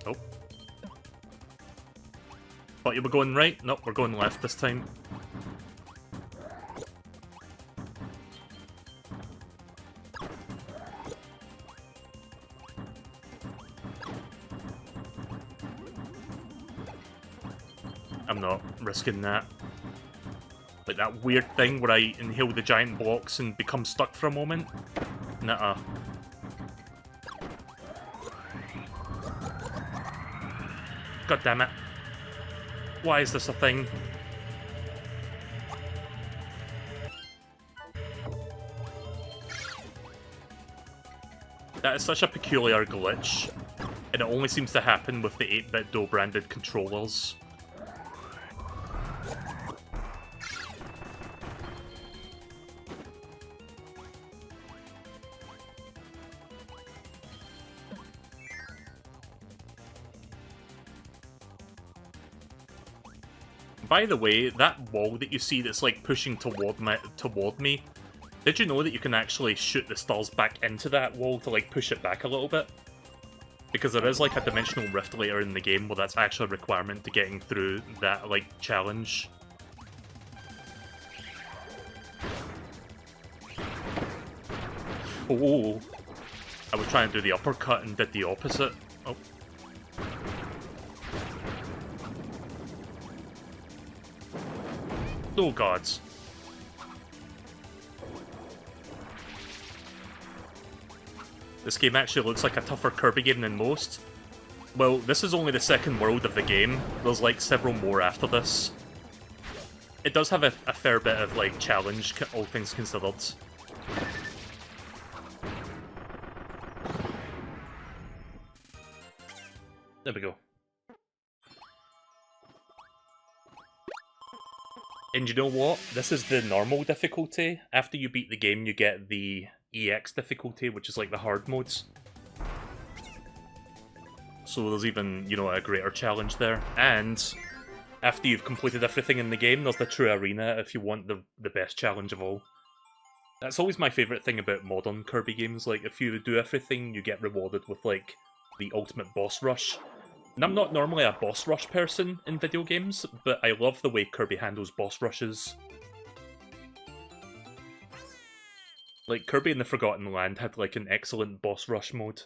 Oh. Thought you were going right? Nope, we're going left this time. I'm not risking that. Like that weird thing where I inhale the giant blocks and become stuck for a moment. Nuh-uh. God damn it. Why is this a thing? That is such a peculiar glitch, and it only seems to happen with the 8-bit Do-branded controllers. By the way, that wall that you see that's like pushing toward me, did you know that you can actually shoot the stars back into that wall to like push it back a little bit? Because there is like a dimensional rift later in the game where that's actually a requirement to getting through that like challenge. Oh, I was trying to do the uppercut and did the opposite. Oh. Oh gods. This game actually looks like a tougher Kirby game than most. Well, this is only the second world of the game. There's like several more after this. It does have a fair bit of like challenge, all things considered. There we go. And you know what? This is the normal difficulty. After you beat the game, you get the EX difficulty, which is like the hard modes. So there's even, you know, a greater challenge there. And after you've completed everything in the game, there's the true arena if you want the best challenge of all. That's always my favourite thing about modern Kirby games. Like, if you do everything, you get rewarded with, like, the ultimate boss rush. And I'm not normally a boss rush person in video games, but I love the way Kirby handles boss rushes. Like, Kirby in the Forgotten Land had, like, an excellent boss rush mode.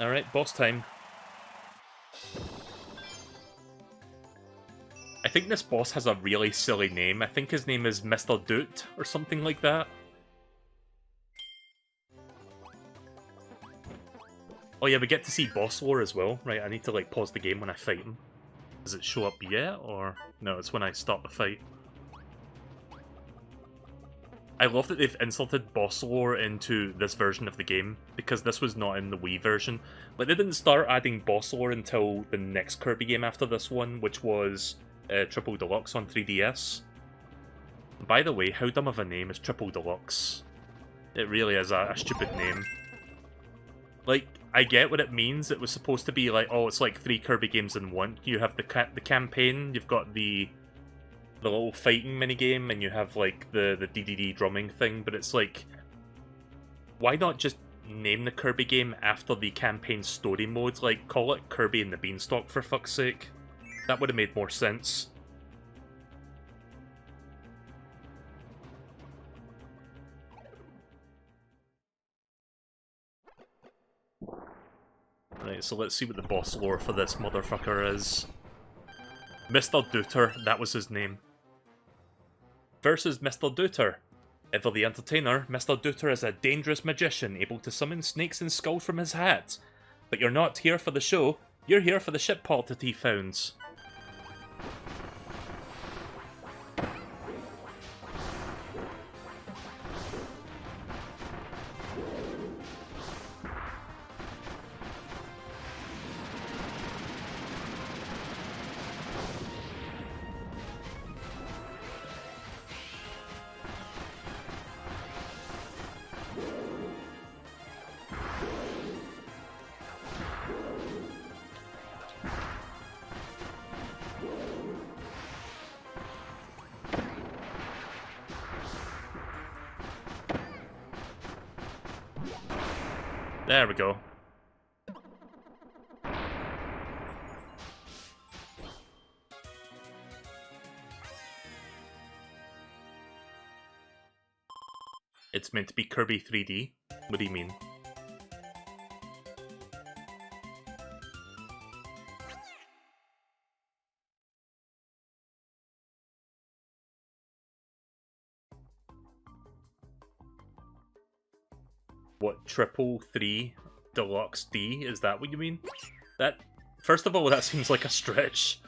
Alright, boss time. I think this boss has a really silly name. I think his name is Mr. Doot, or something like that. Oh yeah, we get to see boss lore as well. Right, I need to like pause the game when I fight him. Does it show up yet, or... No, it's when I start the fight. I love that they've inserted boss lore into this version of the game, because this was not in the Wii version. Like, they didn't start adding boss lore until the next Kirby game after this one, which was Triple Deluxe on 3DS. By the way, how dumb of a name is Triple Deluxe? It really is a stupid name. Like, I get what it means. It was supposed to be like, oh, it's like 3 Kirby games in one. You have the campaign, you've got the little fighting minigame, and you have like the DDD drumming thing, but it's like, why not just name the Kirby game after the campaign story mode? Like, call it Kirby and the Beanstalk, for fuck's sake. That would have made more sense. Right, so let's see what the boss lore for this motherfucker is. Mr. Dooter, that was his name. Versus Mr. Dooter. Ever the entertainer, Mr. Dooter is a dangerous magician able to summon snakes and skulls from his hat. But you're not here for the show, you're here for the ship part that he founds. There we go. It's meant to be Kirby 3D? What do you mean? What, Triple 3 Deluxe D? Is that what you mean? That, first of all, that seems like a stretch.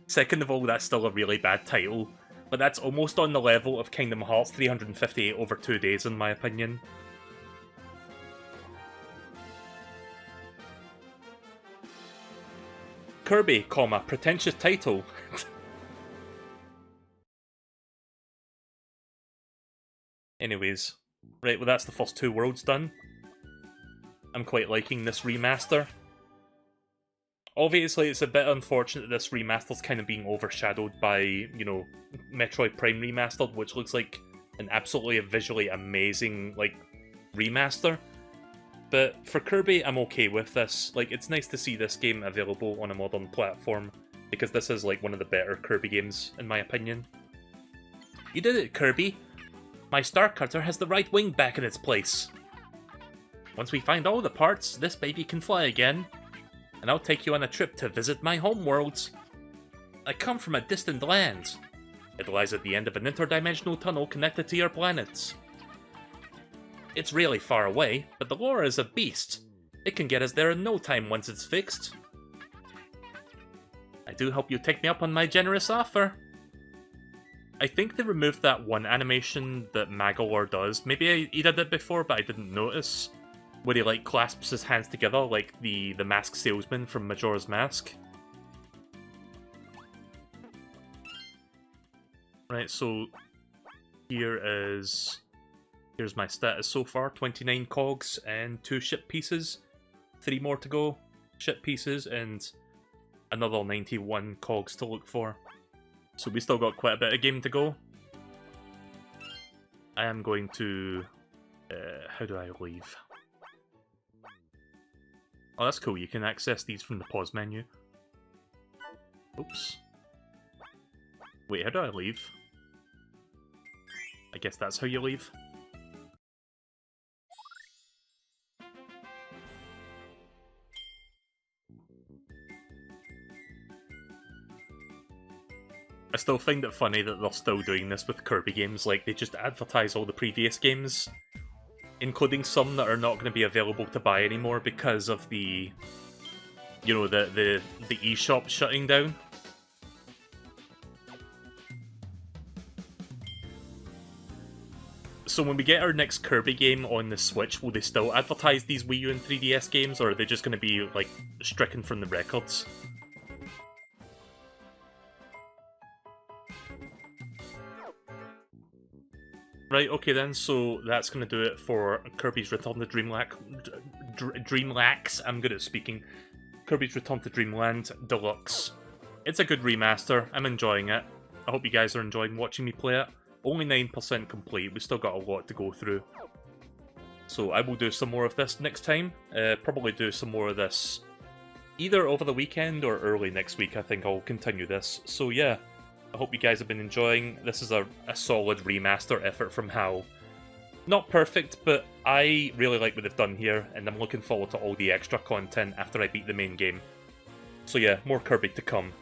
Second of all, that's still a really bad title. But that's almost on the level of Kingdom Hearts 358 over 2 days, in my opinion. Kirby, comma, pretentious title. Anyways. Right, well that's the first 2 worlds done. I'm quite liking this remaster. Obviously, it's a bit unfortunate that this remaster's kind of being overshadowed by, you know, Metroid Prime Remastered, which looks like an absolutely visually amazing, like, remaster. But for Kirby, I'm okay with this. Like, it's nice to see this game available on a modern platform, because this is, like, one of the better Kirby games, in my opinion. You did it, Kirby! My Star Cutter has the right wing back in its place. Once we find all the parts, this baby can fly again. And I'll take you on a trip to visit my homeworld. I come from a distant land. It lies at the end of an interdimensional tunnel connected to your planets. It's really far away, but the lore is a beast. It can get us there in no time once it's fixed. I do hope you take me up on my generous offer. I think they removed that one animation that Magalore does. Maybe he did it before, but I didn't notice. Where he, like, clasps his hands together like the masked salesman from Majora's Mask. Right, so here's my status so far. 29 cogs and 2 ship pieces. 3 more to go. Ship pieces and another 91 cogs to look for. So we still got quite a bit of game to go. I am going to... how do I leave? Oh, that's cool. You can access these from the pause menu. Oops. Wait, how do I leave? I guess that's how you leave. I still find it funny that they're still doing this with Kirby games. Like, they just advertise all the previous games, including some that are not going to be available to buy anymore because of the, you know, the eShop shutting down. So when we get our next Kirby game on the Switch, will they still advertise these Wii U and 3DS games, or are they just going to be, like, stricken from the records? Right, okay then, so that's going to do it for Kirby's Return to Dreamlax. I'm good at speaking. Kirby's Return to Dreamland Deluxe. It's a good remaster. I'm enjoying it. I hope you guys are enjoying watching me play it. Only 9% complete. We still got a lot to go through. So I will do some more of this next time. Probably do some more of this either over the weekend or early next week. I think I'll continue this. So yeah. I hope you guys have been enjoying. This is a solid remaster effort from HAL. Not perfect, but I really like what they've done here, and I'm looking forward to all the extra content after I beat the main game. So yeah, more Kirby to come.